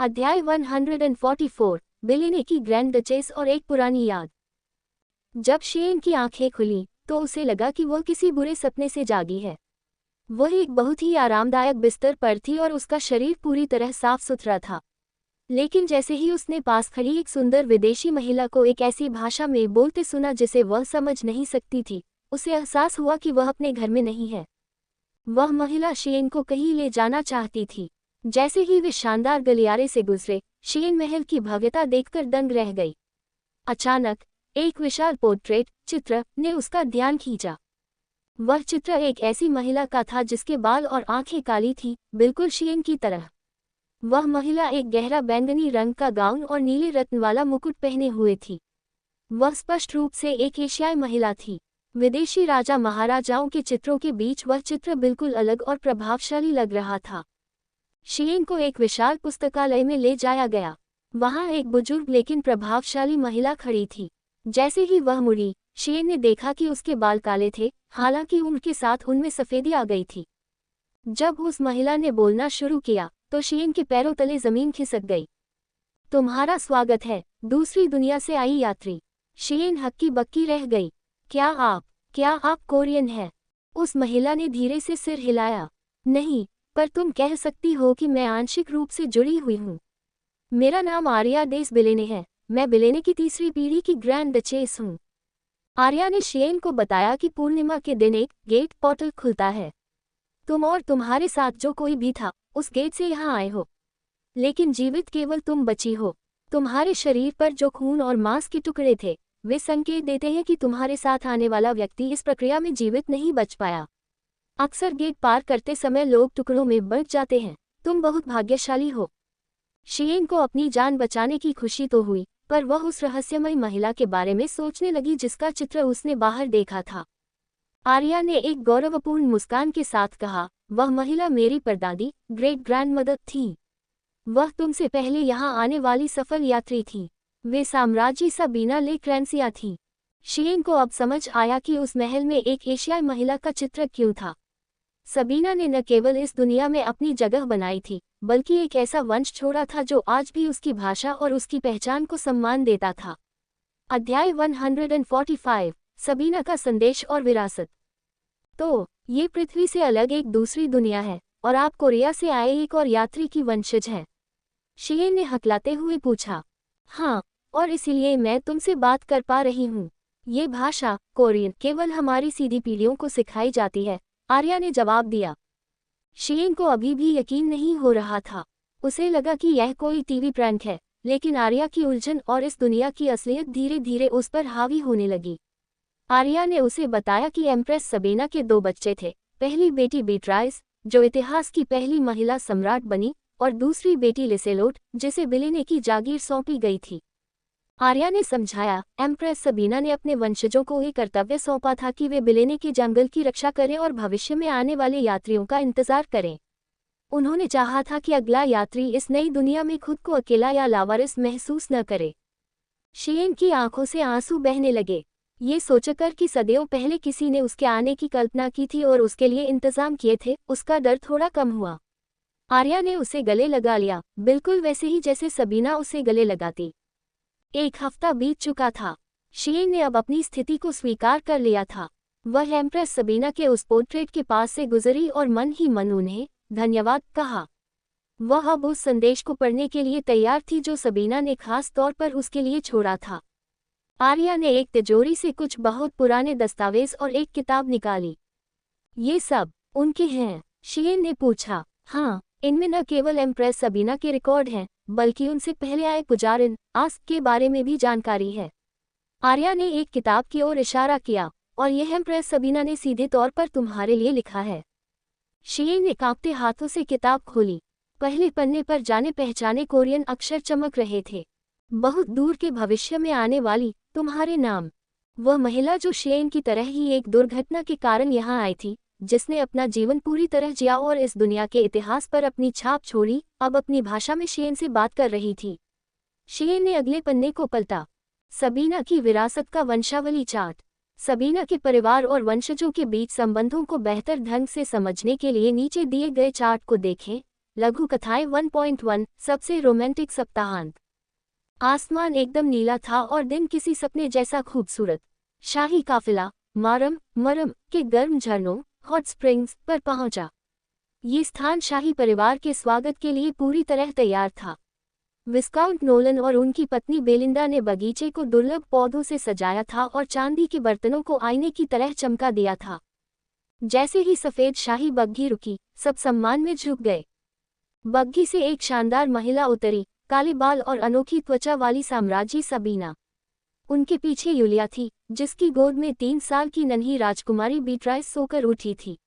अध्याय 144 बिलेने की grand duchess और एक पुरानी याद। जब शेन की आंखें खुली तो उसे लगा कि वह किसी बुरे सपने से जागी है। वह एक बहुत ही आरामदायक बिस्तर पर थी और उसका शरीर पूरी तरह साफ सुथरा था। लेकिन जैसे ही उसने पास खड़ी एक सुंदर विदेशी महिला को एक ऐसी भाषा में बोलते सुना जिसे वह समझ नहीं सकती थी, उसे एहसास हुआ कि वह अपने घर में नहीं है। वह महिला शेन को कहीं ले जाना चाहती थी। जैसे ही वे शानदार गलियारे से गुजरे, शेन महल की भव्यता देखकर दंग रह गई। अचानक एक विशाल पोर्ट्रेट चित्र ने उसका ध्यान खींचा। वह चित्र एक ऐसी महिला का था जिसके बाल और आंखें काली थीं, बिल्कुल शेन की तरह। वह महिला एक गहरा बैंगनी रंग का गाउन और नीले रत्न वाला मुकुट पहने हुए थी। वह स्पष्ट रूप से एक एशियाई महिला थी। विदेशी राजा महाराजाओं के चित्रों के बीच वह चित्र बिल्कुल अलग और प्रभावशाली लग रहा था। शेन को एक विशाल पुस्तकालय में ले जाया गया। वहां एक बुजुर्ग लेकिन प्रभावशाली महिला खड़ी थी। जैसे ही वह मुड़ी, शेन ने देखा कि उसके बाल काले थे, हालांकि उम्र के साथ उनमें सफेदी आ गई थी। जब उस महिला ने बोलना शुरू किया तो शेन के पैरों तले जमीन खिसक गई। तुम्हारा स्वागत है, दूसरी दुनिया से आई यात्री। शेन हक्की बक्की रह गई। क्या आप कोरियन हैं? उस महिला ने धीरे से सिर हिलाया। नहीं, पर तुम कह सकती हो कि मैं आंशिक रूप से जुड़ी हुई हूँ। मेरा नाम आर्या डेस बिलेने है। मैं बिलेने की तीसरी पीढ़ी की ग्रैंड डचेस हूँ। आर्या ने शेन को बताया कि पूर्णिमा के दिन एक गेट पोर्टल खुलता है। तुम और तुम्हारे साथ जो कोई भी था, उस गेट से यहाँ आए हो। लेकिन जीवित केवल तुम बची हो। तुम्हारे शरीर पर जो खून और मांस के टुकड़े थे, वे संकेत देते हैं कि तुम्हारे साथ आने वाला व्यक्ति इस प्रक्रिया में जीवित नहीं बच पाया। अक्सर गेट पार करते समय लोग टुकड़ों में बंट जाते हैं। तुम बहुत भाग्यशाली हो। शेन को अपनी जान बचाने की खुशी तो हुई, पर वह उस रहस्यमय महिला के बारे में सोचने लगी जिसका चित्र उसने बाहर देखा था। आर्या ने एक गौरवपूर्ण मुस्कान के साथ कहा, वह महिला मेरी परदादी ग्रेट ग्रैंडमदर थी। वह तुमसे पहले यहाँ आने वाली सफल यात्री थी। वे साम्राज्य सबीना ले क्रैंसिया थी। शेन को अब समझ आया कि उस महल में एक एशियाई महिला का चित्र क्यों था। सबीना ने न केवल इस दुनिया में अपनी जगह बनाई थी, बल्कि एक ऐसा वंश छोड़ा था जो आज भी उसकी भाषा और उसकी पहचान को सम्मान देता था। अध्याय 145 सबीना का संदेश और विरासत। तो ये पृथ्वी से अलग एक दूसरी दुनिया है, और आप कोरिया से आए एक और यात्री की वंशज हैं? शेन ने हकलाते हुए पूछा। हाँ, और इसीलिए मैं तुमसे बात कर पा रही हूँ। ये भाषा कोरियन केवल हमारी सीधी पीढ़ियों को सिखाई जाती है, आर्या ने जवाब दिया। शेन को अभी भी यकीन नहीं हो रहा था। उसे लगा कि यह कोई टीवी प्रैंक है, लेकिन आर्या की उलझन और इस दुनिया की असलियत धीरे धीरे उस पर हावी होने लगी। आर्या ने उसे बताया कि एम्प्रेस सबीना के 2 बच्चे थे। पहली बेटी बीट्राइस, जो इतिहास की पहली महिला सम्राट बनी, और दूसरी बेटी लिसेलोट, जिसे बिलेने की जागीर सौंपी गई थी। आर्या ने समझाया, एम्प्रेस सबीना ने अपने वंशजों को एक कर्तव्य सौंपा था कि वे बिलेने के जंगल की रक्षा करें और भविष्य में आने वाले यात्रियों का इंतजार करें। उन्होंने चाहा था कि अगला यात्री इस नई दुनिया में खुद को अकेला या लावारिस महसूस न करे। शेन की आंखों से आंसू बहने लगे, ये सोचकर कि सदियों पहले किसी ने उसके आने की कल्पना की थी और उसके लिए इंतजाम किए थे। उसका डर थोड़ा कम हुआ। आर्या ने उसे गले लगा लिया, बिल्कुल वैसे ही जैसे सबीना उसे गले लगाती। 1 हफ्ता बीत चुका था। शेन ने अब अपनी स्थिति को स्वीकार कर लिया था। वह एम्प्रेस सबीना के उस पोर्ट्रेट के पास से गुजरी और मन ही मन उन्हें धन्यवाद कहा। वह अब उस संदेश को पढ़ने के लिए तैयार थी जो सबीना ने खास तौर पर उसके लिए छोड़ा था। आर्या ने एक तिजोरी से कुछ बहुत पुराने दस्तावेज और एक किताब निकाली। ये सब उनके हैं? शेन ने पूछा। हाँ, इनमें न केवल एम्प्रेस सबीना के रिकॉर्ड हैं, बल्कि उनसे पहले आए पुजारिन आस्क के बारे में भी जानकारी है। आर्या ने एक किताब की ओर इशारा किया, और यह एम्प्रेस सबीना ने सीधे तौर पर तुम्हारे लिए लिखा है। शेन ने कांपते हाथों से किताब खोली। पहले पन्ने पर जाने पहचाने कोरियन अक्षर चमक रहे थे। बहुत दूर के भविष्य में आने वाली तुम्हारे नाम। वह महिला जो शेन की तरह ही एक दुर्घटना के कारण यहाँ आई थी, जिसने अपना जीवन पूरी तरह जिया और इस दुनिया के इतिहास पर अपनी छाप छोड़ी, अब अपनी भाषा में शेन से बात कर रही थी। शेन ने अगले पन्ने को पलटा। सबीना की विरासत का वंशावली चार्ट। सबीना के परिवार और वंशजों के बीच संबंधों को बेहतर ढंग से समझने के लिए नीचे दिए गए चार्ट को देखें। लघु कथाएं 1.1 सबसे रोमांटिक सप्ताहांत। आसमान एकदम नीला था और दिन किसी सपने जैसा खूबसूरत। शाही काफिला मारम मरम के गर्म झरनों हॉट स्प्रिंग्स पर पहुंचा। ये स्थान शाही परिवार के स्वागत के लिए पूरी तरह तैयार था। विस्काउंट नोलन और उनकी पत्नी बेलिंडा ने बगीचे को दुर्लभ पौधों से सजाया था और चांदी के बर्तनों को आईने की तरह चमका दिया था। जैसे ही सफेद शाही बग्घी रुकी, सब सम्मान में झुक गए। बग्घी से एक शानदार महिला उतरी, काले बाल और अनोखी त्वचा वाली साम्राज्ञी सबीना। उनके पीछे यूलिया थी, जिसकी गोद में 3 साल की नन्ही राजकुमारी बीट्राइस सोकर उठी थी।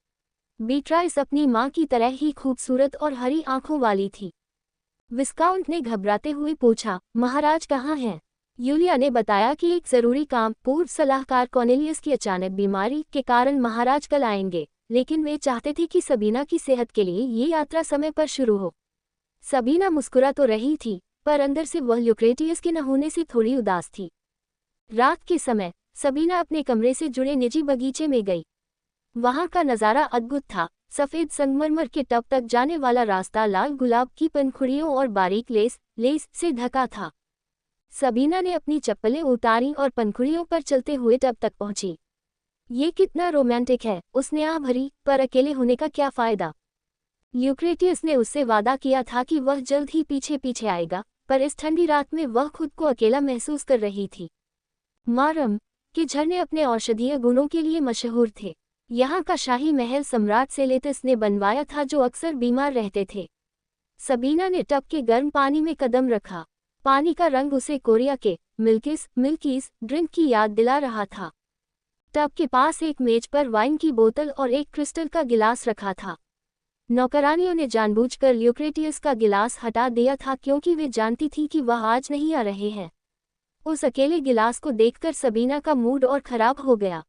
बीट्राइस अपनी मां की तरह ही खूबसूरत और हरी आंखों वाली थी। विस्काउंट ने घबराते हुए पूछा, महाराज कहाँ हैं? यूलिया ने बताया कि एक जरूरी काम, पूर्व सलाहकार कॉर्नेलियस की अचानक बीमारी के कारण महाराज कल आएंगे, लेकिन वे चाहते थे कि सबीना की सेहत के लिए ये यात्रा समय पर शुरू हो। सबीना मुस्कुरा तो रही थी, पर अंदर से वह ल्यूक्रेटियस के न होने से थोड़ी उदास थी। रात के समय सबीना अपने कमरे से जुड़े निजी बगीचे में गई। वहां का नज़ारा अद्भुत था। सफेद संगमरमर के टब तक जाने वाला रास्ता लाल गुलाब की पंखुड़ियों और बारीक लेस से ढका था। सबीना ने अपनी चप्पलें उतारी और पंखुड़ियों पर चलते हुए टब तक पहुंची। ये कितना रोमांटिक है, उसने आह भरी, पर अकेले होने का क्या फायदा? ल्यूक्रेटियस ने उससे वादा किया था कि वह जल्द ही पीछे पीछे आएगा, पर इस ठंडी रात में वह खुद को अकेला महसूस कर रही थी। मारम के झरने अपने औषधीय गुणों के लिए मशहूर थे। यहाँ का शाही महल सम्राट सेलेटस ने बनवाया था, जो अक्सर बीमार रहते थे। सबीना ने टब के गर्म पानी में कदम रखा। पानी का रंग उसे कोरिया के मिल्कीज ड्रिंक की याद दिला रहा था। टब के पास एक मेज पर वाइन की बोतल और एक क्रिस्टल का गिलास रखा था। नौकरानियों ने जानबूझकर ल्यूक्रेटियस का गिलास हटा दिया था, क्योंकि वे जानती थी कि वह आज नहीं आ रहे हैं। उस अकेले गिलास को देखकर सबीना का मूड और खराब हो गया।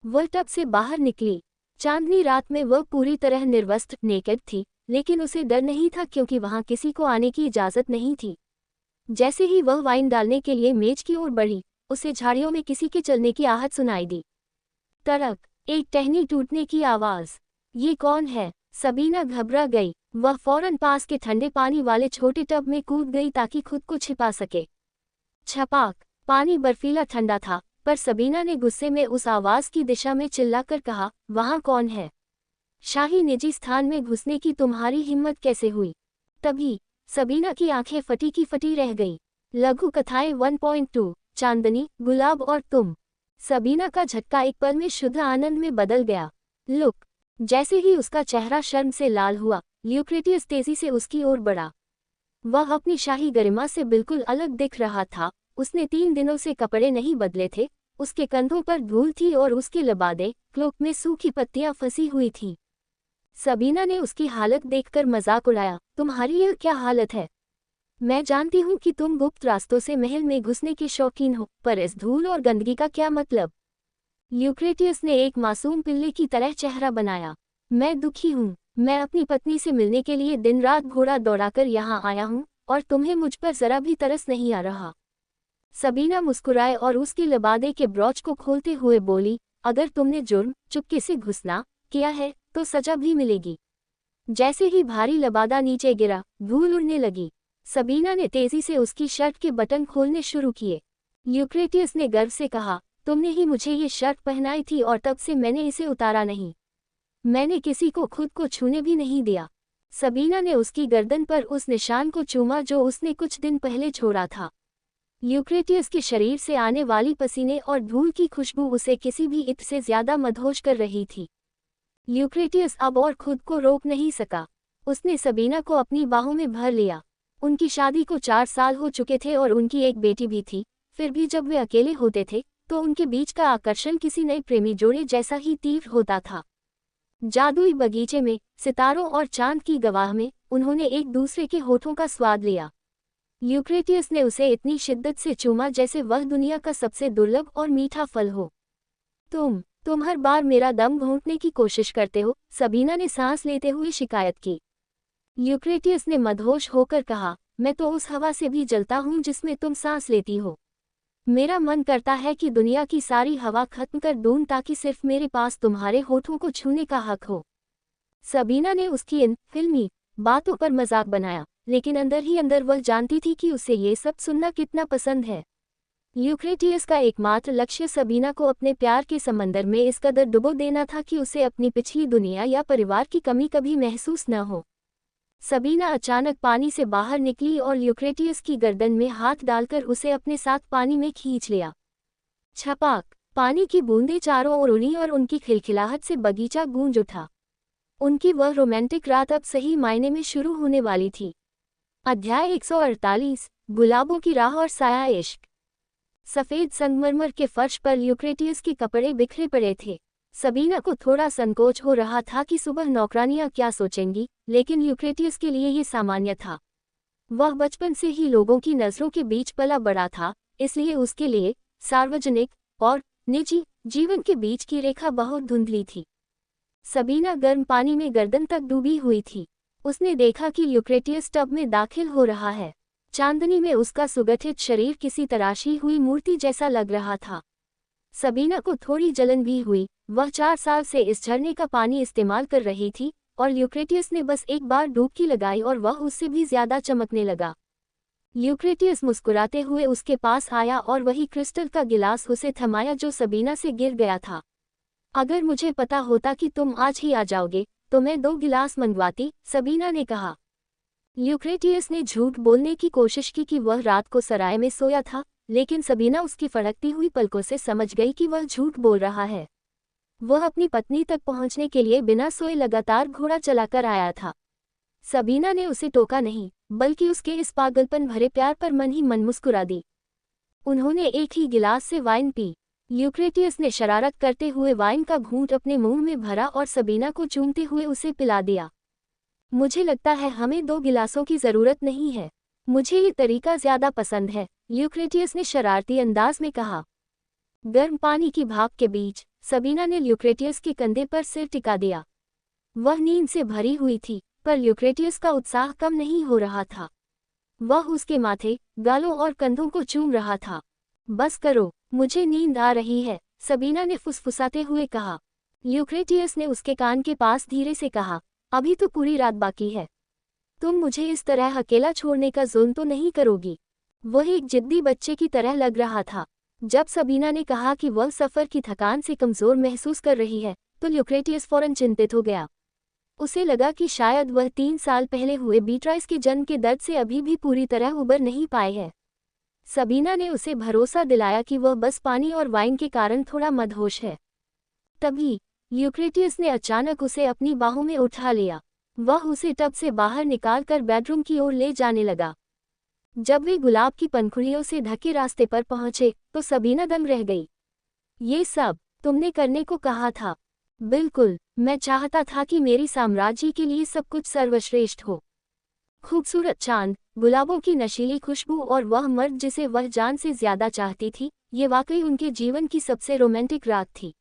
वह टब से बाहर निकली। चांदनी रात में वह पूरी तरह निर्वस्त्र नेकेड थी, लेकिन उसे डर नहीं था, क्योंकि वहां किसी को आने की इजाजत नहीं थी। जैसे ही वह वाइन डालने के लिए मेज की ओर बढ़ी, उसे झाड़ियों में किसी के चलने की आहट सुनाई दी। तड़क, एक टहनी टूटने की आवाज। ये कौन है? सबीना घबरा गई। वह फौरन पास के ठंडे पानी वाले छोटे टब में कूद गई ताकि खुद को छिपा सके। छपाक, पानी बर्फीला ठंडा था, पर सबीना ने गुस्से में उस आवाज की दिशा में चिल्लाकर कहा, वहां कौन है? शाही निजी स्थान में घुसने की तुम्हारी हिम्मत कैसे हुई? तभी सबीना की आंखें फटी की फटी रह गईं। लघु कथाएं 1.2 चांदनी, गुलाब और तुम। सबीना का झटका एक पल में शुद्ध आनंद में बदल गया। लुक, जैसे ही उसका चेहरा शर्म से लाल हुआ, ल्यूक्रेटियस तेजी से उसकी ओर बढ़ा। वह अपनी शाही गरिमा से बिल्कुल अलग दिख रहा था। उसने 3 दिनों से कपड़े नहीं बदले थे। उसके कंधों पर धूल थी और उसके लबादे क्लोक में सूखी पत्तियां फंसी हुई थीं। सबीना ने उसकी हालत देखकर मजाक उड़ाया, तुम्हारी यह क्या हालत है? मैं जानती हूँ कि तुम गुप्त रास्तों से महल में घुसने के शौकीन हो, पर इस धूल और गंदगी का क्या मतलब? ल्यूक्रेटियस ने एक मासूम पिल्ले की तरह चेहरा बनाया। मैं दुखी हूँ। मैं अपनी पत्नी से मिलने के लिए दिन रात घोड़ा दौड़ाकर यहाँ आया हूँ, और तुम्हें मुझ पर जरा भी तरस नहीं आ रहा। सबीना मुस्कुराए और उसके लबादे के ब्रॉच को खोलते हुए बोली, अगर तुमने जुर्म चुपके से घुसना किया है, तो सजा भी मिलेगी। जैसे ही भारी लबादा नीचे गिरा, धूल उड़ने लगी। सबीना ने तेजी से उसकी शर्ट के बटन खोलने शुरू किए। ल्यूक्रेटियस ने गर्व से कहा, तुमने ही मुझे ये शर्ट पहनाई थी और तब से मैंने इसे उतारा नहीं। मैंने किसी को खुद को छूने भी नहीं दिया। सबीना ने उसकी गर्दन पर उस निशान को चूमा जो उसने कुछ दिन पहले छोड़ा था। ल्यूक्रेटियस के शरीर से आने वाली पसीने और धूल की खुशबू उसे किसी भी इत्र से ज्यादा मदहोश कर रही थी। ल्यूक्रेटियस अब और खुद को रोक नहीं सका। उसने सबीना को अपनी बाहों में भर लिया। उनकी शादी को 4 साल हो चुके थे और उनकी एक बेटी भी थी। फिर भी जब वे अकेले होते थे, तो उनके बीच का आकर्षण किसी नए प्रेमी जोड़े जैसा ही तीव्र होता था। जादुई बगीचे में, सितारों और चांद की गवाह में, उन्होंने एक दूसरे के होठों का स्वाद लिया। ल्यूक्रेटियस ने उसे इतनी शिद्दत से चूमा जैसे वह दुनिया का सबसे दुर्लभ और मीठा फल हो। तुम हर बार मेरा दम घोंटने की कोशिश करते हो, सबीना ने सांस लेते हुए शिकायत की। ल्यूक्रेटियस ने मदहोश होकर कहा, मैं तो उस हवा से भी जलता हूँ जिसमें तुम सांस लेती हो। मेरा मन करता है कि दुनिया की सारी हवा खत्म कर दूं ताकि सिर्फ मेरे पास तुम्हारे होठों को छूने का हक हो। सबीना ने उसकी इन फिल्मी बातों पर मजाक बनाया, लेकिन अंदर ही अंदर वह जानती थी कि उसे ये सब सुनना कितना पसंद है। ल्यूक्रेटियस का एकमात्र लक्ष्य सबीना को अपने प्यार के समंदर में इस कदर डुबो देना था कि उसे अपनी पिछली दुनिया या परिवार की कमी कभी महसूस न हो। सबीना अचानक पानी से बाहर निकली और ल्यूक्रेटियस की गर्दन में हाथ डालकर उसे अपने साथ पानी में खींच लिया। छपाक, पानी की बूंदें चारों ओर उड़ी और उनकी खिलखिलाहट से बगीचा गूंज उठा। उनकी वह रोमांटिक रात अब सही मायने में शुरू होने वाली थी। अध्याय 148, गुलाबों की राह और साया इश्क। सफ़ेद संगमरमर के फर्श पर ल्यूक्रेटियस के कपड़े बिखरे पड़े थे। सबीना को थोड़ा संकोच हो रहा था कि सुबह नौकरानियां क्या सोचेंगी, लेकिन ल्यूक्रेटियस के लिए ये सामान्य था। वह बचपन से ही लोगों की नज़रों के बीच पला बड़ा था, इसलिए उसके लिए सार्वजनिक और निजी जीवन के बीच की रेखा बहुत धुंधली थी। सबीना गर्म पानी में गर्दन तक डूबी हुई थी। उसने देखा कि ल्यूक्रेटियस टब में दाखिल हो रहा है। चांदनी में उसका सुगठित शरीर किसी तराशी हुई मूर्ति जैसा लग रहा था। सबीना को थोड़ी जलन भी हुई। वह 4 साल से इस झरने का पानी इस्तेमाल कर रही थी और ल्यूक्रेटियस ने बस एक बार डुबकी लगाई और वह उससे भी ज्यादा चमकने लगा। ल्यूक्रेटियस मुस्कुराते हुए उसके पास आया और वही क्रिस्टल का गिलास उसे थमाया जो सबीना से गिर गया था। अगर मुझे पता होता कि तुम आज ही आ जाओगे तो मैं 2 गिलास मंगवाती, सबीना ने कहा। ल्यूक्रेटियस ने झूठ बोलने की कोशिश की कि वह रात को सराय में सोया था, लेकिन सबीना उसकी फड़कती हुई पलकों से समझ गई कि वह झूठ बोल रहा है। वह अपनी पत्नी तक पहुंचने के लिए बिना सोए लगातार घोड़ा चलाकर आया था। सबीना ने उसे टोका नहीं, बल्कि उसके इस पागलपन भरे प्यार पर मन ही मन मुस्कुरा दी। उन्होंने एक ही गिलास से वाइन पी। ल्यूक्रेटियस ने शरारत करते हुए वाइन का घूंट अपने मुंह में भरा और सबीना को चूमते हुए उसे पिला दिया। मुझे लगता है हमें 2 गिलासों की जरूरत नहीं है, मुझे ये तरीका ज्यादा पसंद है, ल्यूक्रेटियस ने शरारती अंदाज में कहा। गर्म पानी की भाप के बीच सबीना ने ल्यूक्रेटियस के कंधे पर सिर टिका दिया। वह नींद से भरी हुई थी, पर ल्यूक्रेटियस का उत्साह कम नहीं हो रहा था। वह उसके माथे, गालों और कंधों को चूम रहा था। बस करो, मुझे नींद आ रही है, सबीना ने फुसफुसाते हुए कहा। ल्यूक्रेटियस ने उसके कान के पास धीरे से कहा, अभी तो पूरी रात बाकी है। तुम मुझे इस तरह अकेला छोड़ने का जुल्म तो नहीं करोगी। वह एक जिद्दी बच्चे की तरह लग रहा था। जब सबीना ने कहा कि वह सफ़र की थकान से कमज़ोर महसूस कर रही है, तो ल्यूक्रेटियस फौरन चिंतित हो गया। उसे लगा कि शायद वह 3 साल पहले हुए बीट्राइस के जन्म के दर्द से अभी भी पूरी तरह उबर नहीं पाए है। सबीना ने उसे भरोसा दिलाया कि वह बस पानी और वाइन के कारण थोड़ा मदहोश है। तभी ल्यूक्रेटियस ने अचानक उसे अपनी बाहों में उठा लिया। वह उसे टब से बाहर निकालकर बेडरूम की ओर ले जाने लगा। जब वे गुलाब की पंखुड़ियों से ढके रास्ते पर पहुंचे तो सबीना दम रह गई। ये सब तुमने करने को कहा था। बिल्कुल, मैं चाहता था कि मेरी साम्राज्य के लिए सब कुछ सर्वश्रेष्ठ हो। खूबसूरत चांद, गुलाबों की नशीली खुशबू और वह मर्द जिसे वह जान से ज्यादा चाहती थी, ये वाकई उनके जीवन की सबसे रोमांटिक रात थी।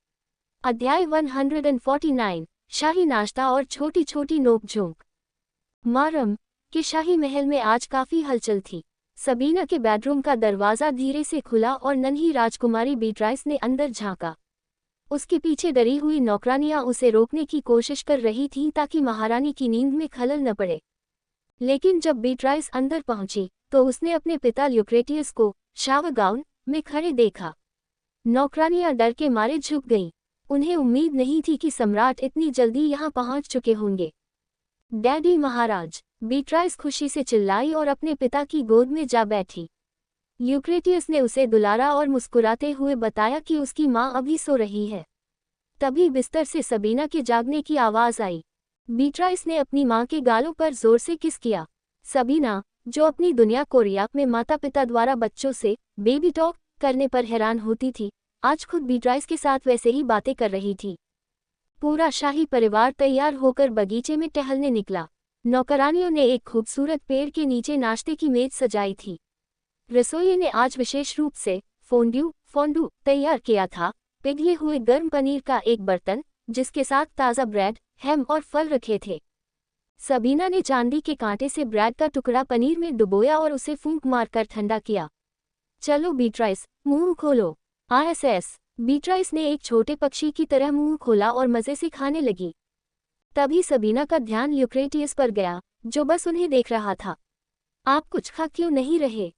अध्याय 149, शाही नाश्ता और छोटी छोटी नोक-झोंक। मारम के शाही महल में आज काफी हलचल थी। सबीना के बेडरूम का दरवाजा धीरे से खुला और नन्ही राजकुमारी बीट्राइस ने अंदर झांका। उसके पीछे डरी हुई नौकरानियां उसे रोकने की कोशिश कर रही थीं ताकि महारानी की नींद में खलल न पड़े। लेकिन जब बीट्राइस अंदर पहुंची तो उसने अपने पिता ल्यूक्रेटियस को शावर गाउन में खड़े देखा। नौकरानियां डर के मारे झुक गईं। उन्हें उम्मीद नहीं थी कि सम्राट इतनी जल्दी यहाँ पहुंच चुके होंगे। डैडी महाराज, बीट्राइस खुशी से चिल्लाई और अपने पिता की गोद में जा बैठी। ल्यूक्रेटियस ने उसे दुलारा और मुस्कुराते हुए बताया कि उसकी माँ अभी सो रही है। तभी बिस्तर से सबीना के जागने की आवाज़ आई। बीट्राइस ने अपनी माँ के गालों पर जोर से किस किया। सबीना, जो अपनी दुनिया कोरिया में माता पिता द्वारा बच्चों से बेबी टॉक करने पर हैरान होती थी, आज खुद बीट्राइस के साथ वैसे ही बातें कर रही थी। पूरा शाही परिवार तैयार होकर बगीचे में टहलने निकला। नौकरानियों ने एक खूबसूरत पेड़ के नीचे नाश्ते की मेज सजाई थी। रसोई ने आज विशेष रूप से फोंडू तैयार किया था, पिघले हुए गर्म पनीर का एक बर्तन, जिसके साथ ताज़ा ब्रेड, हैम और फल रखे थे। सबीना ने चांदी के कांटे से ब्रेड का टुकड़ा पनीर में डुबोया और उसे फूंक मारकर ठंडा किया। चलो बीट्राइस, मुंह खोलो। आईएसएस। बीट्राइस ने एक छोटे पक्षी की तरह मुंह खोला और मज़े से खाने लगी। तभी सबीना का ध्यान ल्यूक्रेटियस पर गया, जो बस उन्हें देख रहा था। आप कुछ खा क्यों नहीं रहे?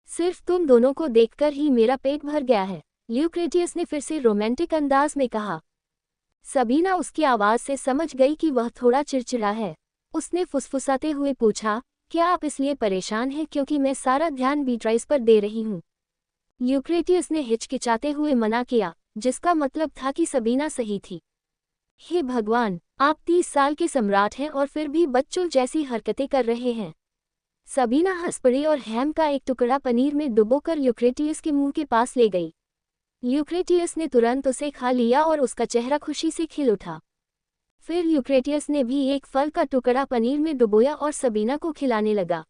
सिर्फ तुम दोनों को देखकर ही मेरा पेट भर गया है, ल्यूक्रेटियस ने फिर से रोमांटिक अंदाज में कहा। सबीना उसकी आवाज से समझ गई कि वह थोड़ा चिड़चिड़ा है। उसने फुसफुसाते हुए पूछा, क्या आप इसलिए परेशान हैं क्योंकि मैं सारा ध्यान बीट्राइस पर दे रही हूँ? ल्यूक्रेटियस ने हिचकिचाते हुए मना किया, जिसका मतलब था कि सबीना सही थी। हे भगवान, आप 30 साल के सम्राट हैं और फिर भी बच्चों जैसी हरकतें कर रहे हैं। सबीना हंस पड़ी और हैम का एक टुकड़ा पनीर में डुबोकर ल्यूक्रेटियस के मुंह के पास ले गई। ल्यूक्रेटियस ने तुरंत उसे खा लिया और उसका चेहरा खुशी से खिल उठा। फिर ल्यूक्रेटियस ने भी एक फल का टुकड़ा पनीर में डुबोया और सबीना को खिलाने लगा।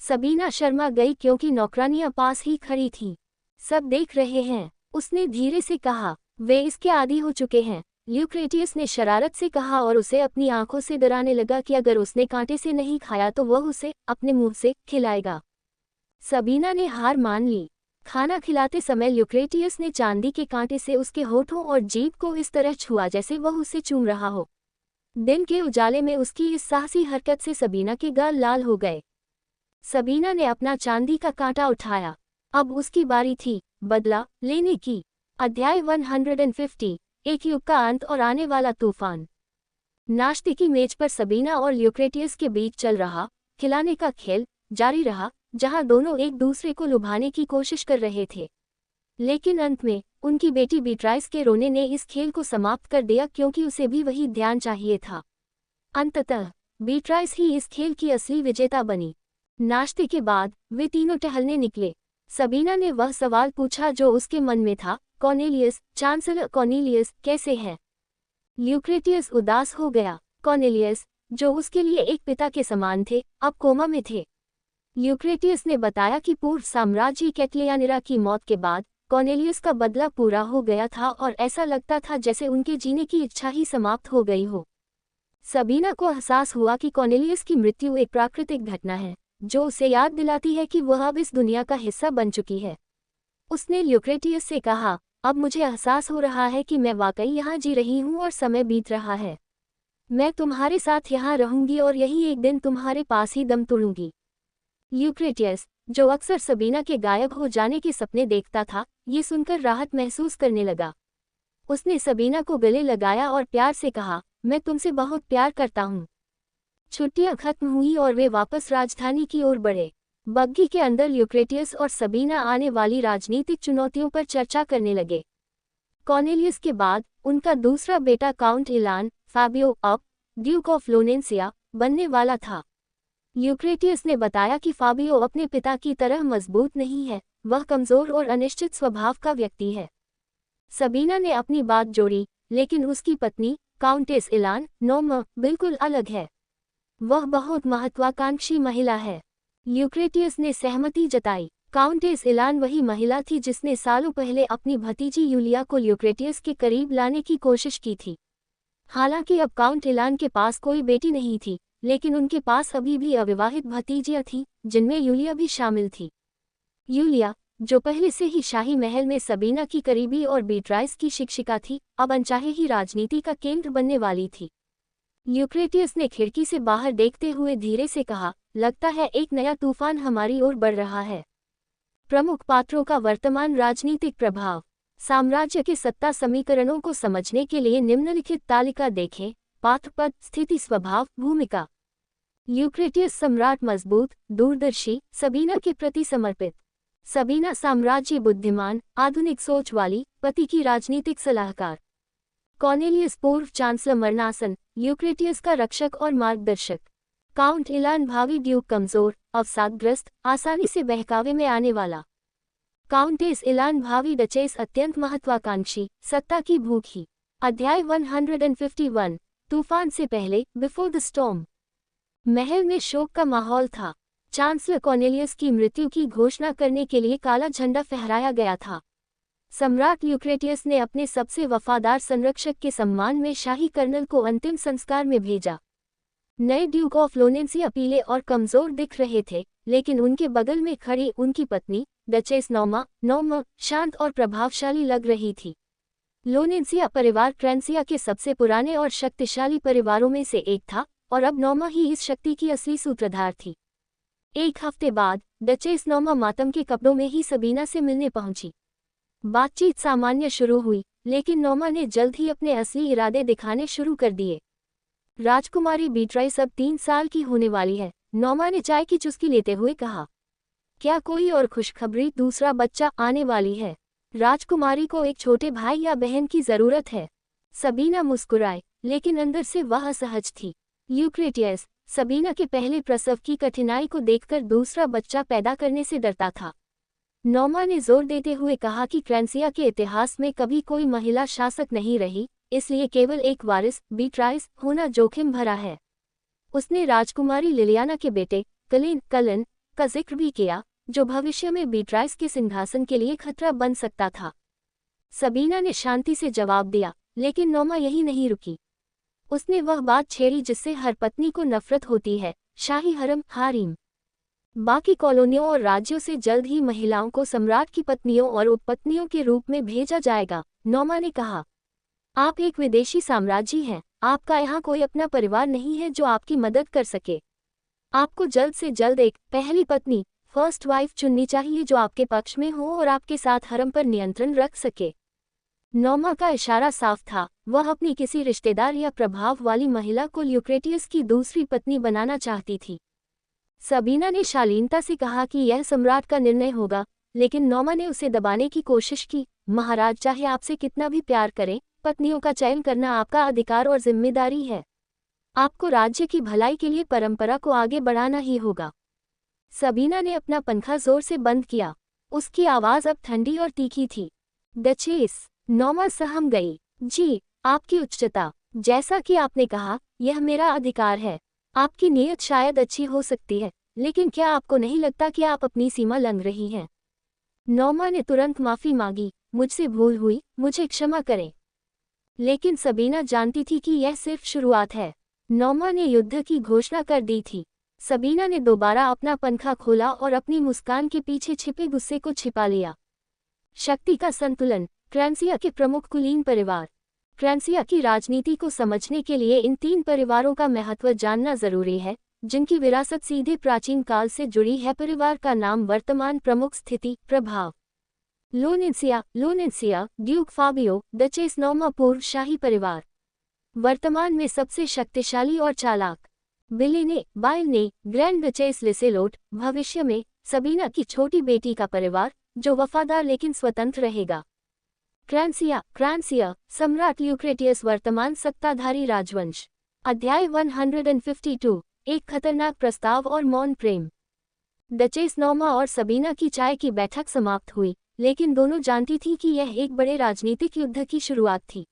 सबीना शर्मा गई क्योंकि नौकरानियां पास ही खड़ी थीं। सब देख रहे हैं, उसने धीरे से कहा। वे इसके आदी हो चुके हैं, ल्यूक्रेटियस ने शरारत से कहा और उसे अपनी आंखों से डराने लगा कि अगर उसने कांटे से नहीं खाया तो वह उसे अपने मुंह से खिलाएगा। सबीना ने हार मान ली। खाना खिलाते समय ल्यूक्रेटियस ने चांदी के कांटे से उसके होठों और जीभ को इस तरह छुआ जैसे वह उसे चूम रहा हो। दिन के उजाले में उसकी इस साहसी हरकत से सबीना के गाल लाल हो गए। सबीना ने अपना चांदी का कांटा उठाया। अब उसकी बारी थी बदला लेने की। अध्याय 150, एक युग का अंत और आने वाला तूफान। नाश्ते की मेज पर सबीना और ल्यूक्रेटियस के बीच चल रहा खिलाने का खेल जारी रहा, जहां दोनों एक दूसरे को लुभाने की कोशिश कर रहे थे। लेकिन अंत में उनकी बेटी बीट्राइस के रोने ने इस खेल को समाप्त कर दिया क्योंकि उसे भी वही ध्यान चाहिए था। अंततः बीट्राइस ही इस खेल की असली विजेता बनी। नाश्ते के बाद वे तीनों टहलने निकले। सबीना ने वह सवाल पूछा जो उसके मन में था, कॉर्नेलियस, चांसलर कॉर्नेलियस कैसे हैं? ल्यूक्रेटियस उदास हो गया। कॉर्नेलियस, जो उसके लिए एक पिता के समान थे, अब कोमा में थे। ल्यूक्रेटियस ने बताया कि पूर्व साम्राज्य कैटलियानिरा की मौत के बाद कॉर्नेलियस का बदला पूरा हो गया था और ऐसा लगता था जैसे उनके जीने की इच्छा ही समाप्त हो गई हो। सबीना को एहसास हुआ कि कॉर्नेलियस की मृत्यु एक प्राकृतिक घटना है, जो उसे याद दिलाती है कि वह अब इस दुनिया का हिस्सा बन चुकी है। उसने ल्यूक्रेटियस से कहा, अब मुझे एहसास हो रहा है कि मैं वाकई यहाँ जी रही हूँ और समय बीत रहा है। मैं तुम्हारे साथ यहाँ रहूंगी और यही एक दिन तुम्हारे पास ही दम तोड़ूंगी। ल्यूक्रेटियस, जो अक्सर सबीना के गायब हो जाने के सपने देखता था, ये सुनकर राहत महसूस करने लगा। उसने सबीना को गले लगाया और प्यार से कहा, मैं तुमसे बहुत प्यार करता हूँ। छुट्टियां खत्म हुई और वे वापस राजधानी की ओर बढ़े। बग्गी के अंदर ल्यूक्रेटियस और सबीना आने वाली राजनीतिक चुनौतियों पर चर्चा करने लगे। कॉर्नेलियस के बाद उनका दूसरा बेटा काउंट इलान फाबियो अब ड्यूक ऑफ लोनेंसिया बनने वाला था। ल्यूक्रेटियस ने बताया कि फाबियो अपने पिता की तरह मजबूत नहीं है, वह कमजोर और अनिश्चित स्वभाव का व्यक्ति है। सबीना ने अपनी बात जोड़ी, लेकिन उसकी पत्नी काउंटेस इलान नोम बिल्कुल अलग है। वह बहुत महत्वाकांक्षी महिला है। ल्यूक्रेटियस ने सहमति जताई। काउंटेस इलान वही महिला थी जिसने सालों पहले अपनी भतीजी यूलिया को ल्यूक्रेटियस के करीब लाने की कोशिश की थी। हालांकि अब काउंट इलान के पास कोई बेटी नहीं थी, लेकिन उनके पास अभी भी अविवाहित भतीजियां थीं, जिनमें यूलिया भी शामिल थी। यूलिया, जो पहले से ही शाही महल में सबीना की करीबी और बीट्राइस की शिक्षिका थी, अब अनचाहे ही राजनीति का केंद्र बनने वाली थी। ल्यूक्रेटियस ने खिड़की से बाहर देखते हुए धीरे से कहा, लगता है एक नया तूफान हमारी ओर बढ़ रहा है। प्रमुख पात्रों का वर्तमान राजनीतिक प्रभाव। साम्राज्य के सत्ता समीकरणों को समझने के लिए निम्नलिखित तालिका देखें। पात्र पद, स्थिति, स्वभाव, भूमिका। ल्यूक्रेटियस सम्राट मजबूत, दूरदर्शी, सबीना के प्रति समर्पित। सबीना साम्राज्य बुद्धिमान, आधुनिक सोच वाली, पति की राजनीतिक सलाहकार। कॉर्नेलियस पूर्व चांसलर मरणासन, ल्यूक्रेटियस का रक्षक और मार्गदर्शक। काउंट इलान भावी ड्यूक कमजोर, अवसादग्रस्त, आसानी से बहकावे में आने वाला। काउंटेस इलान भावी डचेस अत्यंत महत्वाकांक्षी, सत्ता की भूखी। अध्याय 151, तूफान से पहले, बिफोर द स्टॉर्म। महल में शोक का माहौल था। चांसलर कॉर्नेलियस की मृत्यु की घोषणा करने के लिए काला झंडा फहराया गया था। सम्राट ल्यूक्रेटियस ने अपने सबसे वफादार संरक्षक के सम्मान में शाही कर्नल को अंतिम संस्कार में भेजा। नए ड्यूक ऑफ लोनेंसिया पीले और कमजोर दिख रहे थे, लेकिन उनके बगल में खड़ी उनकी पत्नी डचेस नोम शांत और प्रभावशाली लग रही थी। लोनेंसिया परिवार क्रेंसिया के सबसे पुराने और शक्तिशाली परिवारों में से एक था और अब नॉर्मा ही इस शक्ति की असली सूत्रधार थी। एक हफ्ते बाद डचेस नॉर्मा मातम के कपड़ों में ही सबीना से मिलने पहुंची। बातचीत सामान्य शुरू हुई, लेकिन नॉर्मा ने जल्द ही अपने असली इरादे दिखाने शुरू कर दिए। राजकुमारी बीट्राइस अब 3 साल की होने वाली है, नॉर्मा ने चाय की चुस्की लेते हुए कहा। क्या कोई और खुशखबरी, दूसरा बच्चा आने वाली है? राजकुमारी को एक छोटे भाई या बहन की जरूरत है। सबीना मुस्कुराए, लेकिन अंदर से वह असहज थी। ल्यूक्रेटियस सबीना के पहले प्रसव की कठिनाई को देखकर दूसरा बच्चा पैदा करने से डरता था। नॉर्मा ने जोर देते हुए कहा कि क्रैंसिया के इतिहास में कभी कोई महिला शासक नहीं रही, इसलिए केवल एक वारिस बीट्राइस होना जोखिम भरा है। उसने राजकुमारी लिलियाना के बेटे कलन का जिक्र भी किया, जो भविष्य में बीट्राइस के सिंहासन के लिए खतरा बन सकता था। सबीना ने शांति से जवाब दिया, लेकिन नॉर्मा यही नहीं रुकी। उसने वह बात छेड़ी जिससे हर पत्नी को नफरत होती है, शाही हारिम। बाकी कॉलोनियों और राज्यों से जल्द ही महिलाओं को सम्राट की पत्नियों और उपपत्नियों के रूप में भेजा जाएगा, नॉर्मा ने कहा। आप एक विदेशी साम्राज्य हैं, आपका यहाँ कोई अपना परिवार नहीं है जो आपकी मदद कर सके। आपको जल्द से जल्द एक पहली पत्नी, फर्स्ट वाइफ चुननी चाहिए जो आपके पक्ष में हो और आपके साथ हरम पर नियंत्रण रख सके। नॉर्मा का इशारा साफ था, वह अपनी किसी रिश्तेदार या प्रभाव वाली महिला को ल्यूक्रेटियस की दूसरी पत्नी बनाना चाहती थी। सबीना ने शालीनता से कहा कि यह सम्राट का निर्णय होगा, लेकिन नॉर्मा ने उसे दबाने की कोशिश की। महाराज, चाहे आपसे कितना भी प्यार करें, पत्नियों का चयन करना आपका अधिकार और जिम्मेदारी है। आपको राज्य की भलाई के लिए परंपरा को आगे बढ़ाना ही होगा। सबीना ने अपना पंखा जोर से बंद किया। उसकी आवाज अब ठंडी और तीखी थी। डचेस, नॉर्मा सहम गई। जी, आपकी उच्चता, जैसा कि आपने कहा, यह मेरा अधिकार है। आपकी नीयत शायद अच्छी हो सकती है, लेकिन क्या आपको नहीं लगता कि आप अपनी सीमा लंघ रही हैं? नॉर्मा ने तुरंत माफी मांगी। मुझसे भूल हुई, मुझे क्षमा करें। लेकिन सबीना जानती थी कि यह सिर्फ शुरुआत है। नॉर्मा ने युद्ध की घोषणा कर दी थी। सबीना ने दोबारा अपना पंखा खोला और अपनी मुस्कान के पीछे छिपे गुस्से को छिपा लिया। शक्ति का संतुलन, क्रैंसिया के प्रमुख कुलीन परिवार। क्रैंसिया की राजनीति को समझने के लिए इन 3 परिवारों का महत्व जानना जरूरी है, जिनकी विरासत सीधे प्राचीन काल से जुड़ी है। परिवार का नाम, वर्तमान प्रमुख स्थिति, प्रभाव। लोनेंसिया, ड्यूक फाबियो, डचेस नॉर्मा। पूर्व शाही परिवार, वर्तमान में सबसे शक्तिशाली और चालाक। बायने, ग्रैंड डचेस लिसेलोट, भविष्य में सबीना की छोटी बेटी का परिवार, जो वफादार लेकिन स्वतंत्र रहेगा। क्रैंसिया, सम्राट ल्यूक्रेटियस, वर्तमान सत्ताधारी राजवंश। अध्याय 152, एक खतरनाक प्रस्ताव और मौन प्रेम। डचेस नॉर्मा और सबीना की चाय की बैठक समाप्त हुई, लेकिन दोनों जानती थी कि यह एक बड़े राजनीतिक युद्ध की शुरुआत थी।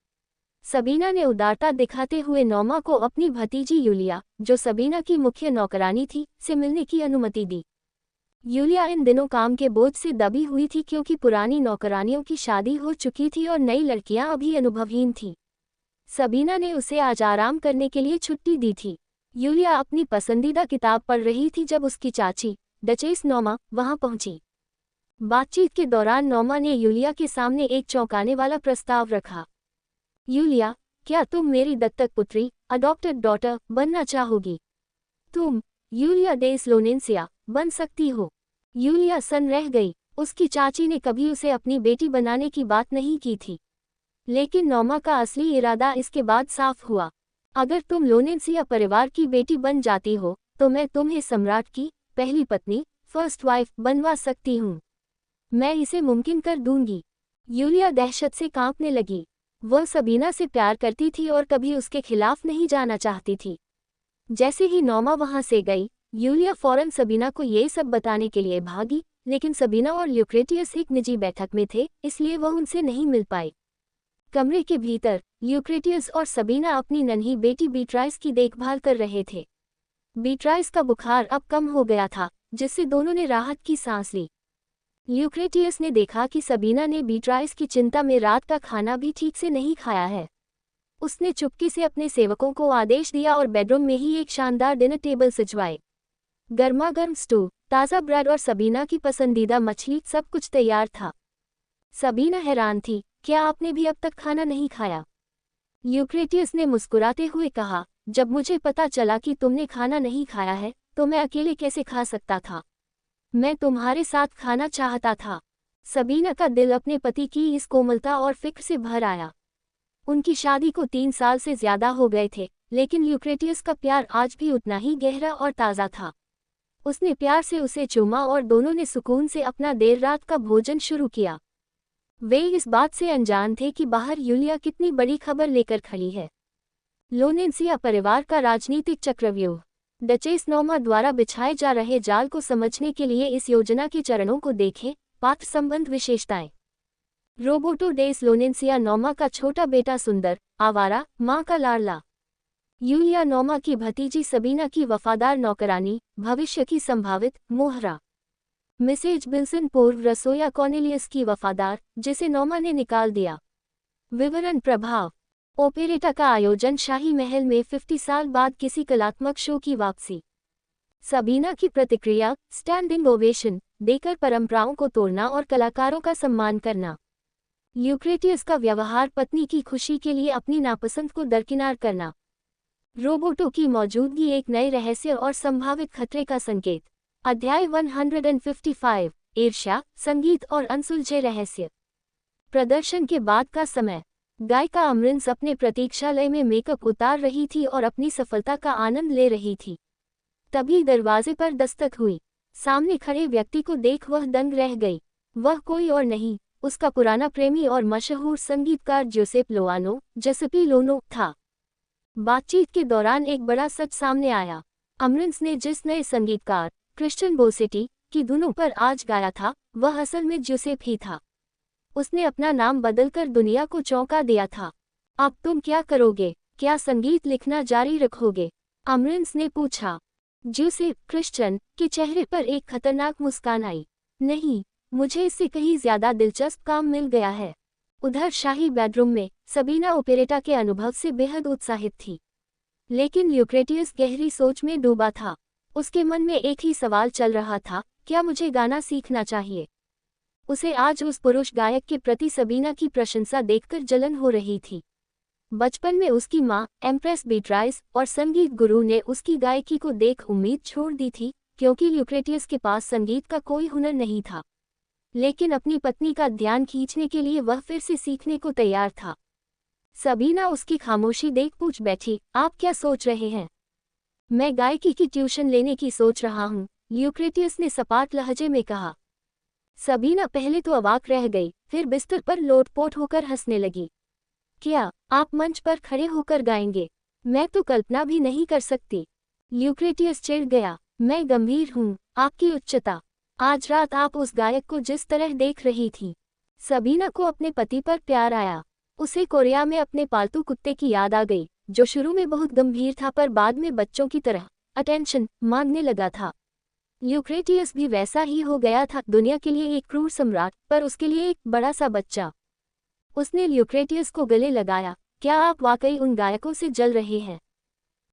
सबीना ने उदारता दिखाते हुए नॉर्मा को अपनी भतीजी यूलिया, जो सबीना की मुख्य नौकरानी थी, से मिलने की अनुमति दी। यूलिया इन दिनों काम के बोझ से दबी हुई थी, क्योंकि पुरानी नौकरानियों की शादी हो चुकी थी और नई लड़कियां अभी अनुभवहीन थीं। सबीना ने उसे आज आराम करने के लिए छुट्टी दी थी। यूलिया अपनी पसंदीदा किताब पढ़ रही थी जब उसकी चाची, डचेस नॉर्मा, वहां पहुंची। बातचीत के दौरान नॉर्मा ने यूलिया के सामने एक चौंकाने वाला प्रस्ताव रखा। यूलिया, क्या तुम मेरी दत्तक पुत्री, अडॉप्टेड डॉटर, बनना चाहोगी? तुम यूलिया डे स्लोनेंसिया बन सकती हो। यूलिया सन रह गई। उसकी चाची ने कभी उसे अपनी बेटी बनाने की बात नहीं की थी, लेकिन नॉर्मा का असली इरादा इसके बाद साफ हुआ। अगर तुम लोनेंसिया परिवार की बेटी बन जाती हो, तो मैं तुम्हें सम्राट की पहली पत्नी, फर्स्ट वाइफ, बनवा सकती हूँ। मैं इसे मुमकिन कर दूंगी। यूलिया दहशत से कांपने लगी। वह सबीना से प्यार करती थी और कभी उसके खिलाफ नहीं जाना चाहती थी। जैसे ही नॉर्मा वहां से गई, यूलिया फौरन सबीना को ये सब बताने के लिए भागी, लेकिन सबीना और ल्यूक्रेटियस एक निजी बैठक में थे, इसलिए वह उनसे नहीं मिल पाई। कमरे के भीतर ल्यूक्रेटियस और सबीना अपनी नन्ही बेटी बीट्राइस की देखभाल कर रहे थे। बीट्राइस का बुखार अब कम हो गया था, जिससे दोनों ने राहत की सांस ली। ल्यूक्रेटियस ने देखा कि सबीना ने बीट्राइस की चिंता में रात का खाना भी ठीक से नहीं खाया है। उसने चुपके से अपने सेवकों को आदेश दिया और बेडरूम में ही एक शानदार डिनर टेबल सजवाए। गर्मागर्म स्टू, ताज़ा ब्रेड और सबीना की पसंदीदा मछली, सब कुछ तैयार था। सबीना हैरान थी, क्या आपने भी अब तक खाना नहीं खाया? ल्यूक्रेटियस ने मुस्कुराते हुए कहा, जब मुझे पता चला कि तुमने खाना नहीं खाया है तो मैं अकेले कैसे खा सकता था। मैं तुम्हारे साथ खाना चाहता था। सबीना का दिल अपने पति की इस कोमलता और फिक्र से भर आया। उनकी शादी को 3 साल से ज्यादा हो गए थे, लेकिन ल्यूक्रेटियस का प्यार आज भी उतना ही गहरा और ताज़ा था। उसने प्यार से उसे चूमा और दोनों ने सुकून से अपना देर रात का भोजन शुरू किया। वे इस बात से अनजान थे कि बाहर यूलिया कितनी बड़ी खबर लेकर खड़ी है। लोनेंसिया परिवार का राजनीतिक चक्रव्यूह। डचेस नॉर्मा द्वारा बिछाए जा रहे जाल को समझने के लिए इस योजना के चरणों को देखें। पात्र संबंध विशेषताएं। रोबोटो डेस लोनेंसिया नॉर्मा का छोटा बेटा सुंदर, आवारा, मां का लाडला। यूलिया नॉर्मा की भतीजी सबीना की वफादार नौकरानी, भविष्य की संभावित मोहरा। मिसेज बिल्सन पूर्व रसोया कॉर्नेलियस की वफादार, जिसे नॉर्मा ने निकाल दिया। विवरण प्रभाव। ओपेरेटा का आयोजन शाही महल में 50 साल बाद किसी कलात्मक शो की वापसी। सबीना की प्रतिक्रिया, स्टैंडिंग ओवेशन देकर परंपराओं को तोड़ना और कलाकारों का सम्मान करना। ल्यूक्रेटियस का व्यवहार, पत्नी की खुशी के लिए अपनी नापसंद को दरकिनार करना। रोबोटों की मौजूदगी, एक नए रहस्य और संभावित खतरे का संकेत। अध्याय 155, ईर्ष्या, संगीत और अनसुलझे रहस्य। प्रदर्शन के बाद का समय। गायिका अमरिंस अपने प्रतीक्षालय में मेकअप उतार रही थी और अपनी सफलता का आनंद ले रही थी। तभी दरवाजे पर दस्तक हुई। सामने खड़े व्यक्ति को देख वह दंग रह गई। वह कोई और नहीं, उसका पुराना प्रेमी और मशहूर संगीतकार जोसेप जसेपी लोनो था। बातचीत के दौरान एक बड़ा सच सामने आया। अमरिंस ने जिस नए संगीतकार, क्रिश्चियन बोसेटी, की धुनों पर आज गाया था, वह असल में जोसेप ही था। उसने अपना नाम बदलकर दुनिया को चौंका दिया था। अब तुम क्या करोगे? क्या संगीत लिखना जारी रखोगे? अमरिंस ने पूछा। जोसेप, क्रिश्चियन, के चेहरे पर एक खतरनाक मुस्कान आई। नहीं, मुझे इससे कहीं ज्यादा दिलचस्प काम मिल गया है। उधर शाही बेडरूम में सबीना ओपेरेटा के अनुभव से बेहद उत्साहित थी, लेकिन ल्यूक्रेटियस गहरी सोच में डूबा था। उसके मन में एक ही सवाल चल रहा था, क्या मुझे गाना सीखना चाहिए? उसे आज उस पुरुष गायक के प्रति सबीना की प्रशंसा देखकर जलन हो रही थी। बचपन में उसकी मां, एम्प्रेस बीट्राइस, और संगीत गुरु ने उसकी गायकी को देख उम्मीद छोड़ दी थी, क्योंकि ल्यूक्रेटियस के पास संगीत का कोई हुनर नहीं था। लेकिन अपनी पत्नी का ध्यान खींचने के लिए वह फिर से सीखने को तैयार था। सबीना उसकी खामोशी देख पूछ बैठी, आप क्या सोच रहे हैं? मैं गायकी की ट्यूशन लेने की सोच रहा हूँ, ल्यूक्रेटियस ने सपाट लहजे में कहा। सबीना पहले तो अवाक रह गई, फिर बिस्तर पर लोटपोट होकर हंसने लगी। क्या आप मंच पर खड़े होकर गाएंगे? मैं तो कल्पना भी नहीं कर सकती। ल्यूक्रेटियस चिढ़ गया। मैं गंभीर हूँ, आपकी उच्चता। आज रात आप उस गायक को जिस तरह देख रही थी। सबीना को अपने पति पर प्यार आया। उसे कोरिया में अपने पालतू कुत्ते की याद आ गई, जो शुरू में बहुत गंभीर था पर बाद में बच्चों की तरह अटेंशन मांगने लगा था। ल्यूक्रेटियस भी वैसा ही हो गया था, दुनिया के लिए एक क्रूर सम्राट, पर उसके लिए एक बड़ा सा बच्चा। उसने ल्यूक्रेटियस को गले लगाया। क्या आप वाकई उन गायकों से जल रहे हैं?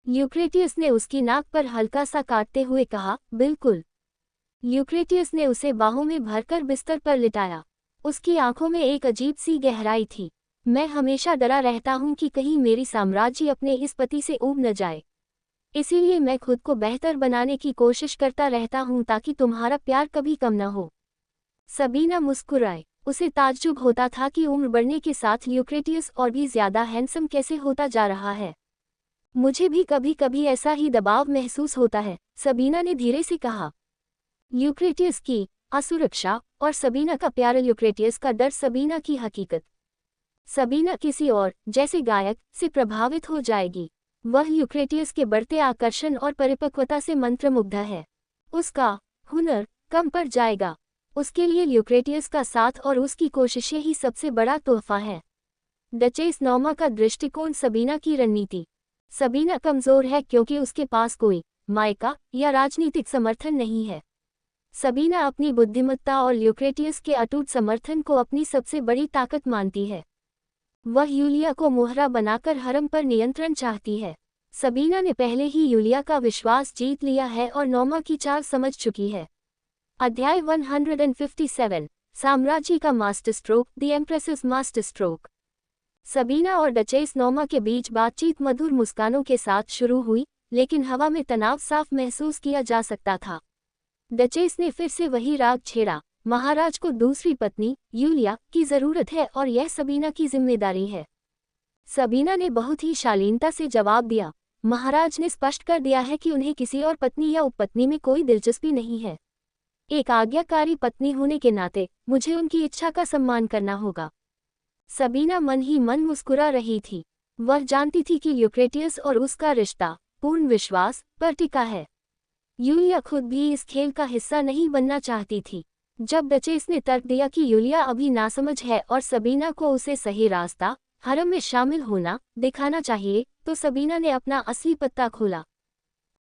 ल्यूक्रेटियस ने उसकी नाक पर हल्का सा काटते हुए कहा, बिल्कुल। ल्यूक्रेटियस ने उसे बाहों में भरकर बिस्तर पर लिटाया। उसकी आंखों में एक अजीब सी गहराई थी। मैं हमेशा डरा रहता हूं कि कहीं मेरी साम्राज्य अपने इस पति से ऊब न जाए। इसीलिए मैं खुद को बेहतर बनाने की कोशिश करता रहता हूं ताकि तुम्हारा प्यार कभी कम न हो। सबीना मुस्कुराए। उसे ताज्जुब होता था कि उम्र बढ़ने के साथ ल्यूक्रेटियस और भी ज्यादा हैंडसम कैसे होता जा रहा है। मुझे भी कभी कभी ऐसा ही दबाव महसूस होता है, सबीना ने धीरे से कहा। ल्यूक्रेटियस की असुरक्षा और सबीना का प्यार, ल्यूक्रेटियस का डर, सबीना की हकीकत। सबीना किसी और, जैसे गायक, से प्रभावित हो जाएगी। वह ल्यूक्रेटियस के बढ़ते आकर्षण और परिपक्वता से मंत्रमुग्ध है। उसका हुनर कम पड़ जाएगा। उसके लिए ल्यूक्रेटियस का साथ और उसकी कोशिशें ही सबसे बड़ा तोहफा है। डचेस नॉर्मा का दृष्टिकोण, सबीना की रणनीति। सबीना कमजोर है क्योंकि उसके पास कोई मायका या राजनीतिक समर्थन नहीं है। सबीना अपनी बुद्धिमत्ता और ल्यूक्रेटियस के अटूट समर्थन को अपनी सबसे बड़ी ताकत मानती है। वह यूलिया को मोहरा बनाकर हरम पर नियंत्रण चाहती है। सबीना ने पहले ही यूलिया का विश्वास जीत लिया है और नॉर्मा की चाल समझ चुकी है। अध्याय 157, साम्राज्य का master stroke, the एम्प्रेसेस master stroke. Sabina और डचेस नोमा के बीच बातचीत मधुर मुस्कानों के साथ शुरू हुई, लेकिन हवा में तनाव साफ महसूस किया जा सकता था। डचेस ने फिर से वही राग छेड़ा, महाराज को दूसरी पत्नी, यूलिया, की जरूरत है और यह सबीना की जिम्मेदारी है। सबीना ने बहुत ही शालीनता से जवाब दिया, महाराज ने स्पष्ट कर दिया है कि उन्हें किसी और पत्नी या उपपत्नी में कोई दिलचस्पी नहीं है। एक आज्ञाकारी पत्नी होने के नाते मुझे उनकी इच्छा का सम्मान करना होगा। सबीना मन ही मन मुस्कुरा रही थी। वह जानती थी कि यूक्रेटियस और उसका रिश्ता पूर्ण विश्वास पर टिका है। यूलिया खुद भी इस खेल का हिस्सा नहीं बनना चाहती थी। जब डचेस ने तर्क दिया कि यूलिया अभी नासमझ है और सबीना को उसे सही रास्ता, हरम में शामिल होना, दिखाना चाहिए, तो सबीना ने अपना असली पत्ता खोला।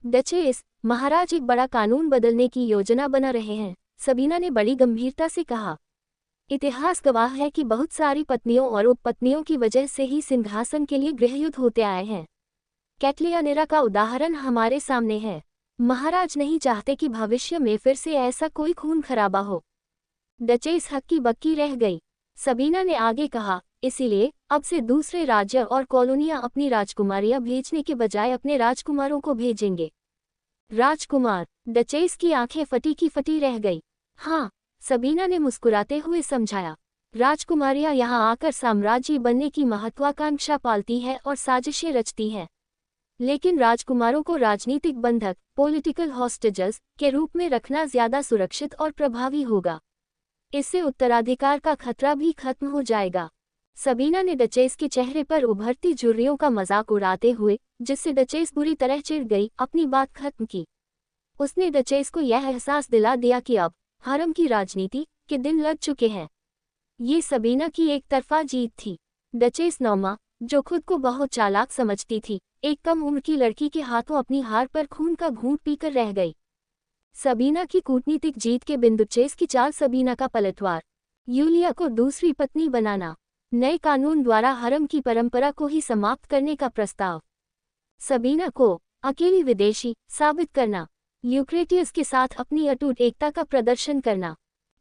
डचेस, महाराज एक बड़ा कानून बदलने की योजना बना रहे हैं, सबीना ने बड़ी गंभीरता से कहा। इतिहास गवाह है कि बहुत सारी पत्नियों और उपपत्नियों की वजह से ही सिंहासन के लिए गृहयुद्ध होते आए हैं। कैटलियानेरा का उदाहरण हमारे सामने है। महाराज नहीं चाहते कि भविष्य में फिर से ऐसा कोई खून खराबा हो। डचेस हक्की बक्की रह गई। सबीना ने आगे कहा, इसीलिए अब से दूसरे राज्य और कॉलोनियां अपनी राजकुमारियां भेजने के बजाय अपने राजकुमारों को भेजेंगे। राजकुमार, डचेस की आंखें फटी की फटी रह गई। हाँ, सबीना ने मुस्कुराते हुए समझाया, राजकुमारियां यहाँ आकर साम्राज्य बनने की महत्वाकांक्षा पालती हैं और साजिशें रचती हैं। लेकिन राजकुमारों को राजनीतिक बंधक, पॉलिटिकल हॉस्टेजेस, के रूप में रखना ज्यादा सुरक्षित और प्रभावी होगा। इससे उत्तराधिकार का खतरा भी खत्म हो जाएगा। सबीना ने डचेस के चेहरे पर उभरती झुर्रियों का मजाक उड़ाते हुए, जिससे डचेस बुरी तरह चिढ़ गई, अपनी बात खत्म की। उसने डचेस को यह एहसास दिला दिया कि अब हरम की राजनीति के दिन लग चुके हैं। ये सबीना की एक तरफा जीत थी। डचेस नोमा, जो खुद को बहुत चालाक समझती थी, एक कम उम्र की लड़की के हाथों अपनी हार पर खून का घूंट पीकर रह गई। सबीना की कूटनीतिक जीत के बिंदु डचेस की चाल, सबीना का पलटवार, यूलिया को दूसरी पत्नी बनाना, नए कानून द्वारा हरम की परंपरा को ही समाप्त करने का प्रस्ताव, सबीना को अकेली विदेशी साबित करना, यूक्रेटियस के साथ अपनी अटूट एकता का प्रदर्शन करना,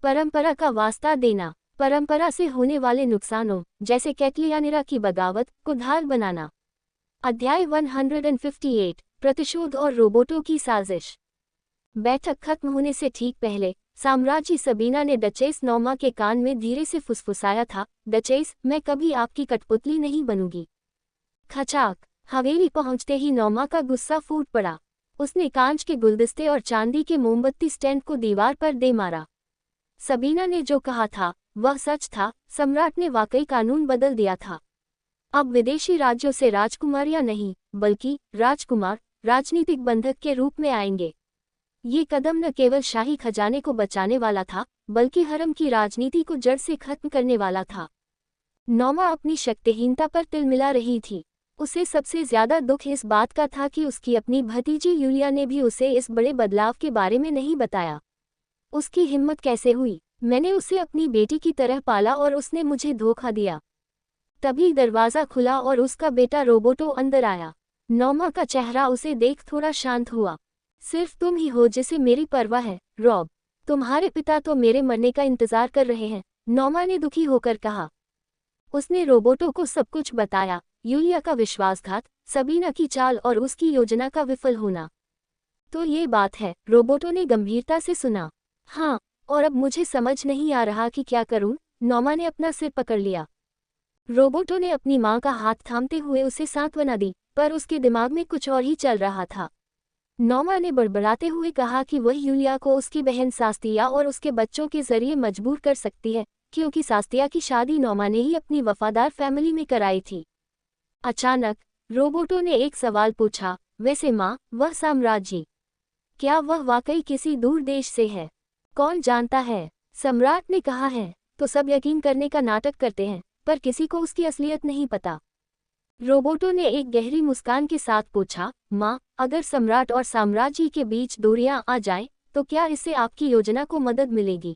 परंपरा का वास्ता देना, परंपरा से होने वाले नुकसानों जैसे कैटलियानेरा की बगावत को ढाल बनाना। अध्याय 158, प्रतिशोध और रोबोटों की साजिश। बैठक खत्म होने से ठीक पहले साम्राज्य सबीना ने डचेस नोमा के कान में धीरे से फुसफुसाया था, डचेस, मैं कभी आपकी कठपुतली नहीं बनूंगी। खचाक, हवेली पहुंचते ही नोमा का गुस्सा फूट पड़ा। उसने कांच के गुलदस्ते और चांदी के मोमबत्ती स्टैंड को दीवार पर दे मारा। सबीना ने जो कहा था वह सच था, सम्राट ने वाकई कानून बदल दिया था। अब विदेशी राज्यों से राजकुमारियां नहीं, बल्कि राजकुमार राजनीतिक बंधक के रूप में आएंगे। ये कदम न केवल शाही खजाने को बचाने वाला था, बल्कि हरम की राजनीति को जड़ से खत्म करने वाला था। नोमा अपनी शक्तिहीनता पर तिलमिला रही थी। उसे सबसे ज्यादा दुख इस बात का था कि उसकी अपनी भतीजी यूलिया ने भी उसे इस बड़े बदलाव के बारे में नहीं बताया। उसकी हिम्मत कैसे हुई? मैंने उसे अपनी बेटी की तरह पाला और उसने मुझे धोखा दिया। तभी दरवाज़ा खुला और उसका बेटा रोबोटो अंदर आया। नोमा का चेहरा उसे देख थोड़ा शांत हुआ। सिर्फ तुम ही हो जिसे मेरी परवाह है, रॉब। तुम्हारे पिता तो मेरे मरने का इंतजार कर रहे हैं, नोमा ने दुखी होकर कहा। उसने रोबोटो को सब कुछ बताया, यूलिया का विश्वासघात, सबीना की चाल और उसकी योजना का विफल होना। तो ये बात है, रोबोटो ने गंभीरता से सुना। हाँ, और अब मुझे समझ नहीं आ रहा कि क्या करूं, नोमा ने अपना सिर पकड़ लिया। रोबोटो ने अपनी मां का हाथ थामते हुए उसे सांत्वना दी, पर उसके दिमाग में कुछ और ही चल रहा था। नोमा ने बड़बड़ाते हुए कहा कि वह यूलिया को उसकी बहन सास्तिया और उसके बच्चों के जरिए मजबूर कर सकती है, क्योंकि सास्तिया की शादी नोमा ने ही अपनी वफादार फैमिली में कराई थी। अचानक रोबोटो ने एक सवाल पूछा, वैसे माँ, वह साम्राज्य, क्या वह वाकई किसी दूर देश से है? कौन जानता है? सम्राट ने कहा है, तो सब यकीन करने का नाटक करते हैं, पर किसी को उसकी असलियत नहीं पता। रोबोटो ने एक गहरी मुस्कान के साथ पूछा, माँ, अगर सम्राट और साम्राज्य के बीच दूरियां आ जाएं, तो क्या इससे आपकी योजना को मदद मिलेगी?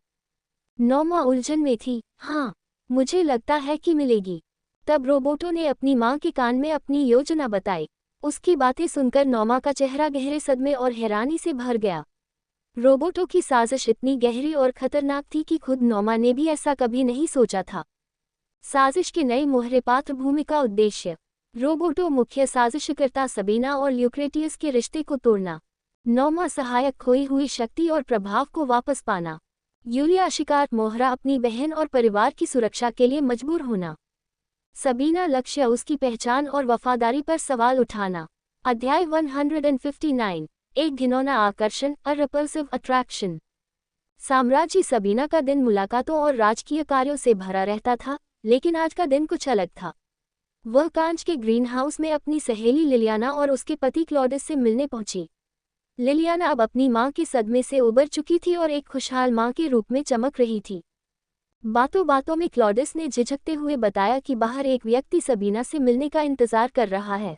नोमा उलझन में थी। हाँ, मुझे लगता है कि मिलेगी। तब रोबोटो ने अपनी माँ के कान में अपनी योजना बताई। उसकी बातें सुनकर नोमा का चेहरा गहरे सदमे और हैरानी से भर गया। रोबोटो की साजिश इतनी गहरी और खतरनाक थी कि खुद नोमा ने भी ऐसा कभी नहीं सोचा था। साजिश के नए मोहरे पात्र भूमिका उद्देश्य। रोबोटो मुख्य साजिशकर्ता सबीना और ल्यूक्रेटियस के रिश्ते को तोड़ना। नौमा सहायक खोई हुई शक्ति और प्रभाव को वापस पाना। यूलिया शिकार मोहरा अपनी बहन और परिवार की सुरक्षा के लिए मजबूर होना। सबीना लक्ष्य उसकी पहचान और वफादारी पर सवाल उठाना। अध्याय 159 एक घिनौना आकर्षण, अ रिपल्सिव अट्रैक्शन। साम्राज्य सबीना का दिन मुलाकातों और राजकीय कार्यों से भरा रहता था, लेकिन आज का दिन कुछ अलग था। वह कांच के ग्रीन हाउस में अपनी सहेली लिलियाना और उसके पति क्लॉडिस से मिलने पहुंची। लिलियाना अब अपनी मां के सदमे से उबर चुकी थी और एक खुशहाल मां के रूप में चमक रही थी। बातों बातों में क्लॉडिस ने झिझकते हुए बताया कि बाहर एक व्यक्ति सबीना से मिलने का इंतजार कर रहा है।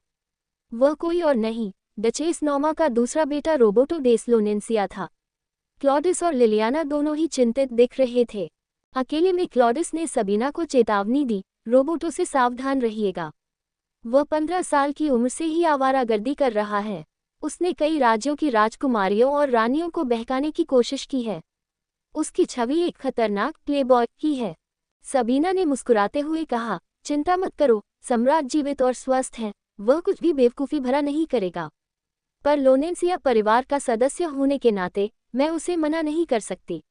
वह कोई और नहीं, डचेस नॉमा का दूसरा बेटा रोबोटो दे स्लोनेंसिया था। क्लॉडिस और लिलियाना दोनों ही चिंतित दिख रहे थे। अकेले में क्लॉडिस ने सबीना को चेतावनी दी, रोबोटो से सावधान रहिएगा। वह 15 साल की उम्र से ही आवारागर्दी कर रहा है। उसने कई राज्यों की राजकुमारियों और रानियों को बहकाने की कोशिश की है। उसकी छवि एक खतरनाक प्लेबॉय की है। सबीना ने मुस्कुराते हुए कहा, चिंता मत करो, सम्राट जीवित और स्वस्थ है, वह कुछ भी बेवकूफ़ी भरा नहीं करेगा। पर लोनेंसिया परिवार का सदस्य होने के नाते मैं उसे मना नहीं कर सकती।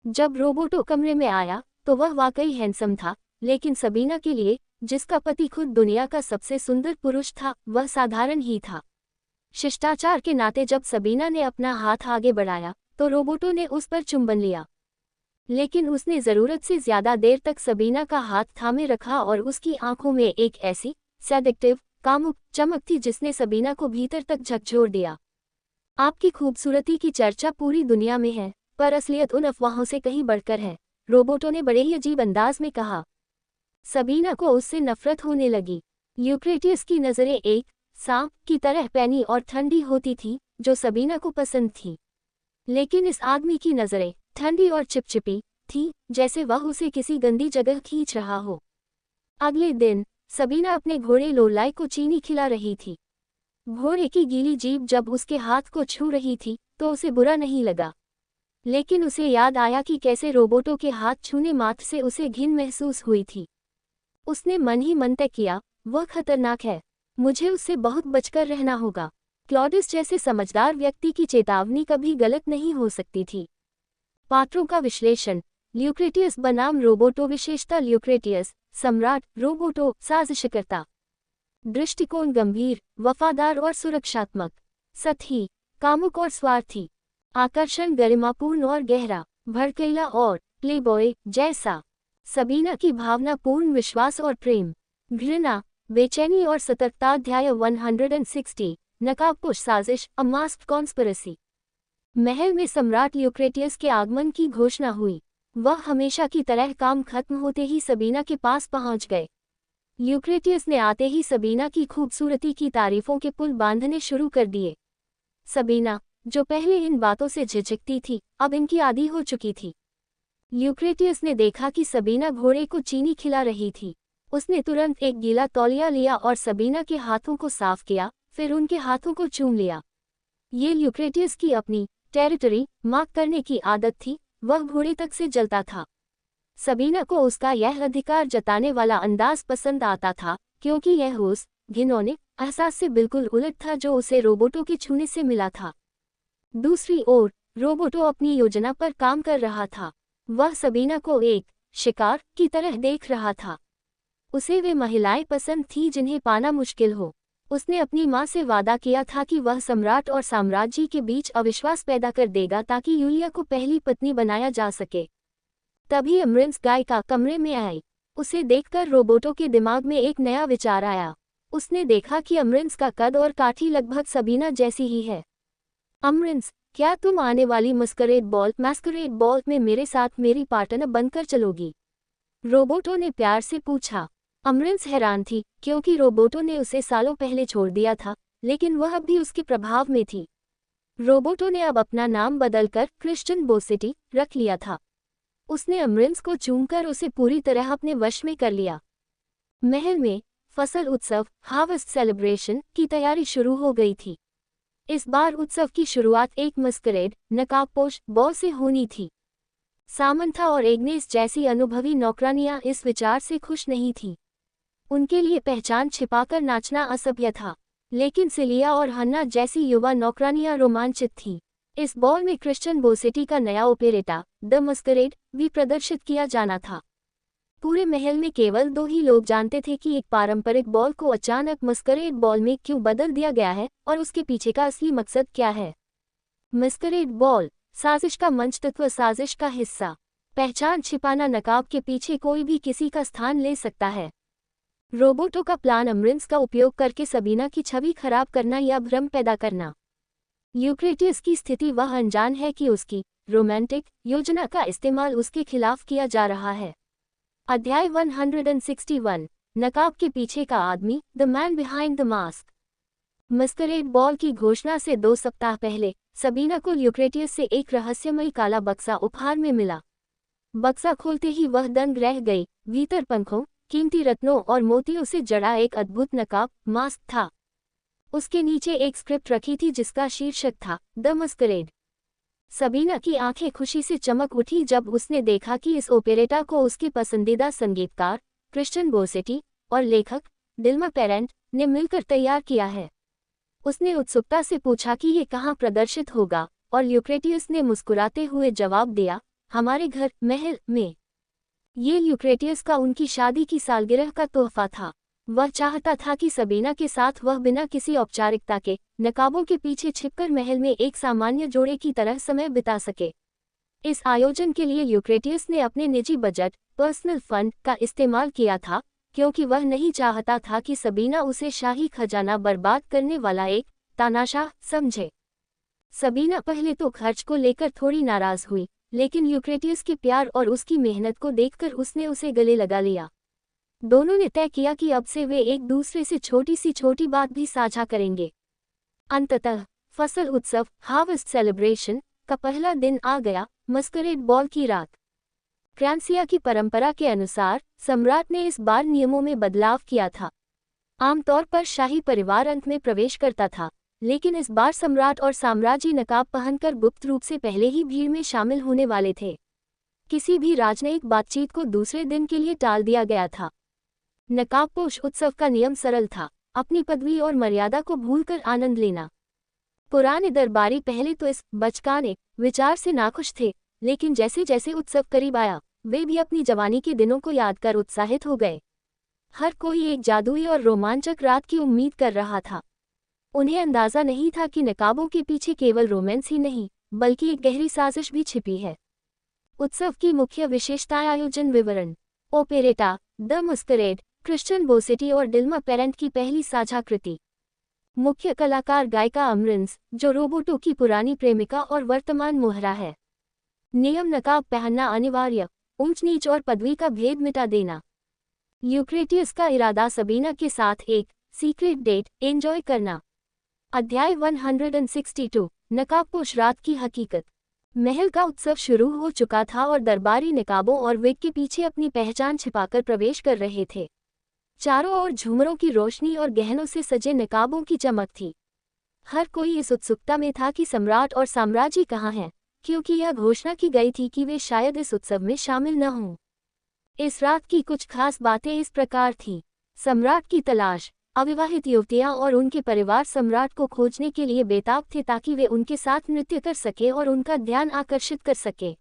जब रोबोटो कमरे में आया तो वह वाकई हैंडसम था, लेकिन सबीना के लिए, जिसका पति खुद दुनिया का सबसे सुंदर पुरुष था, वह साधारण ही था। शिष्टाचार के नाते जब सबीना ने अपना हाथ आगे बढ़ाया तो रोबोटो ने उस पर चुंबन लिया। लेकिन उसने ज़रूरत से ज़्यादा देर तक सबीना का हाथ थामे रखा और उसकी आंखों में एक ऐसी सेडेक्टिव, कामुक चमक थी जिसने सबीना को भीतर तक झकझोर दिया। आपकी खूबसूरती की चर्चा पूरी दुनिया में है, पर असलियत उन अफवाहों से कहीं बढ़कर है, रोबोटो ने बड़े ही अजीब अंदाज में कहा। सबीना को उससे नफरत होने लगी। ल्यूक्रेटियस की नज़रें एक सांप की तरह पैनी और ठंडी होती थी, जो सबीना को पसंद थी। लेकिन इस आदमी की नज़रें ठंडी और चिपचिपी थी, जैसे वह उसे किसी गंदी जगह खींच रहा हो। अगले दिन सबीना अपने घोड़े लोलाई को चीनी खिला रही थी। घोड़े की गीली जीभ जब उसके हाथ को छू रही थी तो उसे बुरा नहीं लगा, लेकिन उसे याद आया कि कैसे रोबोटो के हाथ छूने मात्र से उसे घिन महसूस हुई थी। उसने मन ही मन तय किया, वह खतरनाक है, मुझे उससे बहुत बचकर रहना होगा। क्लॉडिस जैसे समझदार व्यक्ति की चेतावनी कभी गलत नहीं हो सकती थी। पात्रों का विश्लेषण। ल्यूक्रेटियस बनाम रोबोटो। विशेषता ल्यूक्रेटियस सम्राट, रोबोटो साजिशकर्ता। दृष्टिकोण गंभीर, वफादार और सुरक्षात्मक। सतही, कामुक और स्वार्थी। आकर्षण गरिमापूर्ण और गहरा, भड़कीला और प्लेबॉय जैसा। सबीना की भावनापूर्ण विश्वास और प्रेम। घृणा, बेचैनी और सतर्कता। अध्याय 160 नकाबपोश साजिश, अ मास्क्ड कॉन्स्पिरेसी। महल में सम्राट ल्यूक्रेटियस के आगमन की घोषणा हुई। वह हमेशा की तरह काम खत्म होते ही सबीना के पास पहुंच गए। ल्यूक्रेटियस ने आते ही सबीना की खूबसूरती की तारीफों के पुल बांधने शुरू कर दिए। सबीना, जो पहले इन बातों से झिझकती थी, अब इनकी आदी हो चुकी थी। ल्यूक्रेटियस ने देखा कि सबीना घोड़े को चीनी खिला रही थी। उसने तुरंत एक गीला तौलिया लिया और सबीना के हाथों को साफ किया, फिर उनके हाथों को चूम लिया। ये ल्यूक्रेटियस की अपनी टेरिटरी मार्क करने की आदत थी, वह घोड़े तक से जलता था। सबीना को उसका यह अधिकार जताने वाला अंदाज पसंद आता था, क्योंकि यह उस घिनौने एहसास से बिल्कुल उलट था जो उसे रोबोटो के छूने से मिला था। दूसरी ओर रोबोटो अपनी योजना पर काम कर रहा था। वह सबीना को एक शिकार की तरह देख रहा था। उसे वे महिलाएं पसंद थीं जिन्हें पाना मुश्किल हो। उसने अपनी मां से वादा किया था कि वह सम्राट और साम्राज्य के बीच अविश्वास पैदा कर देगा ताकि यूलिया को पहली पत्नी बनाया जा सके। तभी अमरिंस गायिका कमरे में आई। उसे देखकर रोबोटो के दिमाग में एक नया विचार आया। उसने देखा कि अमरिंस का कद और काठी लगभग सबीना जैसी ही है। अमरिंस, क्या तुम आने वाली मैस्करेड बॉल में मेरे साथ मेरी पार्टनर बनकर चलोगी? रोबोटो ने प्यार से पूछा। अमरिंस हैरान थी, क्योंकि रोबोटो ने उसे सालों पहले छोड़ दिया था, लेकिन वह अब भी उसके प्रभाव में थी। रोबोटो ने अब अपना नाम बदलकर क्रिश्चियन बोसेटी रख लिया था। उसने अमरिंस को चूमकर उसे पूरी तरह अपने वश में कर लिया। महल में फसल उत्सव हार्वेस्ट सेलिब्रेशन की तैयारी शुरू हो गई थी। इस बार उत्सव की शुरुआत एक मस्करेड नकाबपोश बॉल से होनी थी। सामंथा और एग्नेस जैसी अनुभवी नौकरानियां इस विचार से खुश नहीं थीं। उनके लिए पहचान छिपाकर नाचना असभ्य था, लेकिन सिलिया और हन्ना जैसी युवा नौकरानियां रोमांचित थीं। इस बॉल में क्रिश्चियन बोसेटी का नया ओपेरेटा द मस्करेड भी प्रदर्शित किया जाना था। पूरे महल में केवल 2 ही लोग जानते थे कि एक पारंपरिक बॉल को अचानक मस्करेड बॉल में क्यों बदल दिया गया है और उसके पीछे का असली मकसद क्या है। मस्करेड बॉल, साजिश का मंच तत्व, साजिश का हिस्सा। पहचान छिपाना, नकाब के पीछे कोई भी किसी का स्थान ले सकता है। रोबोटों का प्लान, अमरिंस का उपयोग करके सबीना की छवि खराब करना या भ्रम पैदा करना। ल्यूक्रेटियस की स्थिति, वह अनजान है कि उसकी रोमांटिक योजना का इस्तेमाल उसके खिलाफ किया जा रहा है। अध्याय 161, नकाब के पीछे का आदमी, the man behind the mask. Masquerade ball की घोषणा से 2 सप्ताह पहले सबीना को ल्यूक्रेटियस से एक रहस्यमयी काला बक्सा उपहार में मिला। बक्सा खोलते ही वह दंग रह गई। भीतर पंखों, कीमती रत्नों और मोतियों से जड़ा एक अद्भुत नकाब मास्क था। उसके नीचे एक स्क्रिप्ट रखी थी जिसका शीर्षक था द मस्करेड। सबीना की आंखें खुशी से चमक उठी जब उसने देखा कि इस ओपेरेटा को उसके पसंदीदा संगीतकार क्रिश्चियन बोसेटी और लेखक डिल्मा पेरेंट ने मिलकर तैयार किया है। उसने उत्सुकता से पूछा कि ये कहाँ प्रदर्शित होगा, और ल्यूक्रेटियस ने मुस्कुराते हुए जवाब दिया, हमारे घर महल में। ये ल्यूक्रेटियस का उनकी शादी की सालगिरह का तोहफा था। वह चाहता था कि सबीना के साथ वह बिना किसी औपचारिकता के नकाबों के पीछे छिपकर महल में एक सामान्य जोड़े की तरह समय बिता सके। इस आयोजन के लिए ल्यूक्रेटियस ने अपने निजी बजट, पर्सनल फंड का इस्तेमाल किया था, क्योंकि वह नहीं चाहता था कि सबीना उसे शाही खजाना बर्बाद करने वाला एक तानाशाह समझे। सबीना पहले तो खर्च को लेकर थोड़ी नाराज हुई, लेकिन ल्यूक्रेटियस के प्यार और उसकी मेहनत को देखकर उसने उसे गले लगा लिया। दोनों ने तय किया कि अब से वे एक दूसरे से छोटी सी छोटी बात भी साझा करेंगे। अंततः फसल उत्सव, हार्वेस्ट सेलिब्रेशन का पहला दिन आ गया, मस्करेड बॉल की रात। क्रांसिया की परंपरा के अनुसार सम्राट ने इस बार नियमों में बदलाव किया था। आमतौर पर शाही परिवार अंत में प्रवेश करता था, लेकिन इस बार सम्राट और साम्राज्य नकाब पहनकर गुप्त रूप से पहले ही भीड़ में शामिल होने वाले थे। किसी भी राजनयिक बातचीत को दूसरे दिन के लिए टाल दिया गया था। नकाबपोश उत्सव का नियम सरल था, अपनी पदवी और मर्यादा को भूलकर आनंद लेना। पुराने दरबारी पहले तो इस बचकाने विचार से नाखुश थे, लेकिन जैसे जैसे उत्सव करीब आया, वे भी अपनी जवानी के दिनों को याद कर उत्साहित हो गए। हर कोई एक जादुई और रोमांचक रात की उम्मीद कर रहा था। उन्हें अंदाजा नहीं था कि नकाबों के पीछे केवल रोमांस ही नहीं, बल्कि एक गहरी साजिश भी छिपी है। उत्सव की मुख्य विशेषताएं, आयोजन विवरण। ओपेरेटा द मस्करेड, क्रिश्चियन बोसेटी और डिल्मा पेरेंट की पहली साझा कृति। मुख्य कलाकार गायिका अमरिंस, जो रोबोटों की पुरानी प्रेमिका और वर्तमान मोहरा है। नियम, नकाब पहनना अनिवार्य, ऊंच नीच और पदवी का भेद मिटा देना। ल्यूक्रेटियस का इरादा, सबीना के साथ एक सीक्रेट डेट एंजॉय करना। अध्याय 162, नकाबपोश रात की हकीकत। महल का उत्सव शुरू हो चुका था और दरबारी नकाबों और विग के पीछे अपनी पहचान छिपाकर प्रवेश कर रहे थे। चारों ओर झूमरों की रोशनी और गहनों से सजे नकाबों की चमक थी। हर कोई इस उत्सुकता में था कि सम्राट और साम्राज्य कहाँ हैं, क्योंकि यह घोषणा की गई थी कि वे शायद इस उत्सव में शामिल न हों। इस रात की कुछ खास बातें इस प्रकार थीं। सम्राट की तलाश। अविवाहित युवतियां और उनके परिवार सम्राट को खोजने के लिए बेताब थे ताकि वे उनके साथ नृत्य कर सके और उनका ध्यान आकर्षित कर सके।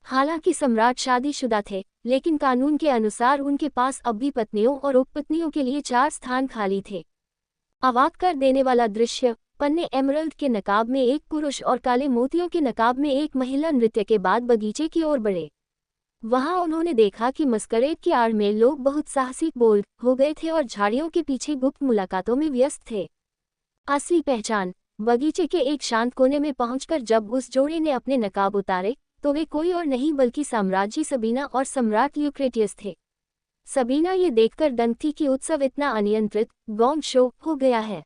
हालांकि सम्राट शादीशुदा थे, लेकिन कानून के अनुसार उनके पास अब भी पत्नियों और उपपत्नियों के लिए 4 स्थान खाली थे। अवाक कर देने वाला दृश्य, पन्ने एमरल्ड के नकाब में एक पुरुष और काले मोतियों के नकाब में एक महिला नृत्य के बाद बगीचे की ओर बढ़े। वहां उन्होंने देखा कि मस्करेड की आड़ में लोग बहुत साहसी बोल्ड हो गए थे और झाड़ियों के पीछे गुप्त मुलाकातों में व्यस्त थे। असली पहचान। बगीचे के एक शांत कोने में पहुंचकर जब उस जोड़े ने अपने नकाब उतारे, तो वे कोई और नहीं बल्कि साम्राज्य सबीना और सम्राट ल्यूक्रेटियस थे। सबीना ये देखकर दंग थी कि उत्सव इतना अनियंत्रित गौन शो हो गया है।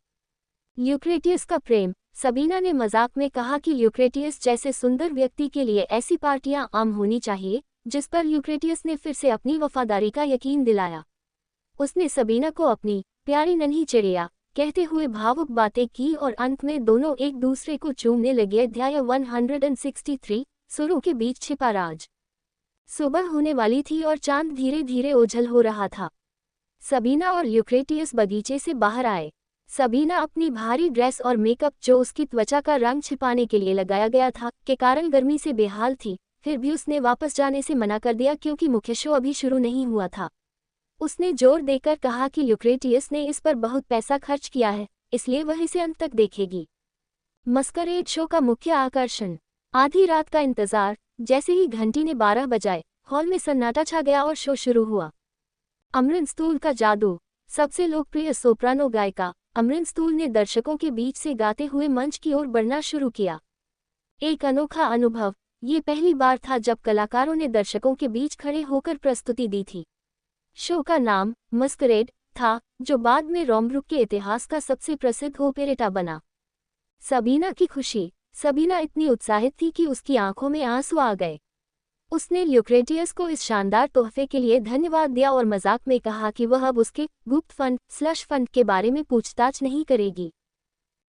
ल्यूक्रेटियस का प्रेम। सबीना ने मजाक में कहा कि ल्यूक्रेटियस जैसे सुंदर व्यक्ति के लिए ऐसी पार्टियां आम होनी चाहिए, जिस पर ल्यूक्रेटियस ने फिर से अपनी वफादारी का यकीन दिलाया। उसने सबीना को अपनी प्यारी नन्ही चिड़िया कहते हुए भावुक बातें की और अंत में दोनों एक दूसरे को चूमने लगे। अध्याय 163, सुरों के बीच छिपा राज। सुबह होने वाली थी और चांद धीरे धीरे ओझल हो रहा था। सबीना और ल्यूक्रेटियस बगीचे से बाहर आए। सबीना अपनी भारी ड्रेस और मेकअप, जो उसकी त्वचा का रंग छिपाने के लिए लगाया गया था, के कारण गर्मी से बेहाल थी। फिर भी उसने वापस जाने से मना कर दिया क्योंकि मुख्य शो अभी शुरू नहीं हुआ था। उसने जोर देकर कहा कि ल्यूक्रेटियस ने इस पर बहुत पैसा खर्च किया है, इसलिए वह इसे अंत तक देखेगी। मस्करेड शो का मुख्य आकर्षण। आधी रात का इंतजार। जैसे ही घंटी ने 12 बजाए, हॉल में सन्नाटा छा गया और शो शुरू हुआ। अमरिन स्तूल का जादू। सबसे लोकप्रिय सोप्रानो गायिका अमरिन स्तूल ने दर्शकों के बीच से गाते हुए मंच की ओर बढ़ना शुरू किया। एक अनोखा अनुभव। ये पहली बार था जब कलाकारों ने दर्शकों के बीच खड़े होकर प्रस्तुति दी थी। शो का नाम मस्करेड था, जो बाद में रोमब्रुक के इतिहास का सबसे प्रसिद्ध ओपेरेटा बना। सबीना की खुशी। सबीना इतनी उत्साहित थी कि उसकी आंखों में आंसू आ गए। उसने ल्यूक्रेटियस को इस शानदार तोहफे के लिए धन्यवाद दिया और मजाक में कहा कि वह अब उसके गुप्त फंड स्लश फंड के बारे में पूछताछ नहीं करेगी।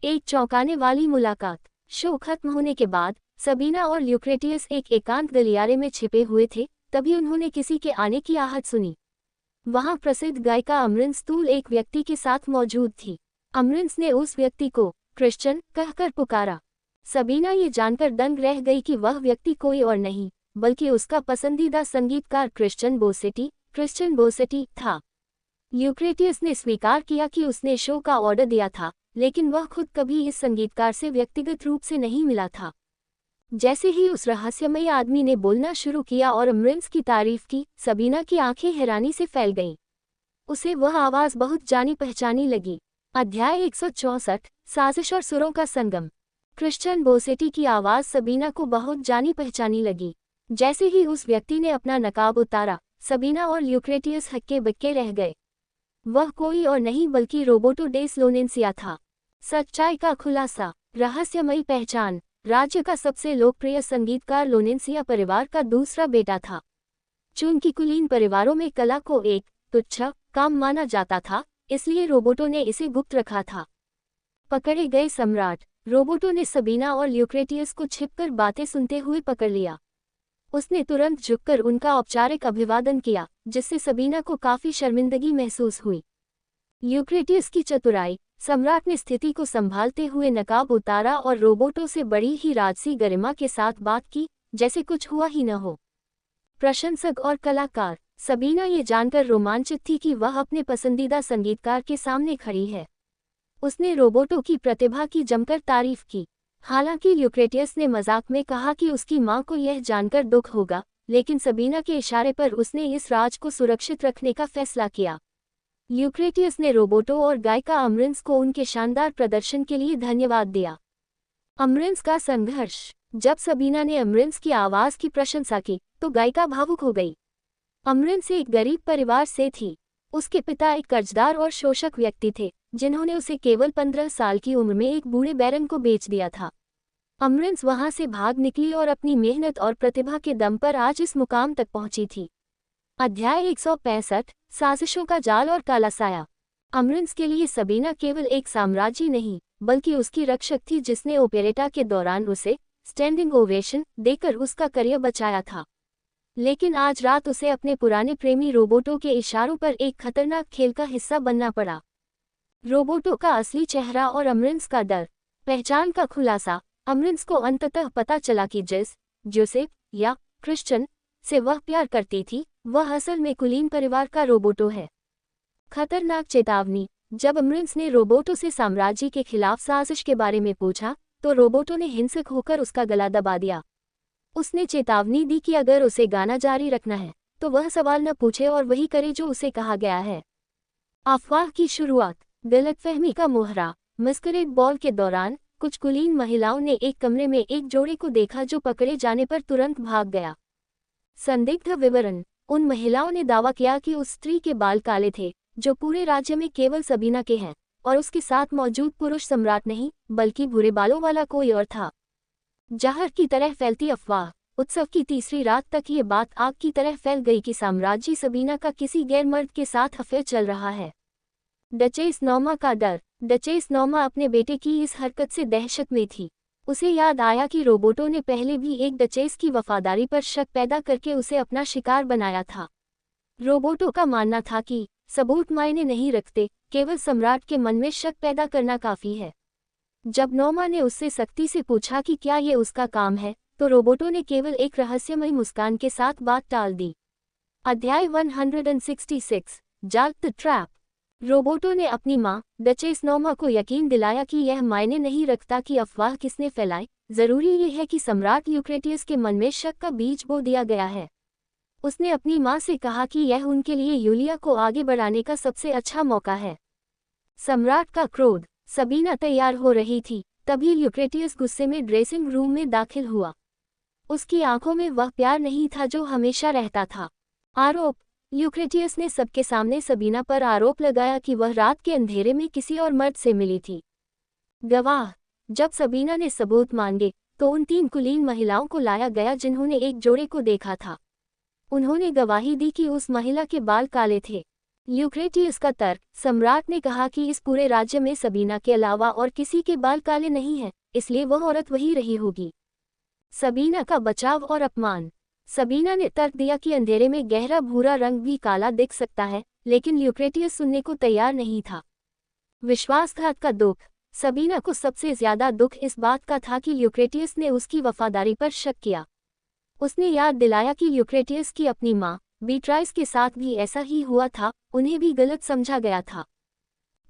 एक चौंकाने वाली मुलाकात। शो खत्म होने के बाद सबीना और ल्यूक्रेटियस एक एकांत गलियारे में छिपे हुए थे। तभी उन्होंने किसी के आने की आहट सुनी। वहां प्रसिद्ध गायिका अमरिन स्तूल एक व्यक्ति के साथ मौजूद थी। अमरिन्स ने उस व्यक्ति को क्रिश्चियन कहकर पुकारा। सबीना ये जानकर दंग रह गई कि वह व्यक्ति कोई और नहीं बल्कि उसका पसंदीदा संगीतकार क्रिश्चियन बोसेटी था। ल्यूक्रेटियस ने स्वीकार किया कि उसने शो का ऑर्डर दिया था, लेकिन वह खुद कभी इस संगीतकार से व्यक्तिगत रूप से नहीं मिला था। जैसे ही उस रहस्यमयी आदमी ने बोलना शुरू किया और अमरिन्स की तारीफ की, सबीना की आंखें हैरानी से फैल गईं। उसे वह आवाज बहुत जानी पहचानी लगी। अध्याय 164 साजिश और सुरों का संगम। क्रिश्चियन बोसेटी की आवाज सबीना को बहुत जानी पहचानी लगी। जैसे ही उस व्यक्ति ने अपना नकाब उतारा, सबीना और ल्यूक्रेटियस हक्के बक्के रह गए। वह कोई और नहीं बल्कि रोबोटो डेस लोनेंसिया था। सच्चाई का खुलासा। रहस्यमयी पहचान। राज्य का सबसे लोकप्रिय संगीतकार लोनेंसिया परिवार का दूसरा बेटा था। चूंकि कुलीन परिवारों में कला को एक तुच्छ काम माना जाता था, इसलिए रोबोटो ने इसे गुप्त रखा था। पकड़े गए सम्राट। रोबोटो ने सबीना और ल्यूक्रेटियस को छिपकर बातें सुनते हुए पकड़ लिया। उसने तुरंत झुककर उनका औपचारिक अभिवादन किया, जिससे सबीना को काफी शर्मिंदगी महसूस हुई। ल्यूक्रेटियस की चतुराई। सम्राट ने स्थिति को संभालते हुए नकाब उतारा और रोबोटो से बड़ी ही राजसी गरिमा के साथ बात की, जैसे कुछ हुआ ही न हो। प्रशंसक और कलाकार। सबीना ये जानकर रोमांचित थी कि वह अपने पसंदीदा संगीतकार के सामने खड़ी है। उसने रोबोटो की प्रतिभा की जमकर तारीफ की। हालांकि ल्यूक्रेटियस ने मजाक में कहा कि उसकी मां को यह जानकर दुख होगा, लेकिन सबीना के इशारे पर उसने इस राज को सुरक्षित रखने का फैसला किया। ल्यूक्रेटियस ने रोबोटो और गायिका अमरिन्स को उनके शानदार प्रदर्शन के लिए धन्यवाद दिया। अमरिन्स का संघर्ष। जब सबीना ने अमरिन्स की आवाज की प्रशंसा की, तो गायिका भावुक हो गई। अमरिन्स एक गरीब परिवार से थी। उसके पिता एक कर्जदार और शोषक व्यक्ति थे, जिन्होंने उसे केवल 15 साल की उम्र में एक बूढ़े बैरन को बेच दिया था। अमरिन्स वहां से भाग निकली और अपनी मेहनत और प्रतिभा के दम पर आज इस मुकाम तक पहुंची थी। अध्याय 165 साजिशों का जाल और काला साया। अमरिन्स के लिए सबीना केवल एक साम्राज्य नहीं, बल्कि उसकी रक्षक थी, जिसने ओपेरेटा के दौरान उसे स्टैंडिंग ओवेशन देकर उसका करियर बचाया था। लेकिन आज रात उसे अपने पुराने प्रेमी रोबोटो के इशारों पर एक खतरनाक खेल का हिस्सा बनना पड़ा। रोबोटो का असली चेहरा और अमरिन्स का डर। पहचान का खुलासा। अमरिन्स को अंततः पता चला कि जोसेफ या क्रिश्चियन से वह प्यार करती थी, वह असल में कुलीन परिवार का रोबोटो है। खतरनाक चेतावनी। जब अमरिन्स ने रोबोटो से साम्राज्य के खिलाफ साजिश के बारे में पूछा, तो रोबोटो ने हिंसक होकर उसका गला दबा दिया। उसने चेतावनी दी कि अगर उसे गाना जारी रखना है, तो वह सवाल न पूछे और वही करे जो उसे कहा गया है। अफवाह की शुरुआत। गलतफहमी का मोहरा। मस्करेड बॉल के दौरान कुछ कुलीन महिलाओं ने एक कमरे में एक जोड़े को देखा जो पकड़े जाने पर तुरंत भाग गया। संदिग्ध विवरण। उन महिलाओं ने दावा किया कि उस स्त्री के बाल काले थे, जो पूरे राज्य में केवल सबीना के हैं, और उसके साथ मौजूद पुरुष सम्राट नहीं, बल्कि भूरे बालों वाला कोई और था। जहर की तरह फैलती अफवाह। उत्सव की तीसरी रात तक ये बात आग की तरह फैल गई कि साम्राज्य सबीना का किसी गैर मर्द के साथ अफेयर चल रहा है। डचेस नॉर्मा का डर। डचेस नॉर्मा अपने बेटे की इस हरकत से दहशत में थी। उसे याद आया कि रोबोटों ने पहले भी एक डचेस की वफादारी पर शक पैदा करके उसे अपना शिकार बनाया था। रोबोटों का मानना था कि सबूत मायने नहीं रखते, केवल सम्राट के मन में शक पैदा करना काफी है। जब नोमा ने उससे सख्ती से पूछा कि क्या ये उसका काम है, तो रोबोटों ने केवल एक रहस्यमयी मुस्कान के साथ बात टाल दी। अध्याय 166 जाल द ट्रैप। रोबोटों ने अपनी माँ डचेस नोमा को यकीन दिलाया कि यह मायने नहीं रखता कि अफवाह किसने फैलाई, जरूरी ये है कि सम्राट ल्यूक्रेटियस के मन में शक का बीज बो दिया गया है। उसने अपनी माँ से कहा कि यह उनके लिए यूलिया को आगे बढ़ाने का सबसे अच्छा मौका है। सम्राट का क्रोध। सबीना तैयार हो रही थी, तभी ल्यूक्रेटियस गुस्से में ड्रेसिंग रूम में दाखिल हुआ। उसकी आंखों में वह प्यार नहीं था जो हमेशा रहता था। आरोप। ल्यूक्रेटियस ने सबके सामने सबीना पर आरोप लगाया कि वह रात के अंधेरे में किसी और मर्द से मिली थी। गवाह। जब सबीना ने सबूत मांगे, तो उन 3 कुलीन महिलाओं को लाया गया जिन्होंने एक जोड़े को देखा था। उन्होंने गवाही दी कि उस महिला के बाल काले थे। ल्यूक्रेटियस का तर्क। सम्राट ने कहा कि इस पूरे राज्य में सबीना के अलावा और किसी के बाल काले नहीं हैं, इसलिए वह औरत वही रही होगी। सबीना का बचाव और अपमान। सबीना ने तर्क दिया कि अंधेरे में गहरा भूरा रंग भी काला दिख सकता है, लेकिन ल्यूक्रेटियस सुनने को तैयार नहीं था। विश्वासघात का दुख। सबीना को सबसे ज्यादा दुख इस बात का था कि ल्यूक्रेटियस ने उसकी वफादारी पर शक किया। उसने याद दिलाया कि ल्यूक्रेटियस की अपनी माँ बीट्राइस के साथ भी ऐसा ही हुआ था, उन्हें भी गलत समझा गया था।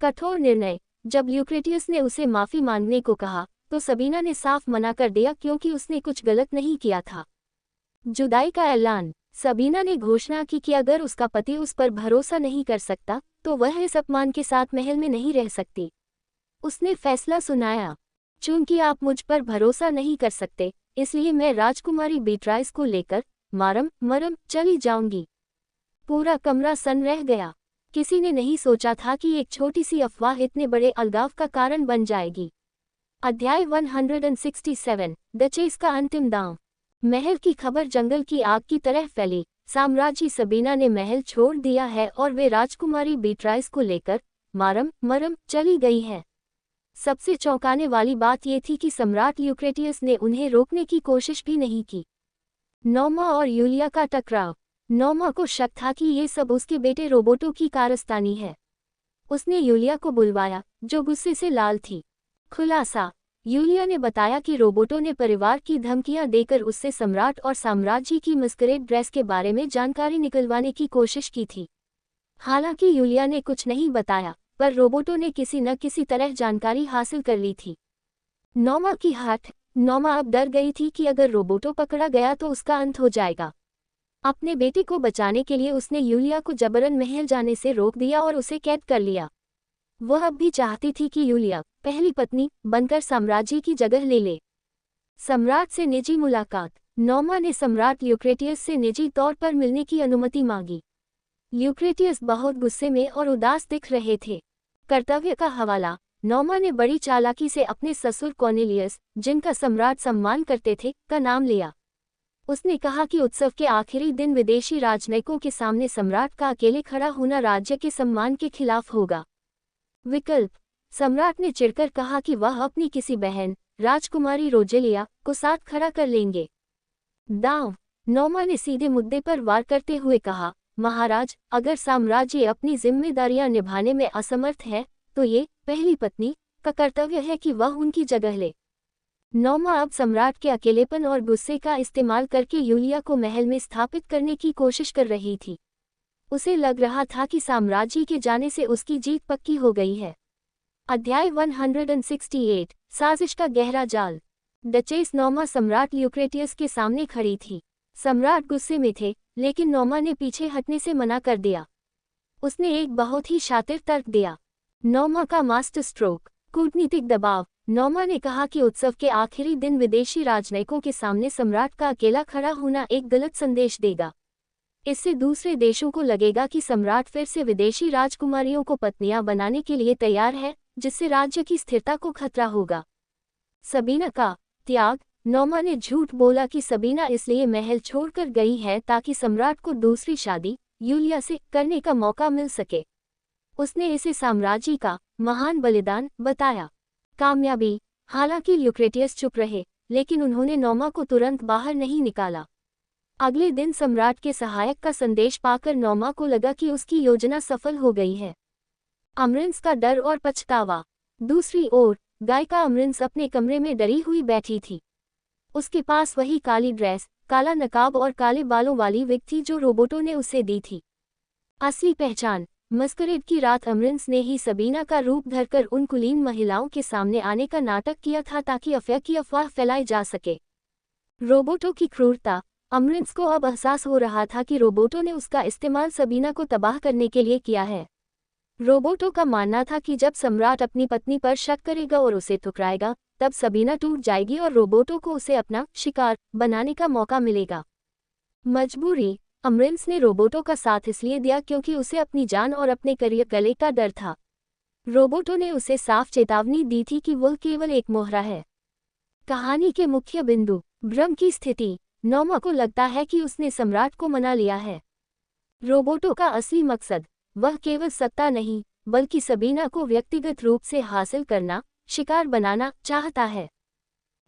कठोर निर्णय। जब ल्यूक्रेटियस ने उसे माफी मांगने को कहा, तो सबीना ने साफ मना कर दिया क्योंकि उसने कुछ गलत नहीं किया था। जुदाई का ऐलान। सबीना ने घोषणा की कि अगर उसका पति उस पर भरोसा नहीं कर सकता, तो वह इस अपमान के साथ महल में नहीं रह सकती। उसने फैसला सुनाया, चूंकि आप मुझ पर भरोसा नहीं कर सकते, इसलिए मैं राजकुमारी बीट्राइस को लेकर मारम मरम चली जाऊंगी। पूरा कमरा सन्न रह गया। किसी ने नहीं सोचा था कि एक छोटी सी अफवाह इतने बड़े अलगाव का कारण बन जाएगी। अध्याय 167 डचेस का अंतिम दांव। महल की खबर जंगल की आग की तरह फैली। साम्राज्य सबीना ने महल छोड़ दिया है और वे राजकुमारी बीट्राइस को लेकर मारम मरम चली गई है। सबसे चौंकाने वाली बात यह थी कि सम्राट ल्यूक्रेटियस ने उन्हें रोकने की कोशिश भी नहीं की। नोमा और यूलिया का टकराव। नोमा को शक था कि ये सब उसके बेटे रोबोटों की कारस्तानी है। उसने यूलिया को बुलवाया, जो गुस्से से लाल थी। खुलासा। यूलिया ने बताया कि रोबोटों ने परिवार की धमकियां देकर उससे सम्राट और साम्राज्य की मस्करेड ड्रेस के बारे में जानकारी निकलवाने की कोशिश की थी। हालांकि यूलिया ने कुछ नहीं बताया, पर रोबोटों ने किसी न किसी तरह जानकारी हासिल कर ली थी। नोमा की हठ। नोमा अब डर गई थी कि अगर रोबोटों पकड़ा गया तो उसका अंत हो जाएगा। अपने बेटे को बचाने के लिए उसने यूलिया को जबरन महल जाने से रोक दिया और उसे कैद कर लिया। वह अब भी चाहती थी कि यूलिया पहली पत्नी बनकर साम्राज्य की जगह ले ले। सम्राट से निजी मुलाकात। नोमा ने सम्राट ल्यूक्रेटियस से निजी तौर पर मिलने की अनुमति मांगी। ल्यूक्रेटियस बहुत गुस्से में और उदास दिख रहे थे। कर्तव्य का हवाला। नोमा ने बड़ी चालाकी से अपने ससुर कॉर्नेलियस, जिनका सम्राट सम्मान करते थे, का नाम लिया। उसने कहा कि उत्सव के आखिरी दिन विदेशी राजनयिकों के सामने सम्राट का अकेले खड़ा होना राज्य के सम्मान के खिलाफ होगा। विकल्प। सम्राट ने चिढ़कर कहा कि वह अपनी किसी बहन, राजकुमारी रोजेलिया, को साथ खड़ा कर लेंगे। दांव। नोमा ने सीधे मुद्दे पर वार करते हुए कहा, महाराज, अगर साम्राज्य अपनी जिम्मेदारियां निभाने में असमर्थ है, तो ये पहली पत्नी का कर्तव्य है कि वह उनकी जगह ले। नोमा अब सम्राट के अकेलेपन और गुस्से का इस्तेमाल करके यूलिया को महल में स्थापित करने की कोशिश कर रही थी। उसे लग रहा था कि साम्राज्य के जाने से उसकी जीत पक्की हो गई है। अध्याय 168 साजिश का गहरा जाल। डचेस नोमा सम्राट ल्यूक्रेटियस के सामने खड़ी थी। सम्राट गुस्से में थे, लेकिन नोमा ने पीछे हटने से मना कर दिया। उसने एक बहुत ही शातिर तर्क दिया। नोमा का मास्टर स्ट्रोक। कूटनीतिक दबाव। नोमा ने कहा कि उत्सव के आखिरी दिन विदेशी राजनयिकों के सामने सम्राट का अकेला खड़ा होना एक गलत संदेश देगा। इससे दूसरे देशों को लगेगा कि सम्राट फिर से विदेशी राजकुमारियों को पत्नियां बनाने के लिए तैयार है, जिससे राज्य की स्थिरता को खतरा होगा। सबीना का त्याग। नोमा ने झूठ बोला कि सबीना इसलिए महल छोड़कर गई है ताकि सम्राट को दूसरी शादी यूलिया से करने का मौका मिल सके। उसने इसे साम्राज्य का महान बलिदान बताया। कामयाबी। हालांकि ल्यूक्रेटियस चुप रहे, लेकिन उन्होंने नोमा को तुरंत बाहर नहीं निकाला। अगले दिन सम्राट के सहायक का संदेश पाकर नोमा को लगा कि उसकी योजना सफल हो गई है। अमरिंस का डर और पछतावा। दूसरी ओर गायिका अमरिंस अपने कमरे में डरी हुई बैठी थी। उसके पास वही काली ड्रेस, काला नकाब और काले बालों वाली विग थी जो रोबोटों ने उसे दी थी। असली पहचान। मस्करेड की रात अमरिंस ने ही सबीना का रूप धरकर उन कुलीन महिलाओं के सामने आने का नाटक किया था ताकि अफवाह की अफवाह फैलाई जा सके। रोबोटों की क्रूरता। अमरिंस को अब एहसास हो रहा था कि रोबोटों ने उसका इस्तेमाल सबीना को तबाह करने के लिए किया है। रोबोटों का मानना था कि जब सम्राट अपनी पत्नी पर शक करेगा और उसे ठुकराएगा, तब सबीना टूट जाएगी और रोबोटों को उसे अपना शिकार बनाने का मौका मिलेगा। मजबूरी। अमरिंस ने रोबोटों का साथ इसलिए दिया क्योंकि उसे अपनी जान और अपने करियर गले का डर था। रोबोटों ने उसे साफ चेतावनी दी थी कि वह केवल एक मोहरा है। कहानी के मुख्य बिंदु। भ्रम की स्थिति। नोमा को लगता है कि उसने सम्राट को मना लिया है। रोबोटों का असली मकसद, वह केवल सत्ता नहीं, बल्कि सबीना को व्यक्तिगत रूप से हासिल करना, शिकार बनाना चाहता है।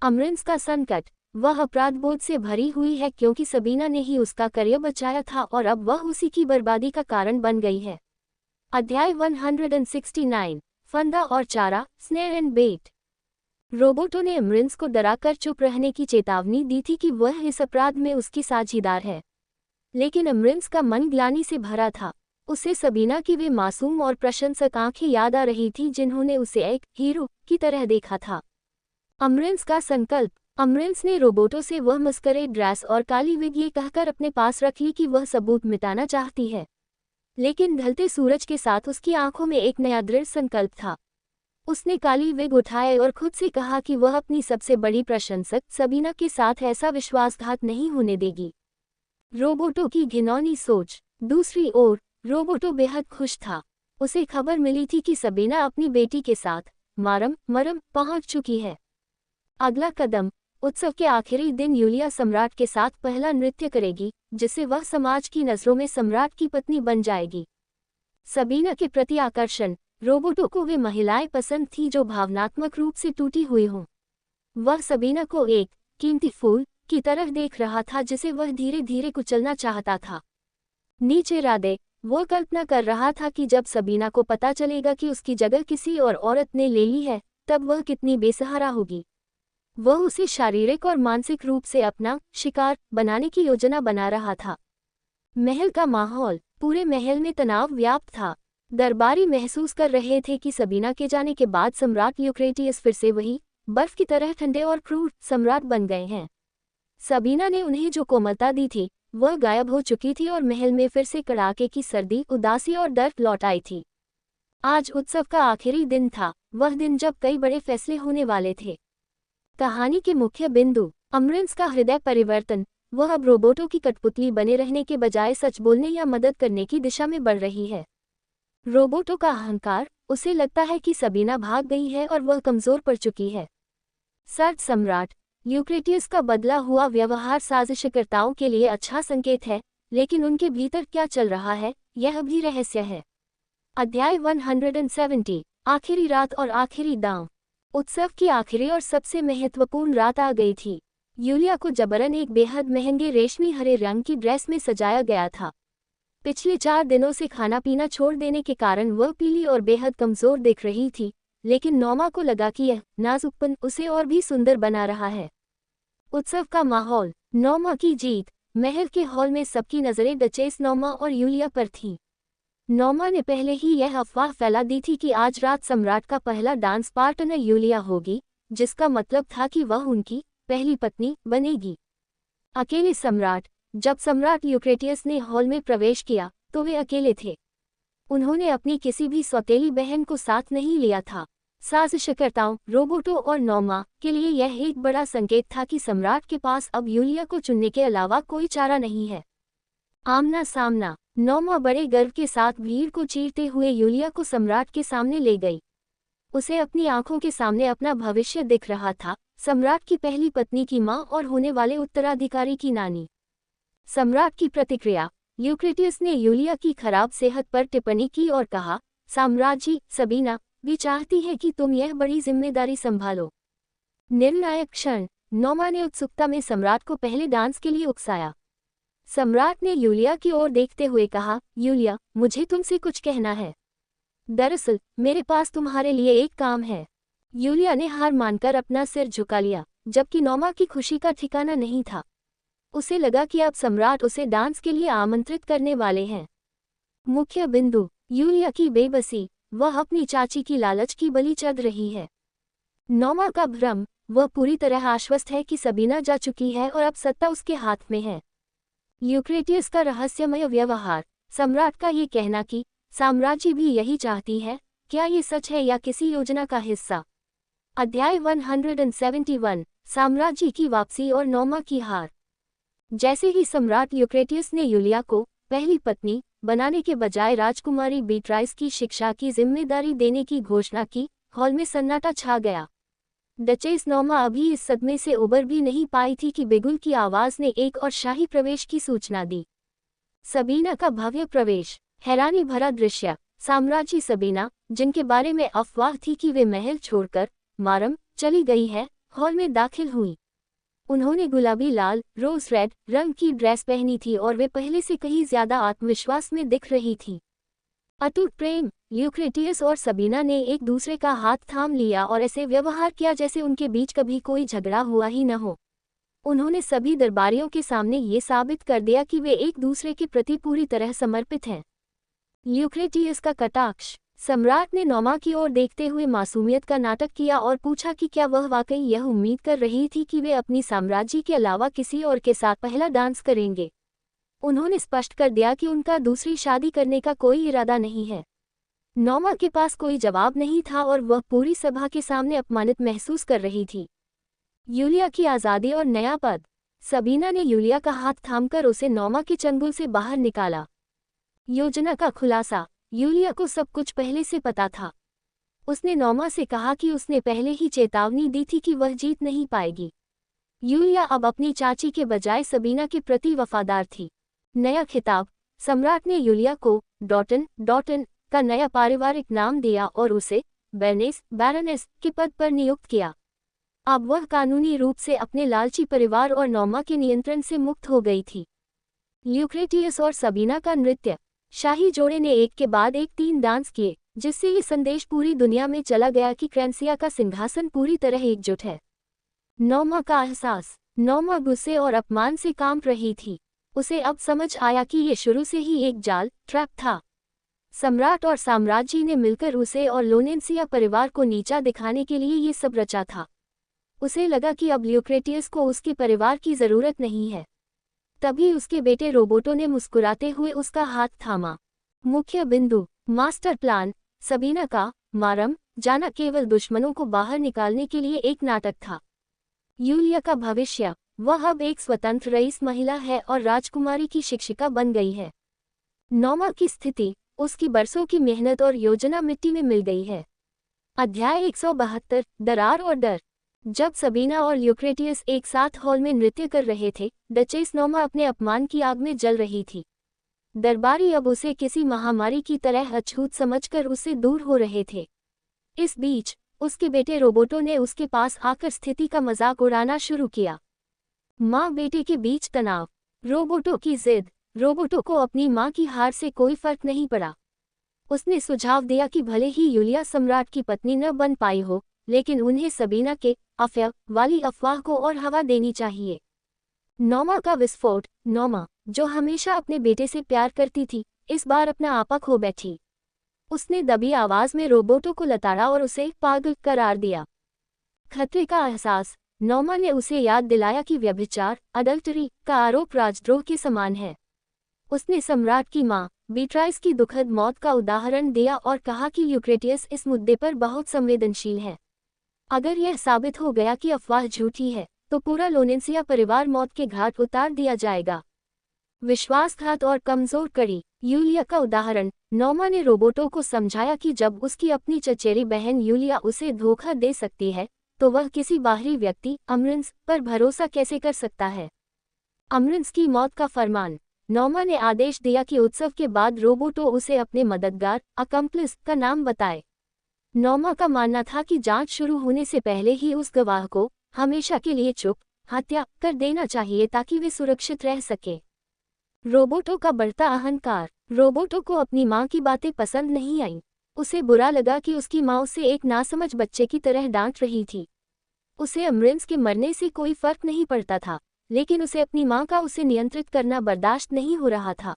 अमरिंस का संकट। वह अपराधबोध से भरी हुई है क्योंकि सबीना ने ही उसका करियर बचाया था और अब वह उसी की बर्बादी का कारण बन गई है। अध्याय 169। फंदा और चारा, स्नेयर एंड बेट। रोबोटों ने अमरिंस को डराकर चुप रहने की चेतावनी दी थी कि वह इस अपराध में उसकी साझीदार है। लेकिन अमरिंस का मन ग्लानि से भरा था। उसे सबीना की वे मासूम और प्रशंसक आंखें याद आ रही थी जिन्होंने उसे एक हीरो की तरह देखा था। अमरिंस का संकल्प। अमरिंस ने रोबोटों से वह मस्करेड ड्रेस और काली विग ये कहकर अपने पास रख ली कि वह सबूत मिटाना चाहती है। लेकिन ढलते सूरज के साथ उसकी आंखों में एक नया दृढ़ संकल्प था। उसने काली विग उठाए और खुद से कहा कि वह अपनी सबसे बड़ी प्रशंसक सबीना के साथ ऐसा विश्वासघात नहीं होने देगी। रोबोटों की घिनौनी सोच। दूसरी ओर रोबोटो बेहद खुश था। उसे खबर मिली थी कि सबीना अपनी बेटी के साथ मरम पहुंच चुकी है। अगला कदम। उत्सव के आखिरी दिन यूलिया सम्राट के साथ पहला नृत्य करेगी, जिससे वह समाज की नज़रों में सम्राट की पत्नी बन जाएगी। सबीना के प्रति आकर्षण। रोबोटों को वे महिलाएं पसंद थीं जो भावनात्मक रूप से टूटी हुई हों। वह सबीना को एक कीमती फूल की तरह देख रहा था जिसे वह धीरे धीरे कुचलना चाहता था। नीचे इरादे। वो कल्पना कर रहा था कि जब सबीना को पता चलेगा कि उसकी जगह किसी और औरत ने ले ली है, तब वह कितनी बेसहारा होगी। वह उसे शारीरिक और मानसिक रूप से अपना शिकार बनाने की योजना बना रहा था। महल का माहौल। पूरे महल में तनाव व्याप्त था। दरबारी महसूस कर रहे थे कि सबीना के जाने के बाद सम्राट ल्यूक्रेटियस फिर से वही बर्फ की तरह ठंडे और क्रूर सम्राट बन गए हैं। सबीना ने उन्हें जो कोमलता दी थी, वह गायब हो चुकी थी और महल में फिर से कड़ाके की सर्दी, उदासी और दर्द लौट आई थी। आज उत्सव का आखिरी दिन था, वह दिन जब कई बड़े फैसले होने वाले थे। कहानी के मुख्य बिंदु। अमरिंस का हृदय परिवर्तन। वह अब रोबोटों की कठपुतली बने रहने के बजाय सच बोलने या मदद करने की दिशा में बढ़ रही है। रोबोटों का अहंकार। उसे लगता है कि सबीना भाग गई है और वह कमजोर पड़ चुकी है। सर्द सम्राट। ल्यूक्रेटियस का बदला हुआ व्यवहार साजिशकर्ताओं के लिए अच्छा संकेत है, लेकिन उनके भीतर क्या चल रहा है, यह भी रहस्य है। अध्याय 170। आखिरी रात और आखिरी दांव। उत्सव की आखिरी और सबसे महत्वपूर्ण रात आ गई थी। यूलिया को जबरन एक बेहद महंगे रेशमी हरे रंग की ड्रेस में सजाया गया था। पिछले 4 दिनों से खाना पीना छोड़ देने के कारण वह पीली और बेहद कमजोर दिख रही थी, लेकिन नोमा को लगा कि यह नाजुकपन उसे और भी सुंदर बना रहा है। उत्सव का माहौल। नोमा की जीत। महल के हॉल में सबकी नजरें डचेस नोमा और यूलिया पर थीं। नोमा ने पहले ही यह अफवाह फैला दी थी कि आज रात सम्राट का पहला डांस पार्टनर यूलिया होगी, जिसका मतलब था कि वह उनकी पहली पत्नी बनेगी। अकेले सम्राट। जब सम्राट ल्यूक्रेटियस ने हॉल में प्रवेश किया तो वे अकेले थे। उन्होंने अपनी किसी भी सौतेली बहन को साथ नहीं लिया था। साजिशकर्ताओं, रोबोटों और नोमा के लिए यह एक बड़ा संकेत था कि सम्राट के पास अब यूलिया को चुनने के अलावा कोई चारा नहीं है। आमना सामना। नोमा बड़े गर्व के साथ भीड़ को चीरते हुए यूलिया को सम्राट के सामने ले गई। उसे अपनी आंखों के सामने अपना भविष्य दिख रहा था, सम्राट की पहली पत्नी की मां और होने वाले उत्तराधिकारी की नानी। सम्राट की प्रतिक्रिया। ल्यूक्रेटियस ने यूलिया की खराब सेहत पर टिप्पणी की और कहा, साम्राज्य सबीना भी चाहती है कि तुम यह बड़ी जिम्मेदारी संभालो। निर्णायक क्षण, नोमा ने उत्सुकता में सम्राट को पहले डांस के लिए उकसाया। सम्राट ने यूलिया की ओर देखते हुए कहा, यूलिया, मुझे तुमसे कुछ कहना है। दरअसल मेरे पास तुम्हारे लिए एक काम है। यूलिया ने हार मानकर अपना सिर झुका लिया, जबकि नोमा की खुशी का ठिकाना नहीं था। उसे लगा कि अब सम्राट उसे डांस के लिए आमंत्रित करने वाले हैं। मुख्य बिंदु, यूलिया की बेबसी, वह अपनी चाची की लालच की बलि चढ़ रही है। नोमा का भ्रम, वह पूरी तरह आश्वस्त है कि सबीना जा चुकी है और अब सत्ता उसके हाथ में है। ल्यूक्रेटियस का रहस्यमय व्यवहार, सम्राट का ये कहना कि साम्राज्य भी यही चाहती है, क्या ये सच है या किसी योजना का हिस्सा? अध्याय 171, साम्राज्य की वापसी और नोमा की हार। जैसे ही सम्राट ल्यूक्रेटियस ने यूलिया को पहली पत्नी बनाने के बजाय राजकुमारी बीट्राइस की शिक्षा की जिम्मेदारी देने की घोषणा की, हॉल में सन्नाटा छा गया। डचेस नोमा अभी इस सदमे से उबर भी नहीं पाई थी कि बिगुल की आवाज ने एक और शाही प्रवेश की सूचना दी। सबीना का भव्य प्रवेश, हैरानी भरा दृश्य। साम्राज्य सबीना, जिनके बारे में अफवाह थी कि वे महल छोड़कर मारम चली गई है, हॉल में दाखिल हुई। उन्होंने गुलाबी लाल रोज रेड रंग की ड्रेस पहनी थी और वे पहले से कहीं ज्यादा आत्मविश्वास में दिख रही थी। अटूट प्रेम, ल्यूक्रेटियस और सबीना ने एक दूसरे का हाथ थाम लिया और ऐसे व्यवहार किया जैसे उनके बीच कभी कोई झगड़ा हुआ ही न हो। उन्होंने सभी दरबारियों के सामने ये साबित कर दिया कि वे एक दूसरे के प्रति पूरी तरह समर्पित हैं। ल्यूक्रेटियस का कटाक्ष, सम्राट ने नोमा की ओर देखते हुए मासूमियत का नाटक किया और पूछा कि क्या वह वाकई यह उम्मीद कर रही थी कि वे अपनी साम्राज्य के अलावा किसी और के साथ पहला डांस करेंगे। उन्होंने स्पष्ट कर दिया कि उनका दूसरी शादी करने का कोई इरादा नहीं है। नोमा के पास कोई जवाब नहीं था और वह पूरी सभा के सामने अपमानित महसूस कर रही थी। यूलिया की आज़ादी और नया पद, सबीना ने यूलिया का हाथ थामकर उसे नोमा के चंगुल से बाहर निकाला। योजना का खुलासा, यूलिया को सब कुछ पहले से पता था। उसने नोमा से कहा कि उसने पहले ही चेतावनी दी थी कि वह जीत नहीं पाएगी। यूलिया अब अपनी चाची के बजाय सबीना के प्रति वफादार थी। नया खिताब, सम्राट ने यूलिया को डॉटन का नया पारिवारिक नाम दिया और उसे बैरनेस के पद पर नियुक्त किया। अब वह कानूनी रूप से अपने लालची परिवार और नोमा के नियंत्रण से मुक्त हो गई थी। ल्यूक्रेटियस और सबीना का नृत्य, शाही जोड़े ने एक के बाद एक 3 डांस किए, जिससे ये संदेश पूरी दुनिया में चला गया कि क्रेंसिया का सिंहासन पूरी तरह एकजुट है। नोमा का एहसास, नोमा गुस्से और अपमान से कांप रही थी। उसे अब समझ आया कि ये शुरू से ही एक जाल ट्रैप था। सम्राट और साम्राज्य ने मिलकर उसे और लोनेंसिया परिवार को नीचा दिखाने के लिए ये सब रचा था। उसे लगा कि अब ल्यूक्रेटियस को उसके परिवार की जरूरत नहीं है। तभी उसके बेटे रोबोटो ने मुस्कुराते हुए उसका हाथ थामा। मुख्य बिंदु, मास्टर प्लान, सबीना का मारम जाना केवल दुश्मनों को बाहर निकालने के लिए एक नाटक था। यूलिया का भविष्य, वह अब एक स्वतंत्र रईस महिला है और राजकुमारी की शिक्षिका बन गई है। नोमा की स्थिति, उसकी बरसों की मेहनत और योजना मिट्टी में मिल गई है। अध्याय 172, दरार और डर। जब सबीना और ल्यूक्रेटियस एक साथ हॉल में नृत्य कर रहे थे, डचेस नोमा अपने अपमान की आग में जल रही थी। दरबारी अब उसे किसी महामारी की तरह अछूत समझकर उससे दूर हो रहे थे। इस बीच उसके बेटे रोबोटो ने उसके पास आकर स्थिति का मजाक उड़ाना शुरू किया। माँ बेटे के बीच तनाव, रोबोटो की जिद। रोबोटो को अपनी माँ की हार से कोई फर्क नहीं पड़ा। उसने सुझाव दिया कि भले ही यूलिया सम्राट की पत्नी न बन पाई हो, लेकिन उन्हें सबीना के अफेयर वाली अफवाह को और हवा देनी चाहिए। नोमा का विस्फोट, नोमा, जो हमेशा अपने बेटे से प्यार करती थी, इस बार अपना आपा खो बैठी। उसने दबी आवाज में रोबोटो को लताड़ा और उसे पागल करार दिया। खतरे का एहसास, नोमा ने उसे याद दिलाया कि व्यभिचार, अडल्टरी का आरोप राजद्रोह के समान है। उसने सम्राट की मां बीट्राइस की दुखद मौत का उदाहरण दिया और कहा कि ल्यूक्रेटियस इस मुद्दे पर बहुत संवेदनशील है। अगर यह साबित हो गया कि अफवाह झूठी है, तो पूरा लोनेंसिया परिवार मौत के घाट उतार दिया जाएगा। विश्वासघात और कमजोर कड़ी, यूलिया का उदाहरण। नोमा ने रोबोटो को समझाया कि जब उसकी अपनी चचेरी बहन यूलिया उसे धोखा दे सकती है, तो वह किसी बाहरी व्यक्ति अमरिंस पर भरोसा कैसे कर सकता है। अमरिंस की मौत का फरमान, नोमा ने आदेश दिया कि उत्सव के बाद रोबोटो उसे अपने मददगार अकम्प्लिस का नाम बताए। नोमा का मानना था कि जांच शुरू होने से पहले ही उस गवाह को हमेशा के लिए चुप, हत्या कर देना चाहिए ताकि वे सुरक्षित रह सके। रोबोटो का बढ़ता अहंकार। रोबोटो को अपनी माँ की बातें पसंद नहीं आई। उसे बुरा लगा कि उसकी माँ उसे एक नासमझ बच्चे की तरह डांट रही थी। उसे अमरिंस के मरने से कोई फर्क नहीं पड़ता था, लेकिन उसे अपनी माँ का उसे नियंत्रित करना बर्दाश्त नहीं हो रहा था।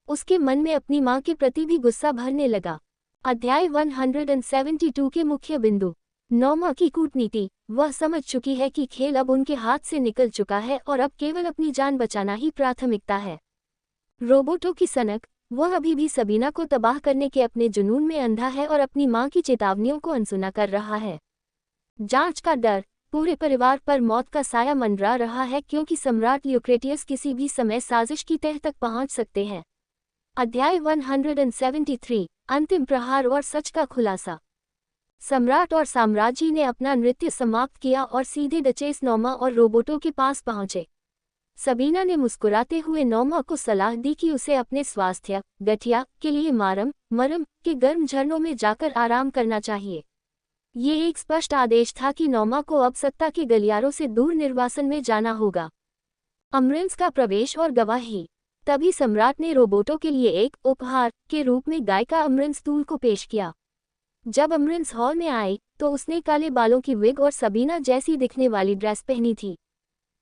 उसके मन में अपनी माँ के प्रति भी गुस्सा भरने लगा। अध्याय 172 के मुख्य बिंदु। नॉमा की कूटनीति। वह समझ चुकी है कि खेल अब उनके हाथ से निकल चुका है और अब केवल अपनी जान बचाना ही प्राथमिकता है। रोबोटो की सनक। वह अभी भी सबीना को तबाह करने के अपने जुनून में अंधा है और अपनी माँ की चेतावनियों को अनसुना कर रहा है। जांच का डर। पूरे परिवार पर मौत का साया मंडरा रहा है क्योंकि सम्राट ल्यूक्रेटियस किसी भी समय साजिश की तह तक पहुंच सकते हैं। अध्याय 173। अंतिम प्रहार और सच का खुलासा। सम्राट और साम्राज्य ने अपना नृत्य समाप्त किया और सीधे डचेस नॉमा और रोबोटो के पास पहुंचे। सबीना ने मुस्कुराते हुए नॉमा को सलाह दी कि उसे अपने स्वास्थ्य, गठिया के लिए मरम के गर्म झरनों में जाकर आराम करना चाहिए। ये एक स्पष्ट आदेश था कि नॉमा को अब सत्ता के गलियारों से दूर निर्वासन में जाना होगा। अमरिंस का प्रवेश और गवाही। तभी सम्राट ने रोबोटो के लिए एक उपहार के रूप में गाय का अमरिंस तूल को पेश किया। जब अमरिंस हॉल में आए तो उसने काले बालों की विग और सबीना जैसी दिखने वाली ड्रेस पहनी थी।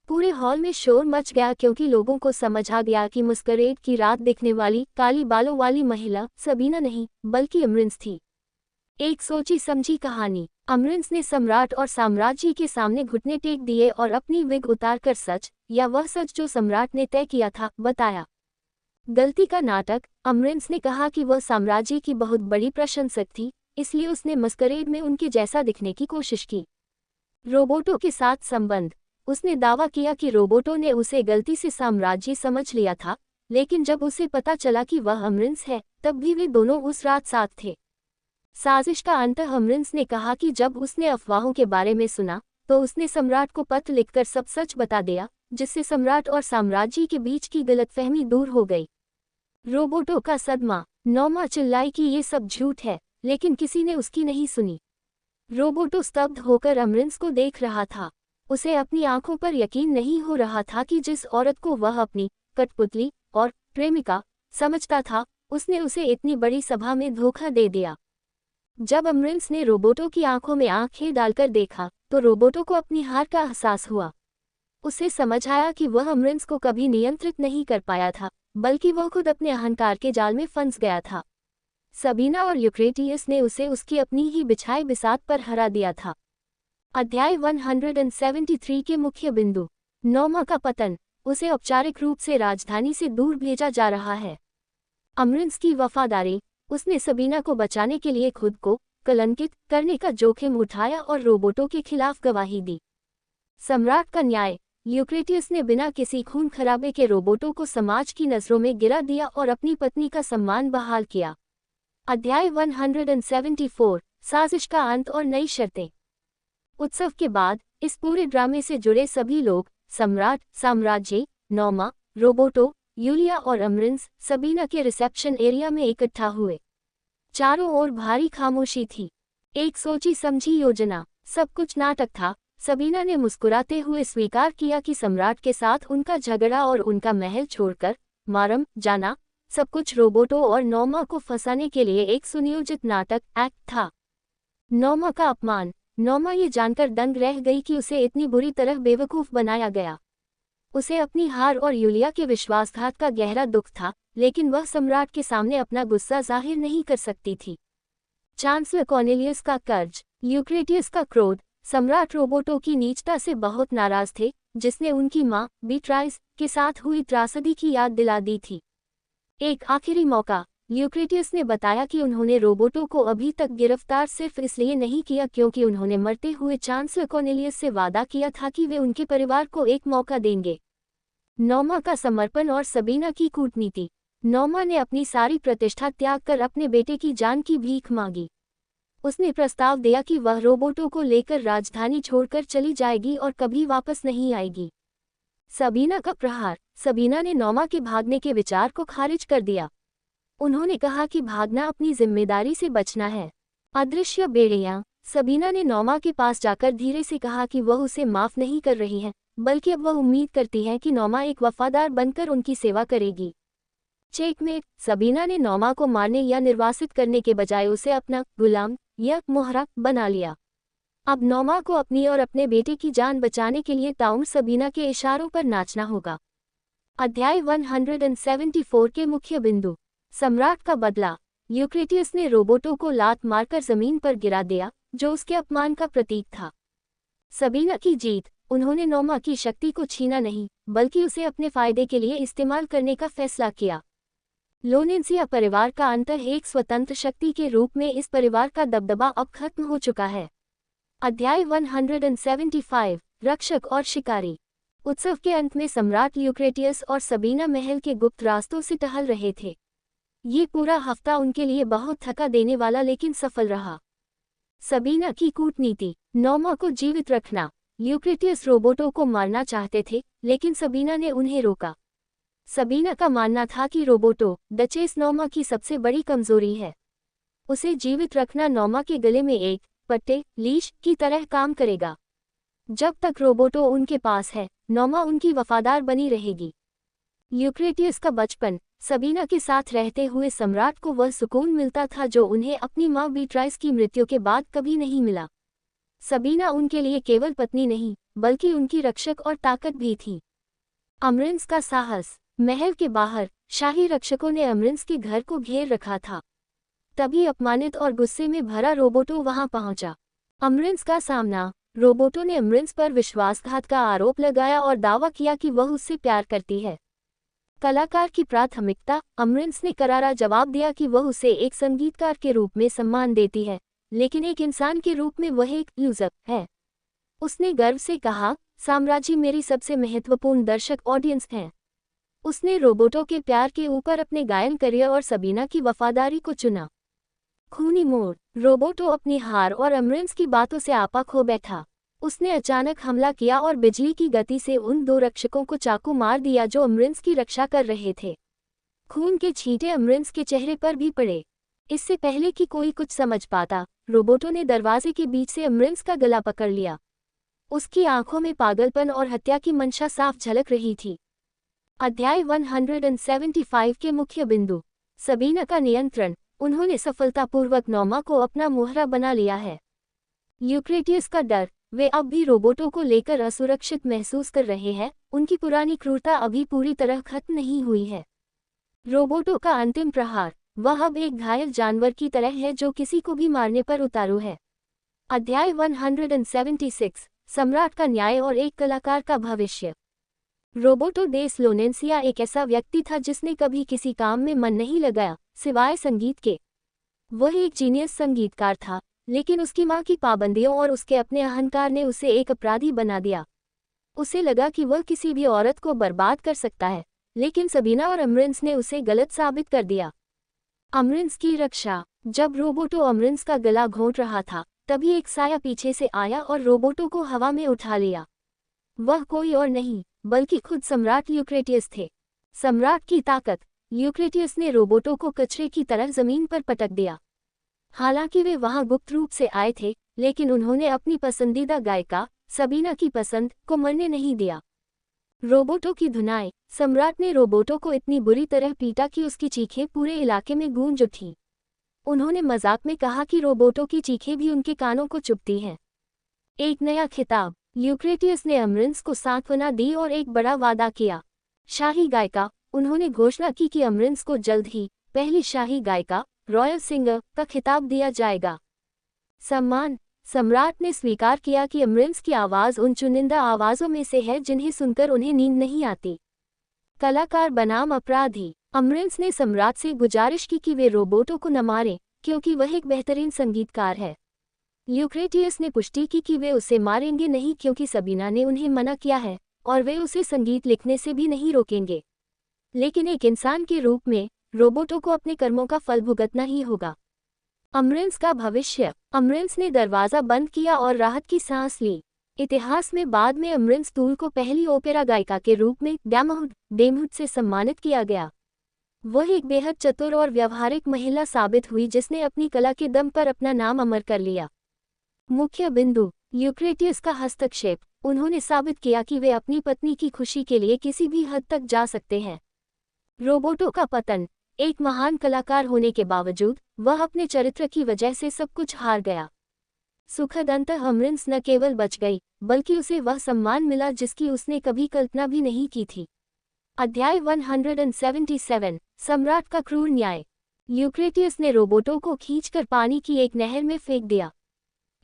पूरे हॉल में शोर मच गया क्योंकि लोगों को समझ आ गया कि मस्करेड की रात दिखने वाली काली बालों वाली महिला सबीना नहीं बल्कि अमरिंस थी। एक सोची समझी कहानी। अमरिंस ने सम्राट और साम्राज्य के सामने घुटने टेक दिए और अपनी विग उतारकर सच, या वह सच जो सम्राट ने तय किया था, बताया। गलती का नाटक। अमरिंस ने कहा कि वह साम्राज्य की बहुत बड़ी प्रशंसक थी, इसलिए उसने मस्करेड में उनके जैसा दिखने की कोशिश की। रोबोटो के साथ संबंध। उसने दावा किया कि रोबोटो ने उसे गलती से साम्राज्य समझ लिया था, लेकिन जब उसे पता चला कि वह अमरिंस है, तब भी वे दोनों उस रात साथ थे। साजिश का अंत। अमरिंस ने कहा कि जब उसने अफवाहों के बारे में सुना तो उसने सम्राट को पत्र लिखकर सब सच बता दिया, जिससे सम्राट और साम्राज्य के बीच की गलतफहमी दूर हो गई। रोबोटो का सदमा। नॉमा चिल्लाई कि ये सब झूठ है, लेकिन किसी ने उसकी नहीं सुनी। रोबोटो स्तब्ध होकर अमरिंस को देख रहा था। उसे अपनी आंखों पर यकीन नहीं हो रहा था कि जिस औरत को वह अपनी कठपुतली और प्रेमिका समझता था, उसने उसे इतनी बड़ी सभा में धोखा दे दिया। जब अमरिंस ने रोबोटो की आंखों में आंखें डालकर देखा तो रोबोटो को अपनी हार का एहसास हुआ। उसे समझ आया कि वह अमरिंस को कभी नियंत्रित नहीं कर पाया था, बल्कि वह खुद अपने अहंकार के जाल में फंस गया था। सबीना और ल्यूक्रेटियस ने उसे उसकी अपनी ही बिछाई बिसात पर हरा दिया था। अध्याय 173 के मुख्य बिंदु। नॉमा का पतन। उसे औपचारिक रूप से राजधानी से दूर भेजा जा रहा है। अमरिंस की वफादारी। उसने सबीना को बचाने के लिए खुद को कलंकित करने का जोखिम उठाया और रोबोटो के खिलाफ गवाही दी। सम्राट का न्याय। ल्यूक्रेटियस ने बिना किसी खून खराबे के रोबोटो को समाज की नजरों में गिरा दिया और अपनी पत्नी का सम्मान बहाल किया। अध्याय 174। साजिश का अंत और नई शर्तें। उत्सव के बाद इस पूरे ड्रामे से जुड़े सभी लोग, सम्राट, साम्राज्य, नॉमा, रोबोटो, यूलिया और अमरिंस, सबीना के रिसेप्शन एरिया में इकट्ठा हुए। चारों ओर भारी खामोशी थी। एक सोची समझी योजना। सब कुछ नाटक था। सबीना ने मुस्कुराते हुए स्वीकार किया कि सम्राट के साथ उनका झगड़ा और उनका महल छोड़कर मारम जाना सब कुछ रोबोटो और नॉमा को फंसाने के लिए एक सुनियोजित नाटक एक्ट था। नॉमा का अपमान। नॉमा ये जानकर दंग रह गई कि उसे इतनी बुरी तरह बेवकूफ़ बनाया गया। उसे अपनी हार और यूलिया के विश्वासघात का गहरा दुख था, लेकिन वह सम्राट के सामने अपना गुस्सा जाहिर नहीं कर सकती थी। चांसलर कॉर्नेलियस का कर्ज। ल्यूक्रेटियस का क्रोध। सम्राट रोबोटो की नीचता से बहुत नाराज थे, जिसने उनकी माँ बीट्राइस के साथ हुई त्रासदी की याद दिला दी थी। एक आखिरी मौका। ल्यूक्रेटियस ने बताया कि उन्होंने रोबोटो को अभी तक गिरफ्तार सिर्फ इसलिए नहीं किया क्योंकि उन्होंने मरते हुए चांसलर कॉर्नेलियस से वादा किया था कि वे उनके परिवार को एक मौका देंगे। नॉमा का समर्पण और सबीना की कूटनीति। नॉमा ने अपनी सारी प्रतिष्ठा त्याग कर अपने बेटे की जान की भीख मांगी। उसने प्रस्ताव दिया कि वह रोबोटो को लेकर राजधानी छोड़कर चली जाएगी और कभी वापस नहीं आएगी। सबीना का प्रहार। सबीना ने नॉमा के भागने के विचार को खारिज कर दिया। उन्होंने कहा कि भागना अपनी जिम्मेदारी से बचना है। अदृश्य बेड़ियां। सबीना ने नोमा के पास जाकर धीरे से कहा कि वह उसे माफ नहीं कर रही है, बल्कि अब वह उम्मीद करती है कि नोमा एक वफादार बनकर उनकी सेवा करेगी। चेकमेट। सबीना ने नोमा को मारने या निर्वासित करने के बजाय उसे अपना गुलाम या मोहरा बना लिया। अब नोमा को अपनी और अपने बेटे की जान बचाने के लिए ताउम सबीना के इशारों पर नाचना होगा। अध्याय 174 के मुख्य बिंदु। सम्राट का बदला। यूक्रेटियस ने रोबोटो को लात मारकर जमीन पर गिरा दिया, जो उसके अपमान का प्रतीक था। सबीना की जीत। उन्होंने नोमा की शक्ति को छीना नहीं, बल्कि उसे अपने फायदे के लिए इस्तेमाल करने का फैसला किया। लोनेंसिया परिवार का अंतर एक स्वतंत्र शक्ति के रूप में इस परिवार का दबदबा अब खत्म हो चुका है। अध्याय 175 रक्षक और शिकारी। उत्सव के अंत में सम्राट यूक्रेटियस और सबीना महल के गुप्त रास्तों से टहल रहे थे। ये पूरा हफ्ता उनके लिए बहुत थका देने वाला लेकिन सफल रहा। सबीना की कूटनीति। नोमा को जीवित रखना। यूक्रेटियस रोबोटों को मारना चाहते थे, लेकिन सबीना ने उन्हें रोका। सबीना का मानना था कि रोबोटो डचेस नोमा की सबसे बड़ी कमजोरी है। उसे जीवित रखना नोमा के गले में एक पट्टे लीश की तरह काम करेगा। जब तक रोबोटो उनके पास है, नोमा उनकी वफादार बनी रहेगी। यूक्रेटियस का बचपन। सबीना के साथ रहते हुए सम्राट को वह सुकून मिलता था जो उन्हें अपनी मां बीट्राइस की मृत्यु के बाद कभी नहीं मिला। सबीना उनके लिए केवल पत्नी नहीं, बल्कि उनकी रक्षक और ताकत भी थी। अमरिंस का साहस। महल के बाहर शाही रक्षकों ने अमरिंस के घर को घेर रखा था। तभी अपमानित और गुस्से में भरा रोबोटो वहां पहुंचा। अमरिंस का सामना। रोबोटो ने अमरिंस पर विश्वासघात का आरोप लगाया और दावा किया कि वह उससे प्यार करती है। कलाकार की प्राथमिकता। अमरिंस ने करारा जवाब दिया कि वह उसे एक संगीतकार के रूप में सम्मान देती है, लेकिन एक इंसान के रूप में वह एक यूजर है। उसने गर्व से कहा, साम्राज्य मेरी सबसे महत्वपूर्ण दर्शक ऑडियंस है। उसने रोबोटो के प्यार के ऊपर अपने गायन करियर और सबीना की वफादारी को चुना। खूनी मोड़। रोबोटो अपनी हार और अमरिंस की बातों से आपा खो बैठा। उसने अचानक हमला किया और बिजली की गति से उन दो रक्षकों को चाकू मार दिया जो अमरिंस की रक्षा कर रहे थे। खून के छींटे अमरिंस के चेहरे पर भी पड़े। इससे पहले कि कोई कुछ समझ पाता, रोबोटो ने दरवाजे के बीच से अमरिंस का गला पकड़ लिया। उसकी आंखों में पागलपन और हत्या की मंशा साफ झलक रही थी। अध्याय 175 के मुख्य बिंदु। सबीना का नियंत्रण। उन्होंने सफलतापूर्वक नोमा को अपना मोहरा बना लिया है। यूक्रेटियस का डर। वे अब भी रोबोटों को लेकर असुरक्षित महसूस कर रहे हैं, उनकी पुरानी क्रूरता अभी पूरी तरह खत्म नहीं हुई है। रोबोटों का अंतिम प्रहार। वह अब एक घायल जानवर की तरह है जो किसी को भी मारने पर उतारू है। अध्याय 176 सम्राट का न्याय और एक कलाकार का भविष्य। रोबोटो डेस लोनेंसिया एक ऐसा व्यक्ति था जिसने कभी किसी काम में मन नहीं लगाया, सिवाय संगीत के। वह एक जीनियस संगीतकार था, लेकिन उसकी मां की पाबंदियों और उसके अपने अहंकार ने उसे एक अपराधी बना दिया। उसे लगा कि वह किसी भी औरत को बर्बाद कर सकता है, लेकिन सबीना और अमरिंस ने उसे गलत साबित कर दिया। अमरिंस की रक्षा। जब रोबोटो अमरिंस का गला घोंट रहा था, तभी एक साया पीछे से आया और रोबोटो को हवा में उठा लिया। वह कोई और नहीं, बल्कि खुद सम्राट यूक्रेटियस थे। सम्राट की ताकत। यूक्रेटियस ने रोबोटो को कचरे की तरह जमीन पर पटक दिया। हालांकि वे वहां गुप्त रूप से आए थे, लेकिन उन्होंने अपनी पसंदीदा गायिका सबीना की पसंद को मरने नहीं दिया। रोबोटो की धुनाई। सम्राट ने रोबोटो को इतनी बुरी तरह पीटा कि उसकी चीखें पूरे इलाके में गूंज उठीं। उन्होंने मजाक में कहा कि रोबोटो की चीखें भी उनके कानों को चुभती हैं। एक नया खिताब। यूक्रेटियस ने अमरिंस को सांत्वना दी और एक बड़ा वादा किया। शाही गायिका। उन्होंने घोषणा की कि अमरिंस को जल्द ही पहली शाही गायिका रॉयल सिंगर का खिताब दिया जाएगा। सम्मान। सम्राट ने स्वीकार किया कि अमरिंस की आवाज़ उन चुनिंदा आवाज़ों में से है जिन्हें सुनकर उन्हें नींद नहीं आती। कलाकार बनाम अपराधी। अमरिंस ने सम्राट से गुजारिश की कि वे रोबोटो को न मारें, क्योंकि वह एक बेहतरीन संगीतकार है। यूक्रेटियस ने पुष्टि की कि वे उसे मारेंगे नहीं क्योंकि सबीना ने उन्हें मना किया है, और वे उसे संगीत लिखने से भी नहीं रोकेंगे। लेकिन एक इंसान के रूप में रोबोटो को अपने कर्मों का फल भुगतना ही होगा। अमरिंस का भविष्य। अमरिंस ने दरवाज़ा बंद किया और राहत की सांस ली। इतिहास में बाद में अमरिंस तूल को पहली ओपेरा गायिका के रूप में डेमहुड से सम्मानित किया गया। वह एक बेहद चतुर और व्यावहारिक महिला साबित हुई जिसने अपनी कला के दम पर अपना नाम अमर कर लिया। मुख्य बिंदु, यूक्रेटियस का हस्तक्षेप। उन्होंने साबित किया कि वे अपनी पत्नी की खुशी के लिए किसी भी हद तक जा सकते हैं। रोबोटो का पतन। एक महान कलाकार होने के बावजूद वह अपने चरित्र की वजह से सब कुछ हार गया। सुखद अंतः अमरिंस न केवल बच गई, बल्कि उसे वह सम्मान मिला जिसकी उसने कभी कल्पना भी नहीं की थी। अध्याय 177, सम्राट का क्रूर न्याय। यूक्रेटियस ने रोबोटो को खींचकर पानी की एक नहर में फेंक दिया।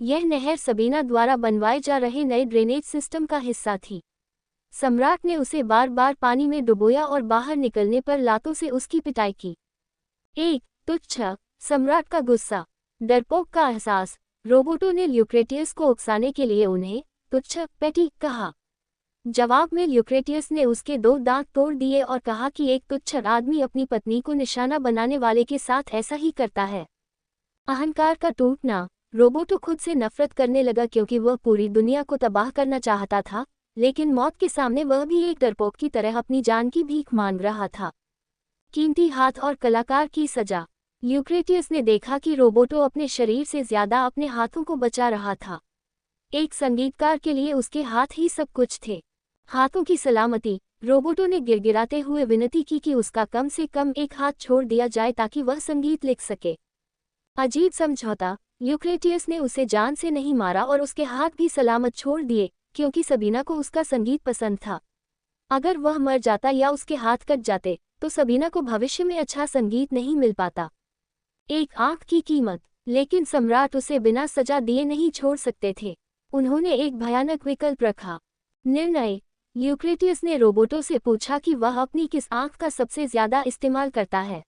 यह नहर सबीना द्वारा बनवाए जा रहे नए ड्रेनेज सिस्टम का हिस्सा थी। सम्राट ने उसे बार बार पानी में डुबोया और बाहर निकलने पर लातों से उसकी पिटाई की। एक तुच्छ, सम्राट का गुस्सा, डरपोक का एहसास। रोबोटो ने यूक्रेटियस को उकसाने के लिए उन्हें तुच्छ, पेटी कहा। जवाब में यूक्रेटियस ने उसके 2 दांत तोड़ दिए और कहा कि एक तुच्छ आदमी अपनी पत्नी को निशाना बनाने वाले के साथ ऐसा ही करता है। अहंकार का टूटना। रोबोटो खुद से नफरत करने लगा क्योंकि वह पूरी दुनिया को तबाह करना चाहता था, लेकिन मौत के सामने वह भी एक डरपोक की तरह अपनी जान की भीख मांग रहा था। कीमती हाथ और कलाकार की सजा। यूक्रेटियस ने देखा कि रोबोटो अपने शरीर से ज्यादा अपने हाथों को बचा रहा था। एक संगीतकार के लिए उसके हाथ ही सब कुछ थे। हाथों की सलामती। रोबोटो ने गिड़गिड़ाते हुए विनती की कि उसका कम से कम एक हाथ छोड़ दिया जाए ताकि वह संगीत लिख सके। अजीब समझौता। यूक्रेटियस ने उसे जान से नहीं मारा और उसके हाथ भी सलामत छोड़ दिए, क्योंकि सबीना को उसका संगीत पसंद था। अगर वह मर जाता या उसके हाथ कट जाते, तो सबीना को भविष्य में अच्छा संगीत नहीं मिल पाता। एक आंख की कीमत। लेकिन सम्राट उसे बिना सजा दिए नहीं छोड़ सकते थे। उन्होंने एक भयानक विकल्प रखा। निर्णय। यूक्रेटियस ने रोबोटो से पूछा कि वह अपनी किस आंख का सबसे ज्यादा इस्तेमाल करता है।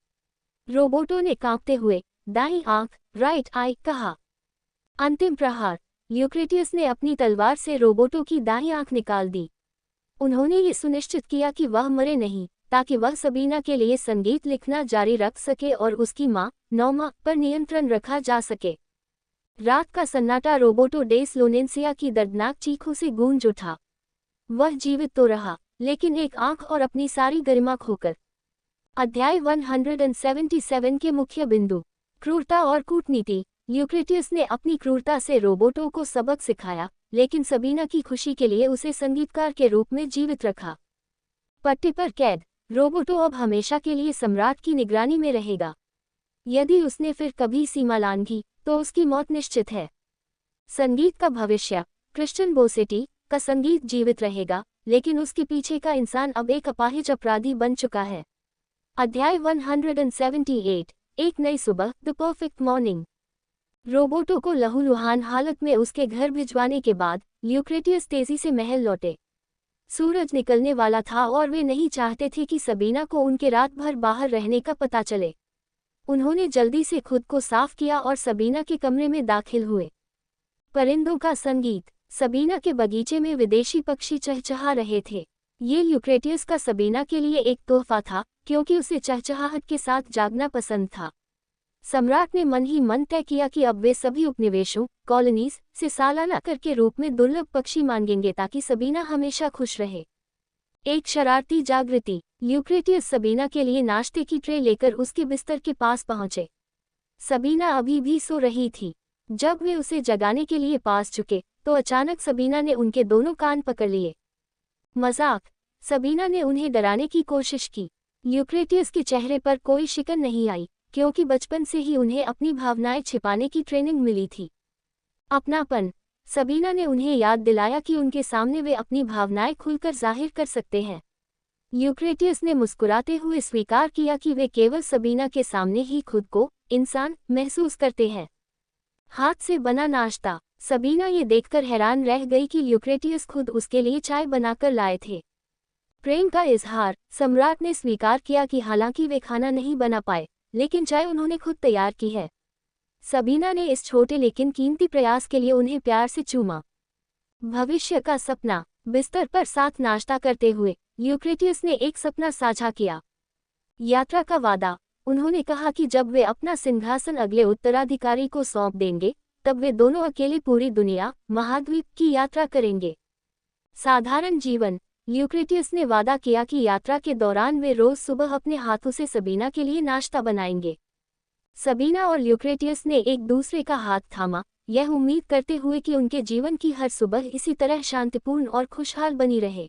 रोबोटो ने कांपते हुए दाईं आंख, राइट आई, कहा। अंतिम प्रहार। यूक्रेटियस ने अपनी तलवार से रोबोटो की दाईं आंख निकाल दी। उन्होंने ये सुनिश्चित किया कि वह मरे नहीं, ताकि वह सबीना के लिए संगीत लिखना जारी रख सके और उसकी मां, नौमा, पर नियंत्रण रखा जा सके। रात का सन्नाटा रोबोटो डे स्लोनेंसिया की दर्दनाक चीखों से गूंज उठा। वह जीवित तो रहा, लेकिन एक आंख और अपनी सारी गरिमा खोकर। अध्याय 177 के मुख्य बिंदु। क्रूरता और कूटनीति। यूक्रेटियस ने अपनी क्रूरता से रोबोटो को सबक सिखाया, लेकिन सबीना की खुशी के लिए उसे संगीतकार के रूप में जीवित रखा। पट्टी पर कैद। रोबोटो अब हमेशा के लिए सम्राट की निगरानी में रहेगा। यदि उसने फिर कभी सीमा लांघी, तो उसकी मौत निश्चित है। संगीत का भविष्य। क्रिश्चियन बोसेटी का संगीत जीवित रहेगा, लेकिन उसके पीछे का इंसान अब एक अपाहिज अपराधी बन चुका है। अध्याय 178, एक नई सुबह, द परफेक्ट मॉर्निंग। रोबोटो को लहूलुहान हालत में उसके घर भिजवाने के बाद यूक्रेटियस तेजी से महल लौटे। सूरज निकलने वाला था और वे नहीं चाहते थे कि सबीना को उनके रात भर बाहर रहने का पता चले। उन्होंने जल्दी से खुद को साफ किया और सबीना के कमरे में दाखिल हुए। परिंदों का संगीत। सबीना के बगीचे में विदेशी पक्षी चहचहा रहे थे। ये यूक्रेटियस का सबीना के लिए एक तोहफा था, क्योंकि उसे चहचहाहट के साथ जागना पसंद था। सम्राट ने मन ही मन तय किया कि अब वे सभी उपनिवेशों, कॉलोनीज से सालाना कर के रूप में दुर्लभ पक्षी मांगेंगे ताकि सबीना हमेशा खुश रहे। एक शरारती जागृति। यूक्रेटियस सबीना के लिए नाश्ते की ट्रे लेकर उसके बिस्तर के पास पहुंचे। सबीना अभी भी सो रही थी। जब वे उसे जगाने के लिए पास झुके, तो अचानक सबीना ने उनके दोनों कान पकड़ लिए। मजाक। सबीना ने उन्हें डराने की कोशिश की। यूक्रेटियस के चेहरे पर कोई शिकन नहीं आई, क्योंकि बचपन से ही उन्हें अपनी भावनाएं छिपाने की ट्रेनिंग मिली थी। अपनापन। सबीना ने उन्हें याद दिलाया कि उनके सामने वे अपनी भावनाएं खुलकर जाहिर कर सकते हैं। यूक्रेटियस ने मुस्कुराते हुए स्वीकार किया कि वे केवल सबीना के सामने ही खुद को इंसान महसूस करते हैं। हाथ से बना नाश्ता। सबीना ये देखकर हैरान रह गई कि यूक्रेटियस खुद उसके लिए चाय बनाकर लाए थे। प्रेम का इजहार। सम्राट ने स्वीकार किया कि हालांकि वे खाना नहीं बना पाए, लेकिन चाय उन्होंने खुद तैयार की है। सबीना ने इस छोटे लेकिन कीमती प्रयास के लिए उन्हें प्यार से चूमा। भविष्य का सपना। बिस्तर पर साथ नाश्ता करते हुए यूक्रेटियस ने एक सपना साझा किया। यात्रा का वादा। उन्होंने कहा कि जब वे अपना सिंहासन अगले उत्तराधिकारी को सौंप देंगे, तब वे दोनों अकेले पूरी दुनिया, महाद्वीप की यात्रा करेंगे। साधारण जीवन। यूक्रेटियस ने वादा किया कि यात्रा के दौरान वे रोज सुबह अपने हाथों से सबीना के लिए नाश्ता बनाएंगे। सबीना और यूक्रेटियस ने एक दूसरे का हाथ थामा, यह उम्मीद करते हुए कि उनके जीवन की हर सुबह इसी तरह शांतिपूर्ण और खुशहाल बनी रहे।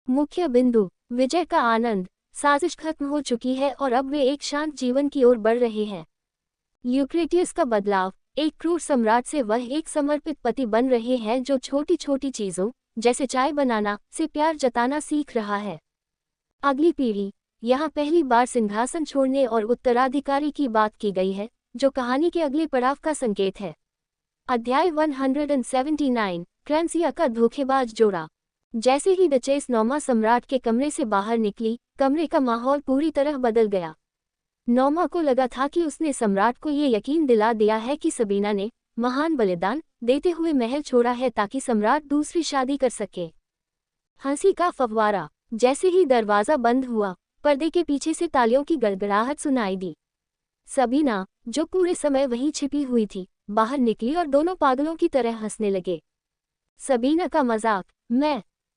मुख्य बिंदु, विजय का आनंद। साजिश खत्म हो चुकी है और अब वे एक शांत जीवन की ओर बढ़ रहे हैं। यूक्रेटियस का बदलाव, एक क्रूर सम्राट से वह एक समर्पित पति बन रहे हैं जो छोटी छोटी चीजों, जैसे चाय बनाना, से प्यार जताना सीख रहा है। अगली पीढ़ी, यहाँ पहली बार सिंहासन छोड़ने और उत्तराधिकारी की बात की गई है, जो कहानी के अगले पड़ाव का संकेत है। अध्याय 179, क्रैंसिया का धोखेबाज जोड़ा। जैसे ही डचेस नॉमा सम्राट के कमरे से बाहर निकली, कमरे का माहौल पूरी तरह बदल गया। नॉमा को लगा था कि उसने सम्राट को ये यकीन दिला दिया है कि सबीना ने महान बलिदान देते हुए महल छोड़ा है ताकि सम्राट दूसरी शादी कर सके। हंसी का फव्वारा। जैसे ही दरवाजा बंद हुआ, पर्दे के पीछे से तालियों की गड़गड़ाहट सुनाई दी। सबीना, जो पूरे समय वहीं छिपी हुई थी, बाहर निकली और दोनों पागलों की तरह हंसने लगे। सबीना का मजाक,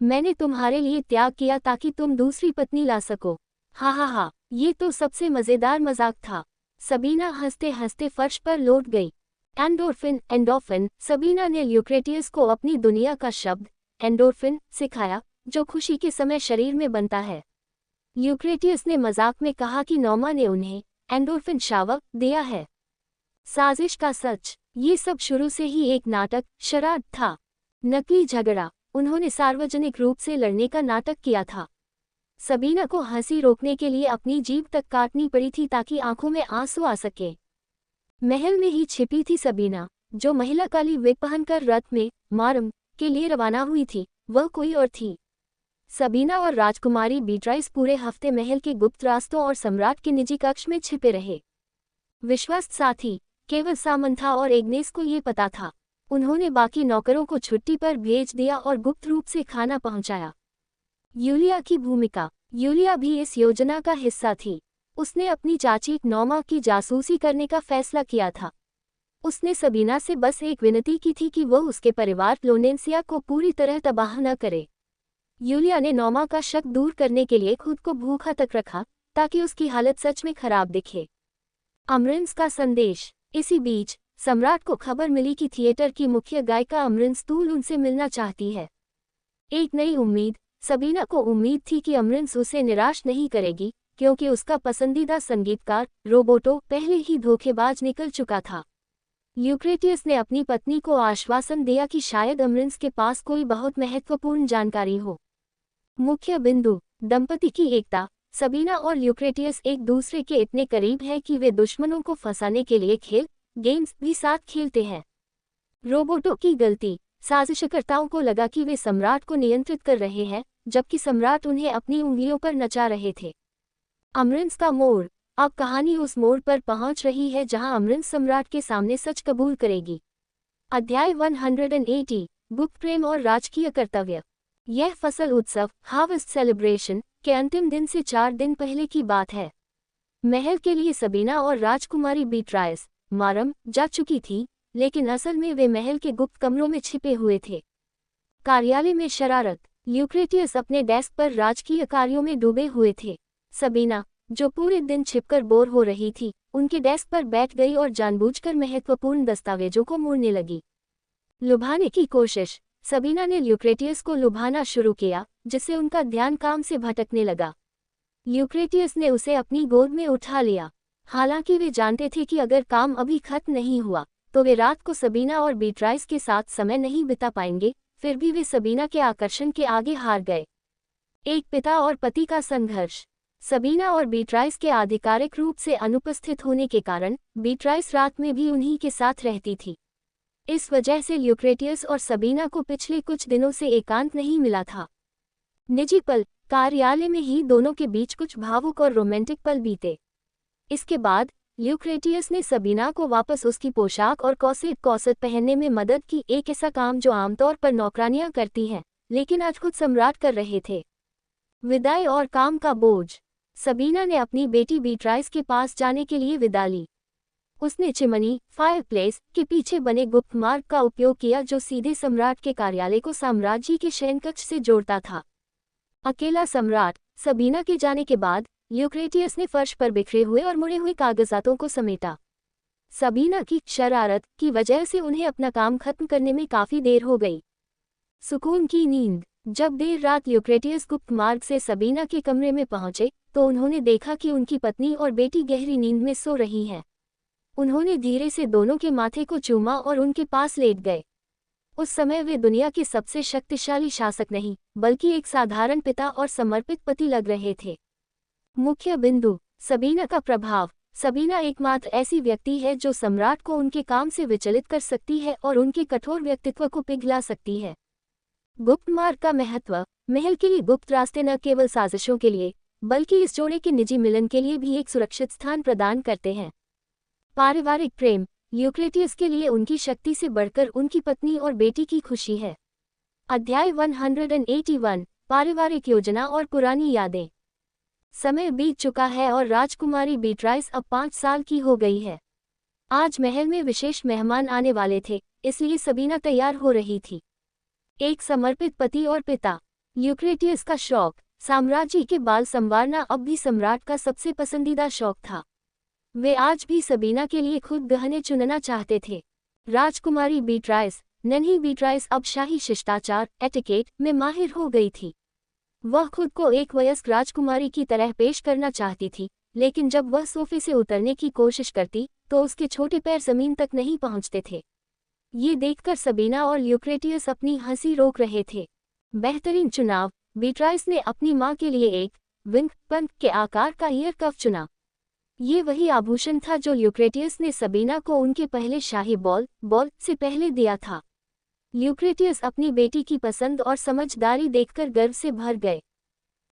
मैंने तुम्हारे लिए त्याग किया ताकि तुम दूसरी पत्नी ला सको। हा हा हा, ये तो सबसे मजेदार मजाक था। सबीना हंसते हंसते फर्श पर लौट गई। एंडोर्फिन। सबीना ने यूक्रेटियस को अपनी दुनिया का शब्द एंडोर्फिन सिखाया, जो खुशी के समय शरीर में बनता है। यूक्रेटियस ने मजाक में कहा कि नॉमा ने उन्हें एंडोर्फिन शावर दिया है। साजिश का सच, ये सब शुरू से ही एक नाटक, शरारत था। नकली झगड़ा, उन्होंने सार्वजनिक रूप से लड़ने का नाटक किया था। सबीना को हंसी रोकने के लिए अपनी जीभ तक काटनी पड़ी थी ताकि आंखों में आंसू आ सके। महल में ही छिपी थी सबीना, जो महिला काली विग पहनकर रथ में मारम के लिए रवाना हुई थी, वह कोई और थी। सबीना और राजकुमारी बीट्राइस पूरे हफ्ते महल के गुप्त रास्तों और सम्राट के निजी कक्ष में छिपे रहे। विश्वस्त साथी केवल सामंथा और एग्नेस को ये पता था। उन्होंने बाकी नौकरों को छुट्टी पर भेज दिया और गुप्त रूप से खाना पहुंचाया। यूलिया की भूमिका, यूलिया भी इस योजना का हिस्सा थी। उसने अपनी चाची नॉमा की जासूसी करने का फैसला किया था। उसने सबीना से बस एक विनती की थी कि वह उसके परिवार लोनेंसिया को पूरी तरह तबाह न करे। यूलिया ने नॉमा का शक दूर करने के लिए खुद को भूखा तक रखा, ताकि उसकी हालत सच में खराब दिखे। अमरिंस का संदेश। इसी बीच सम्राट को खबर मिली कि थिएटर की मुख्य गायिका अमरिंस तूल उनसे मिलना चाहती है। एक नई उम्मीद। सबीना को उम्मीद थी कि अमरिंस उसे निराश नहीं करेगी, क्योंकि उसका पसंदीदा संगीतकार रोबोटो पहले ही धोखेबाज निकल चुका था। यूक्रेटियस ने अपनी पत्नी को आश्वासन दिया कि शायद अमरिंस के पास कोई बहुत महत्वपूर्ण जानकारी हो। मुख्य बिंदु, दंपति की एकता। सबीना और यूक्रेटियस एक दूसरे के इतने करीब हैं कि वे दुश्मनों को फंसाने के लिए गेम्स भी साथ खेलते हैं। रोबोटो की गलती। साजिशकर्ताओं को लगा कि वे सम्राट को नियंत्रित कर रहे हैं, जबकि सम्राट उन्हें अपनी उंगलियों पर नचा रहे थे। अमरिंस का मोड़। अब कहानी उस मोड़ पर पहुंच रही है जहां अमरिंस सम्राट के सामने सच कबूल करेगी। अध्याय 180, गुप्त प्रेम और राजकीय कर्तव्य। यह फसल उत्सव हार्वेस्ट सेलिब्रेशन के अंतिम दिन से 4 दिन पहले की बात है। महल के लिए सबीना और राजकुमारी बीट्राइस मारम जा चुकी थी, लेकिन असल में वे महल के गुप्त कमरों में छिपे हुए थे। कार्यालय में शरारत। यूक्रेटियस अपने डेस्क पर राजकीय कार्यों में डूबे हुए थे। सबीना, जो पूरे दिन छिपकर बोर हो रही थी, उनके डेस्क पर बैठ गई और जानबूझकर महत्वपूर्ण दस्तावेजों को मोड़ने लगी। लुभाने की कोशिश। सबीना ने यूक्रेटियस को लुभाना शुरू किया, जिससे उनका ध्यान काम से भटकने लगा। यूक्रेटियस ने उसे अपनी गोद में उठा लिया। हालांकि वे जानते थे कि अगर काम अभी खत्म नहीं हुआ, तो वे रात को सबीना और बीट्राइस के साथ समय नहीं बिता पाएंगे। फिर भी वे सबीना के आकर्षण के आगे हार गए। एक पिता और पति का संघर्ष। सबीना और बीट्राइस के आधिकारिक रूप से अनुपस्थित होने के कारण बीट्राइस रात में भी उन्हीं के साथ रहती थी। इस वजह से यूक्रेटियस और सबीना को पिछले कुछ दिनों से एकांत नहीं मिला था। निजी पल। कार्यालय में ही दोनों के बीच कुछ भावुक और रोमांटिक पल बीते। इसके बाद यूक्रेटियस ने सबीना को वापस उसकी पोशाक और कौसत पहनने में मदद की, एक ऐसा काम जो आमतौर पर नौकरानियां करती हैं, लेकिन आज खुद सम्राट कर रहे थे। विदाई और काम का बोझ। सबीना ने अपनी बेटी बीट्राइस के पास जाने के लिए विदा ली। उसने चिमनी फायरप्लेस के पीछे बने गुप्त मार्ग का उपयोग किया, जो सीधे सम्राट के कार्यालय को साम्राज्य के शयनकक्ष से जोड़ता था। अकेला सम्राट। सबीना के जाने के बाद यूक्रेटियस ने फर्श पर बिखरे हुए और मुड़े हुए कागजातों को समेटा। सबीना की शरारत की वजह से उन्हें अपना काम खत्म करने में काफी देर हो गई। सुकून की नींद। जब देर रात ल्यूक्रेटियस गुप्त मार्ग से सबीना के कमरे में पहुंचे तो उन्होंने देखा कि उनकी पत्नी और बेटी गहरी नींद में सो रही हैं। उन्होंने धीरे से दोनों के माथे को चूमा और उनके पास लेट गए। उस समय वे दुनिया के सबसे शक्तिशाली शासक नहीं बल्कि एक साधारण पिता और समर्पित पति लग रहे थे। मुख्य बिंदु। सबीना का प्रभाव। सबीना एकमात्र ऐसी व्यक्ति है जो सम्राट को उनके काम से विचलित कर सकती है और उनके कठोर व्यक्तित्व को पिघला सकती है। गुप्त मार्ग का महत्व। महल के लिए गुप्त रास्ते न केवल साजिशों के लिए बल्कि इस जोड़े के निजी मिलन के लिए भी एक सुरक्षित स्थान प्रदान करते हैं। पारिवारिक प्रेम। ल्यूक्रेटियस के लिए उनकी शक्ति से बढ़कर उनकी पत्नी और बेटी की खुशी है। अध्याय 181 पारिवारिक योजना और पुरानी यादें। समय बीत चुका है और राजकुमारी बीट्राइस अब 5 साल की हो गई है। आज महल में विशेष मेहमान आने वाले थे, इसलिए सबीना तैयार हो रही थी। एक समर्पित पति और पिता। ल्यूक्रेटियस का शौक। साम्राज्य के बाल संवारना अब भी सम्राट का सबसे पसंदीदा शौक था। वे आज भी सबीना के लिए खुद गहने चुनना चाहते थे। राजकुमारी बीट्राइस, नन्ही बीट्राइस अब शाही शिष्टाचार एटिकेट में माहिर हो गई थी। वह खुद को एक वयस्क राजकुमारी की तरह पेश करना चाहती थी, लेकिन जब वह सोफे से उतरने की कोशिश करती तो उसके छोटे पैर जमीन तक नहीं पहुंचते थे। ये देखकर सबीना और ल्यूक्रेटियस अपनी हंसी रोक रहे थे। बेहतरीन चुनाव। बीट्राइस ने अपनी मां के लिए एक विंग पंख के आकार का ईयर कफ चुना। ये वही आभूषण था जो ल्यूक्रेटियस ने सबीना को उनके पहले शाही बॉल से पहले दिया था। ल्यूक्रेटियस अपनी बेटी की पसंद और समझदारी देखकर गर्व से भर गए।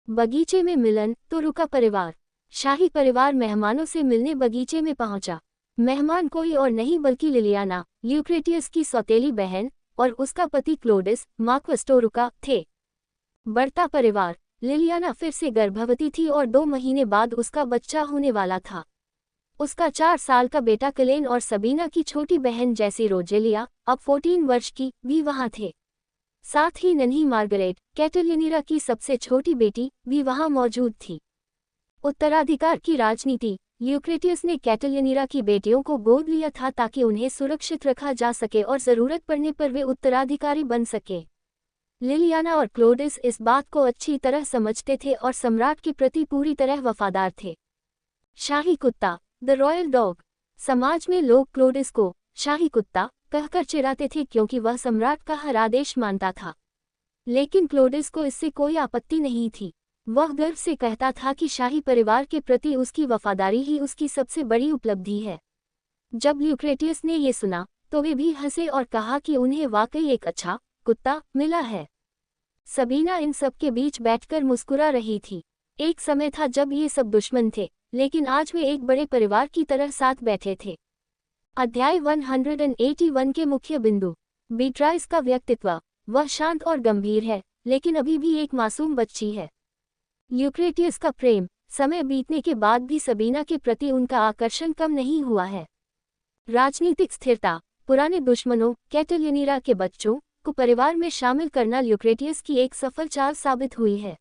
बगीचे में मिलन तो रुका परिवार। शाही परिवार मेहमानों से मिलने बगीचे में पहुंचा। मेहमान कोई और नहीं बल्कि लिलियाना, ल्यूक्रेटियस की सौतेली बहन, और उसका पति क्लोडिस मार्क्वस टोरुका थे। बढ़ता परिवार। लिलियाना फिर से गर्भवती थी और 2 महीने बाद उसका बच्चा होने वाला था। उसका 4 साल का बेटा क्लेन और सबीना की छोटी बहन जैसी रोजेलिया, अब 14 वर्ष की, भी वहां थे। साथ ही नन्ही मार्गरेट, कैटलियनीरा की सबसे छोटी बेटी, भी वहां मौजूद थी। उत्तराधिकार की राजनीति। ल्यूक्रेटियस ने कैटलियनीरा की बेटियों को गोद लिया था ताकि उन्हें सुरक्षित रखा जा सके और जरूरत पड़ने पर वे उत्तराधिकारी बन सके। लिलियाना और क्लोडिस इस बात को अच्छी तरह समझते थे और सम्राट के प्रति पूरी तरह वफादार थे। शाही कुत्ता, द रॉयल डॉग। समाज में लोग क्लोडिस को शाही कुत्ता कहकर चिढ़ाते थे क्योंकि वह सम्राट का हर आदेश मानता था। लेकिन क्लोडिस को इससे कोई आपत्ति नहीं थी। वह गर्व से कहता था कि शाही परिवार के प्रति उसकी वफादारी ही उसकी सबसे बड़ी उपलब्धि है। जब ल्यूक्रेटियस ने ये सुना तो वे भी हंसे और कहा कि उन्हें वाकई एक अच्छा कुत्ता मिला है। सबीना इन सब के बीच बैठकर मुस्कुरा रही थी। एक समय था जब ये सब दुश्मन थे, लेकिन आज वे एक बड़े परिवार की तरह साथ बैठे थे। अध्याय 181 के मुख्य बिंदु। बीट्राइस का व्यक्तित्व। वह शांत और गंभीर है, लेकिन अभी भी एक मासूम बच्ची है। ल्यूक्रेटियस का प्रेम। समय बीतने के बाद भी सबीना के प्रति उनका आकर्षण कम नहीं हुआ है। राजनीतिक स्थिरता। पुराने दुश्मनों कैटलियनीरा के बच्चों को परिवार में शामिल करना ल्यूक्रेटियस की एक सफल चाल साबित हुई है।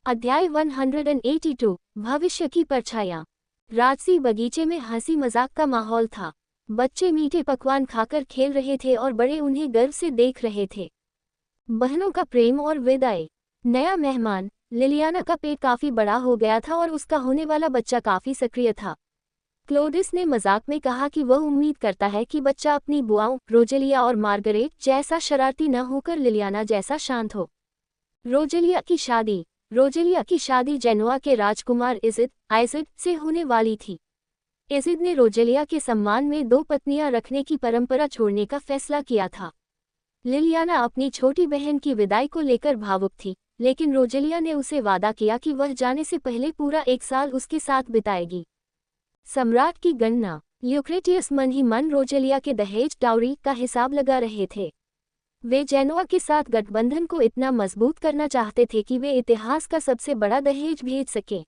अध्याय 182 भविष्य की परछाइयां। राजसी बगीचे में हंसी मजाक का माहौल था। बच्चे मीठे पकवान खाकर खेल रहे थे और बड़े उन्हें गर्व से देख रहे थे। बहनों का प्रेम और विदाई। नया मेहमान। लिलियाना का पेट काफी बड़ा हो गया था और उसका होने वाला बच्चा काफी सक्रिय था। क्लोडिस ने मजाक में कहा कि वह उम्मीद करता है कि बच्चा अपनी बुआओं रोजेलिया और मार्गरेट जैसा शरारती न होकर लिलियाना जैसा शांत हो। रोजेलिया की शादी। रोजेलिया की शादी जेनोआ के राजकुमार आइजिड से होने वाली थी। इजिद ने रोजेलिया के सम्मान में 2 पत्नियां रखने की परंपरा छोड़ने का फैसला किया था। लिलियाना अपनी छोटी बहन की विदाई को लेकर भावुक थी, लेकिन रोजेलिया ने उसे वादा किया कि वह जाने से पहले पूरा 1 साल उसके साथ बिताएगी। सम्राट की गणना। ल्यूक्रेटियस मन ही मन रोजेलिया के दहेज डाउरी का हिसाब लगा रहे थे। वे जेनोआ के साथ गठबंधन को इतना मजबूत करना चाहते थे कि वे इतिहास का सबसे बड़ा दहेज भेज सकें।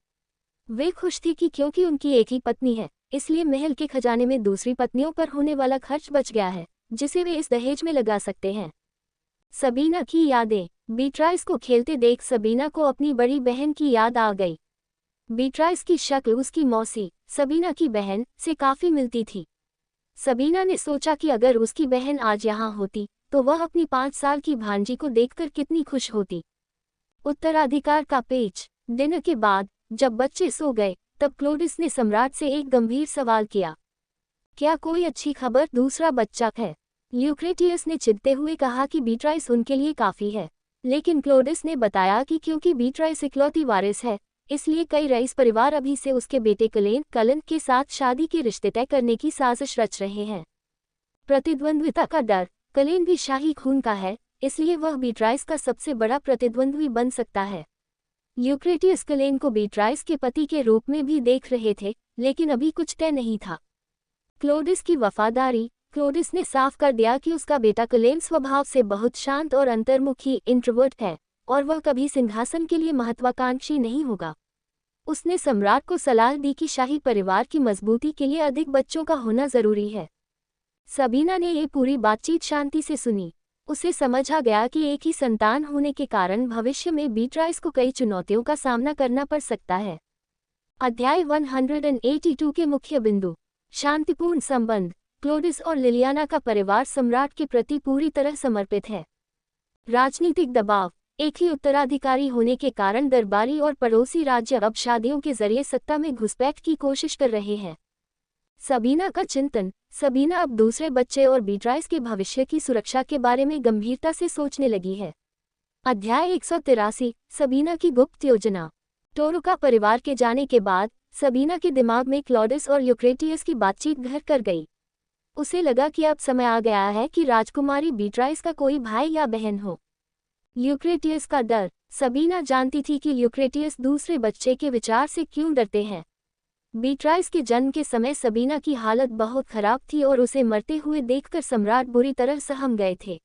वे खुश थी कि क्योंकि उनकी एक ही पत्नी है, इसलिए महल के खजाने में दूसरी पत्नियों पर होने वाला खर्च बच गया है, जिसे वे इस दहेज में लगा सकते हैं। सबीना की यादें। बीट्राइस को खेलते देख सबीना को अपनी बड़ी बहन की याद आ गई। बीट्राइस की शक्ल उसकी मौसी सबीना की बहन से काफी मिलती थी। सबीना ने सोचा कि अगर उसकी बहन आज यहाँ होती तो वह अपनी 5 साल की भांजी को देखकर कितनी खुश होती। उत्तराधिकार का पेच। डिनर के बाद जब बच्चे सो गए तब क्लोडिस ने सम्राट से एक गंभीर सवाल किया, क्या कोई अच्छी खबर? दूसरा बच्चा है। ल्यूक्रेटियस ने चिढ़ते हुए कहा कि बीट्राइस उनके लिए काफी है, लेकिन क्लोडिस ने बताया कि क्योंकि बीट्राइस इकलौती वारिस है, इसलिए कई रईस परिवार अभी से उसके बेटे कलन के साथ शादी के रिश्ते तय करने की साजिश रच रहे हैं। प्रतिद्वंद्विता का डर। कलेन भी शाही खून का है, इसलिए वह बीट्राइस का सबसे बड़ा प्रतिद्वंद्वी बन सकता है। ल्यूक्रेटियस कलेन को बीट्राइस के पति के रूप में भी देख रहे थे, लेकिन अभी कुछ तय नहीं था। क्लोडिस की वफादारी। क्लोडिस ने साफ कर दिया कि उसका बेटा कलेन स्वभाव से बहुत शांत और अंतर्मुखी इंट्रोवर्ट है और वह कभी सिंहासन के लिए महत्वाकांक्षी नहीं होगा। उसने सम्राट को सलाह दी कि शाही परिवार की मजबूती के लिए अधिक बच्चों का होना जरूरी है। सबीना ने ये पूरी बातचीत शांति से सुनी। उसे समझ आ गया कि एक ही संतान होने के कारण भविष्य में बीट्राइस को कई चुनौतियों का सामना करना पड़ सकता है। अध्याय 182 के मुख्य बिंदु। शांतिपूर्ण संबंध। क्लोडिस और लिलियाना का परिवार सम्राट के प्रति पूरी तरह समर्पित है। राजनीतिक दबाव। एक ही उत्तराधिकारी होने के कारण दरबारी और पड़ोसी राज्य अब शादियों के जरिए सत्ता में घुसपैठ की कोशिश कर रहे हैं। सबीना का चिंतन। सबीना अब दूसरे बच्चे और बीट्राइस के भविष्य की सुरक्षा के बारे में गंभीरता से सोचने लगी है। अध्याय 183। सबीना की गुप्त योजना। टोरुका परिवार के जाने के बाद सबीना के दिमाग में क्लॉडिस और ल्यूक्रेटियस की बातचीत घर कर गई। उसे लगा कि अब समय आ गया है कि राजकुमारी बीट्राइस का कोई भाई या बहन हो। ल्यूक्रेटियस का डर। सबीना जानती थी कि ल्यूक्रेटियस दूसरे बच्चे के विचार से क्यों डरते हैं। बीट्राइस के जन्म के समय सबीना की हालत बहुत खराब थी और उसे मरते हुए देखकर सम्राट बुरी तरह सहम गए थे।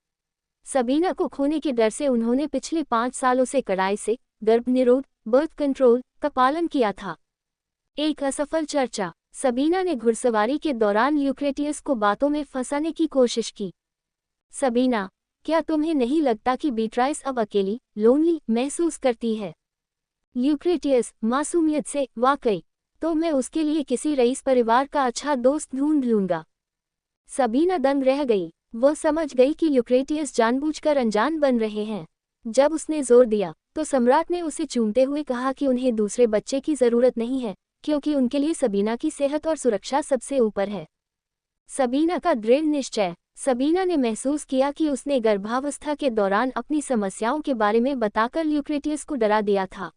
सबीना को खोने के डर से उन्होंने पिछले 5 सालों से कड़ाई से गर्भनिरोध बर्थ कंट्रोल का पालन किया था। एक असफल चर्चा। सबीना ने घुड़सवारी के दौरान ल्यूक्रेटियस को बातों में फंसाने की कोशिश की। सबीना, क्या तुम्हें नहीं लगता कि बीट्राइस अब अकेली लोनली महसूस करती है? ल्यूक्रेटियस मासूमियत से, वाकई, तो मैं उसके लिए किसी रईस परिवार का अच्छा दोस्त ढूंढ लूंगा। सबीना दंग रह गई। वह समझ गई कि ल्यूक्रेटियस जानबूझकर अनजान बन रहे हैं। जब उसने जोर दिया तो सम्राट ने उसे चूमते हुए कहा कि उन्हें दूसरे बच्चे की जरूरत नहीं है, क्योंकि उनके लिए सबीना की सेहत और सुरक्षा सबसे ऊपर है। सबीना का दृढ़ निश्चय। सबीना ने महसूस किया कि उसने गर्भावस्था के दौरान अपनी समस्याओं के बारे में बताकर ल्यूक्रेटियस को डरा दिया था,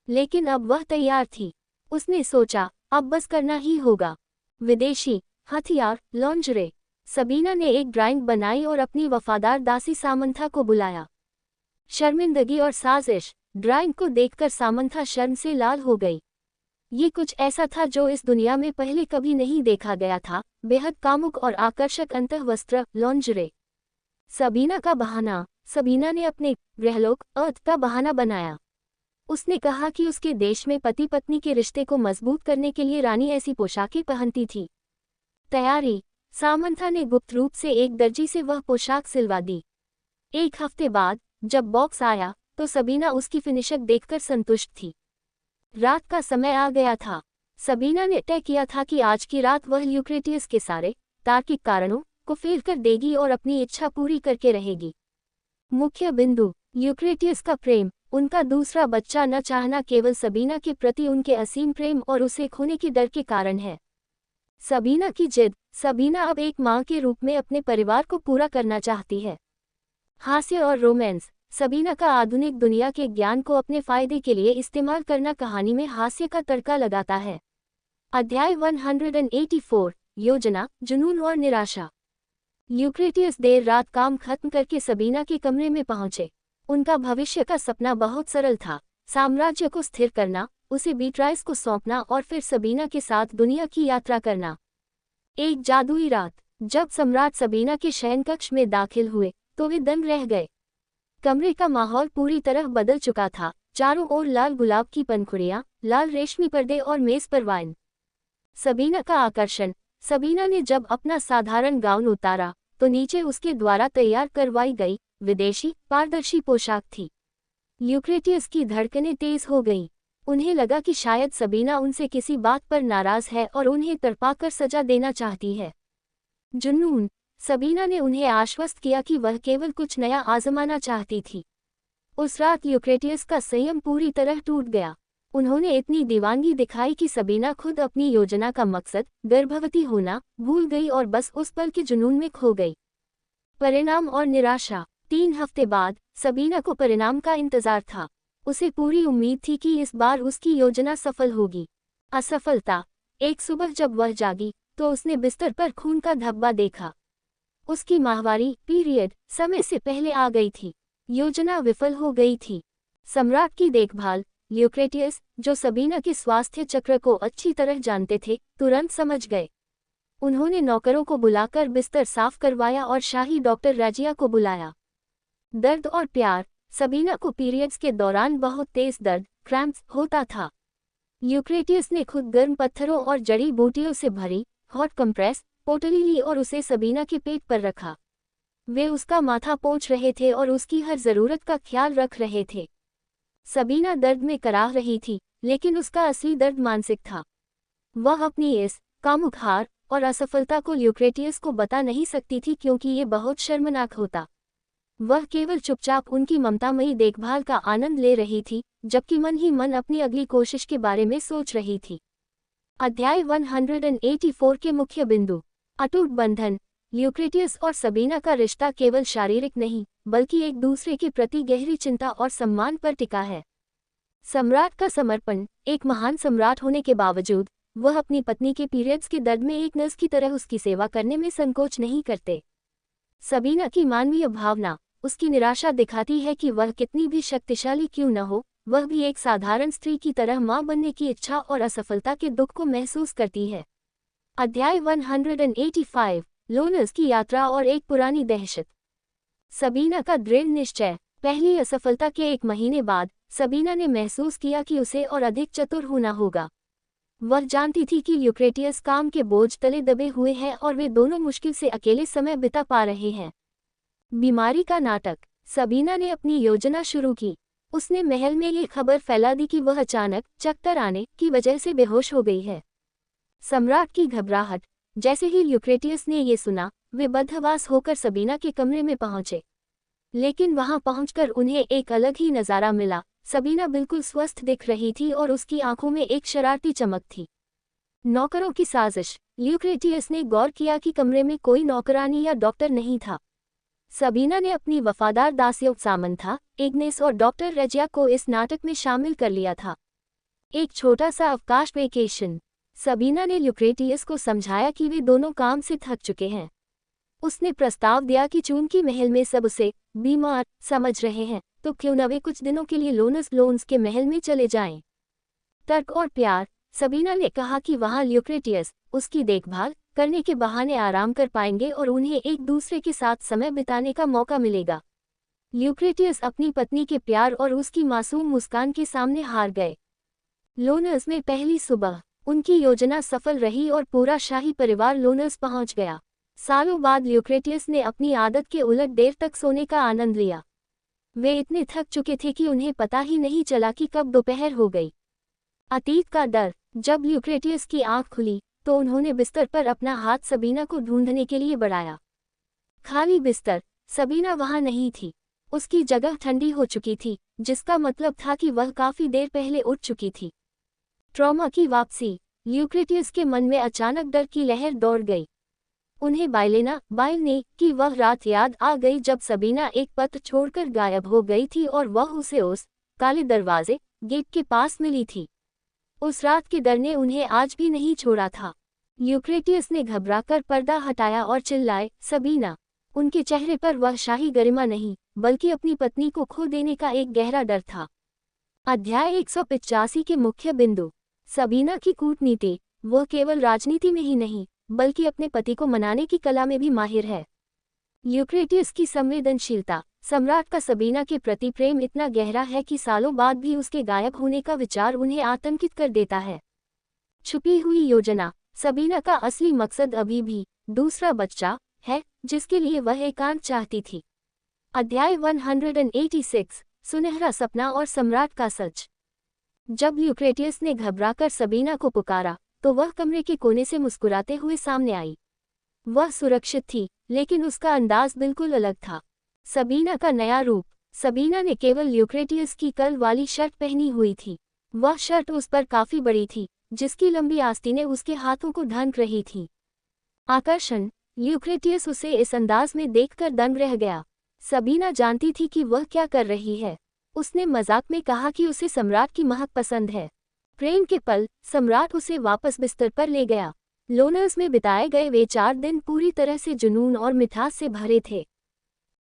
लेकिन अब वह तैयार थी। उसने सोचा, अब बस करना ही होगा। विदेशी हथियार लॉन्जरे। सबीना ने एक ड्राइंग बनाई और अपनी वफादार दासी सामंथा को बुलाया। शर्मिंदगी और साजिश। ड्राइंग को देखकर सामंथा शर्म से लाल हो गई। ये कुछ ऐसा था जो इस दुनिया में पहले कभी नहीं देखा गया था, बेहद कामुक और आकर्षक अंतःवस्त्र लॉन्जरे। सबीना का बहाना। सबीना ने अपने गृहलोक अर्थ का बहाना बनाया। उसने कहा कि उसके देश में पति पत्नी के रिश्ते को मजबूत करने के लिए रानी ऐसी पोशाकें पहनती थी। तैयारी। सामंथा ने गुप्त रूप से एक दर्जी से वह पोशाक सिलवा दी। एक हफ्ते बाद जब बॉक्स आया तो सबीना उसकी फिनिशक देखकर संतुष्ट थी। रात का समय आ गया था। सबीना ने तय किया था कि आज की रात वह ल्यूक्रेटियस के सारे तार्किक कारणों को फेल कर देगी और अपनी इच्छा पूरी करके रहेगी। मुख्य बिंदु। ल्यूक्रेटियस का प्रेम। उनका दूसरा बच्चा न चाहना केवल सबीना के प्रति उनके असीम प्रेम और उसे खोने के डर के कारण है। सबीना की जिद। सबीना अब एक मां के रूप में अपने परिवार को पूरा करना चाहती है। हास्य और रोमांस। सबीना का आधुनिक दुनिया के ज्ञान को अपने फायदे के लिए इस्तेमाल करना कहानी में हास्य का तड़का लगाता है। अध्याय 184। योजना, जुनून और निराशा। ल्यूक्रेटियस देर रात काम खत्म करके सबीना के कमरे में पहुंचे। उनका भविष्य का सपना बहुत सरल था, साम्राज्य को स्थिर करना, उसे बीट्राइस को सौंपना और फिर सबीना के साथ दुनिया की यात्रा करना। एक जादुई रात। जब सम्राट सबीना के शयनकक्ष में दाखिल हुए तो वे दंग रह गए। कमरे का माहौल पूरी तरह बदल चुका था। चारों ओर लाल गुलाब की पंखुड़ियां, लाल रेशमी पर्दे और मेज पर वाइन। सबीना का आकर्षण। सबीना ने जब अपना साधारण गाउन उतारा तो नीचे उसके द्वारा तैयार करवाई गई विदेशी पारदर्शी पोशाक थी। ल्यूक्रेटियस की धड़कनें तेज हो गईं। उन्हें लगा कि शायद सबीना उनसे किसी बात पर नाराज है और उन्हें तड़पाकर सजा देना चाहती है। जुनून। सबीना ने उन्हें आश्वस्त किया कि वह केवल कुछ नया आजमाना चाहती थी। उस रात यूक्रेटियस का संयम पूरी तरह टूट गया। उन्होंने इतनी दीवानगी दिखाई कि सबीना खुद अपनी योजना का मकसद, गर्भवती होना, भूल गई और बस उस पल के जुनून में खो गई। परिणाम और निराशा। 3 हफ्ते बाद सबीना को परिणाम का इंतजार था। उसे पूरी उम्मीद थी कि इस बार उसकी योजना सफल होगी। असफलता। एक सुबह जब वह जागी तो उसने बिस्तर पर खून का धब्बा देखा। उसकी माहवारी पीरियड समय से पहले आ गई थी। योजना विफल हो गई थी। सम्राट की देखभाल। यूक्रेटियस, जो सबीना के स्वास्थ्य चक्र को अच्छी तरह जानते थे, तुरंत समझ गए। उन्होंने नौकरों को बुलाकर बिस्तर साफ करवाया और शाही डॉक्टर राजिया को बुलाया। दर्द और प्यार। सबीना को पीरियड्स के दौरान बहुत तेज दर्द, क्रैम्प्स होता था। यूक्रेटियस ने खुद गर्म पत्थरों और जड़ी बूटियों से भरी हॉट कंप्रेस पोटली ली और उसे सबीना के पेट पर रखा। वे उसका माथा पोंछ रहे थे और उसकी हर जरूरत का ख्याल रख रहे थे। सबीना दर्द में कराह रही थी, लेकिन उसका असली दर्द मानसिक था। वह अपनी इस कामुक हार और असफलता को यूक्रेटियस को बता नहीं सकती थी क्योंकि ये बहुत शर्मनाक होता। वह केवल चुपचाप उनकी ममतामयी देखभाल का आनंद ले रही थी, जबकि मन ही मन अपनी अगली कोशिश के बारे में सोच रही थी। अध्याय 184 के मुख्य बिंदु। अटूट बंधन। यूक्रेटियस और सबीना का रिश्ता केवल शारीरिक नहीं, बल्कि एक दूसरे के प्रति गहरी चिंता और सम्मान पर टिका है। सम्राट का समर्पण। एक महान सम्राट होने के बावजूद वह अपनी पत्नी के पीरियड्स के दर्द में एक नर्स की तरह उसकी सेवा करने में संकोच नहीं करते। सबीना की मानवीय भावना। उसकी निराशा दिखाती है कि वह कितनी भी शक्तिशाली क्यों न हो, वह भी एक साधारण स्त्री की तरह मां बनने की इच्छा और असफलता के दुख को महसूस करती है। अध्याय 185। लोनर्स की यात्रा और एक पुरानी दहशत। सबीना का दृढ़ निश्चय। पहली असफलता के 1 महीने बाद सबीना ने महसूस किया कि उसे और अधिक चतुर होना होगा। वह जानती थी कि यूक्रेटियस काम के बोझ तले दबे हुए हैं और वे दोनों मुश्किल से अकेले समय बिता पा रहे हैं। बीमारी का नाटक। सबीना ने अपनी योजना शुरू की। उसने महल में ये खबर फैला दी कि वह अचानक चक्कर आने की वजह से बेहोश हो गई है। सम्राट की घबराहट। जैसे ही यूक्रेटियस ने ये सुना, वे बदहवास होकर सबीना के कमरे में पहुंचे। लेकिन वहां पहुंचकर उन्हें एक अलग ही नज़ारा मिला। सबीना बिल्कुल स्वस्थ दिख रही थी और उसकी आंखों में एक शरारती चमक थी। नौकरों की साजिश। यूक्रेटियस ने गौर किया कि कमरे में कोई नौकरानी या डॉक्टर नहीं था। सबीना ने अपनी वफादार दासियों सामंथा, इग्नेस और डॉक्टर रजिया को इस नाटक में शामिल कर लिया था। एक छोटा सा अवकाश वेकेशन। सबीना ने यूक्रेटियस को समझाया कि वे दोनों काम से थक चुके हैं। उसने प्रस्ताव दिया कि चूंकि महल में सब उसे बीमार समझ रहे हैं, तो क्यों न वे कुछ दिनों के लिए लोन्स के महल में चले जाएं। तर्क और प्यार। सबीना ने कहा कि वहां यूक्रेटियस उसकी देखभाल करने के बहाने आराम कर पाएंगे और उन्हें एक दूसरे के साथ समय बिताने का मौका मिलेगा। यूक्रेटियस अपनी पत्नी के प्यार और उसकी मासूम मुस्कान के सामने हार गए। लोनर्स में पहली सुबह। उनकी योजना सफल रही और पूरा शाही परिवार लोनर्स पहुंच गया। सालों बाद यूक्रेटियस ने अपनी आदत के उलट देर तक सोने का आनंद लिया। वे इतने थक चुके थे कि उन्हें पता ही नहीं चला कि कब दोपहर हो गई। अतीत का डर। जब यूक्रेटियस की आंख खुली तो उन्होंने बिस्तर पर अपना हाथ सबीना को ढूंढने के लिए बढ़ाया। खाली बिस्तर। सबीना वहां नहीं थी। उसकी जगह ठंडी हो चुकी थी, जिसका मतलब था कि वह काफी देर पहले उठ चुकी थी। ट्रॉमा की वापसी। यूक्रेटियस के मन में अचानक डर की लहर दौड़ गई। उन्हें बायलने की वह रात याद आ गई जब सबीना एक पत्र छोड़कर गायब हो गई थी और वह उसे उस काले दरवाजे गेट के पास मिली थी। उस रात के डर ने उन्हें आज भी नहीं छोड़ा था। यूक्रेटियस ने घबराकर पर्दा हटाया और चिल्लाए, सबीना। उनके चेहरे पर वह शाही गरिमा नहीं, बल्कि अपनी पत्नी को खो देने का एक गहरा डर था। अध्याय 185 के मुख्य बिंदु। सबीना की कूटनीति। वह केवल राजनीति में ही नहीं, बल्कि अपने पति को मनाने की कला में भी माहिर है। यूक्रेटियस की संवेदनशीलता। सम्राट का सबीना के प्रति प्रेम इतना गहरा है कि सालों बाद भी उसके गायब होने का विचार उन्हें आतंकित कर देता है। छुपी हुई योजना। सबीना का असली मकसद अभी भी दूसरा बच्चा है, जिसके लिए वह एकांत चाहती थी। अध्याय 186। सुनहरा सपना और सम्राट का सच। जब यूक्रेटियस ने घबराकर सबीना को पुकारा, तो वह कमरे के कोने से मुस्कुराते हुए सामने आई। वह सुरक्षित थी, लेकिन उसका अंदाज बिल्कुल अलग था। सबीना का नया रूप। सबीना ने केवल ल्यूक्रेटियस की कल वाली शर्ट पहनी हुई थी। वह शर्ट उस पर काफी बड़ी थी, जिसकी लंबी आस्तीनें उसके हाथों को ढक रही थीं। आकर्षण। ल्यूक्रेटियस उसे इस अंदाज में देखकर दंग रह गया। सबीना जानती थी कि वह क्या कर रही है। उसने मजाक में कहा कि उसे सम्राट की महक पसंद है। प्रेम के पल। सम्राट उसे वापस बिस्तर पर ले गया। लोनर्स में बिताए गए वे 4 दिन पूरी तरह से जुनून और मिठास से भरे थे।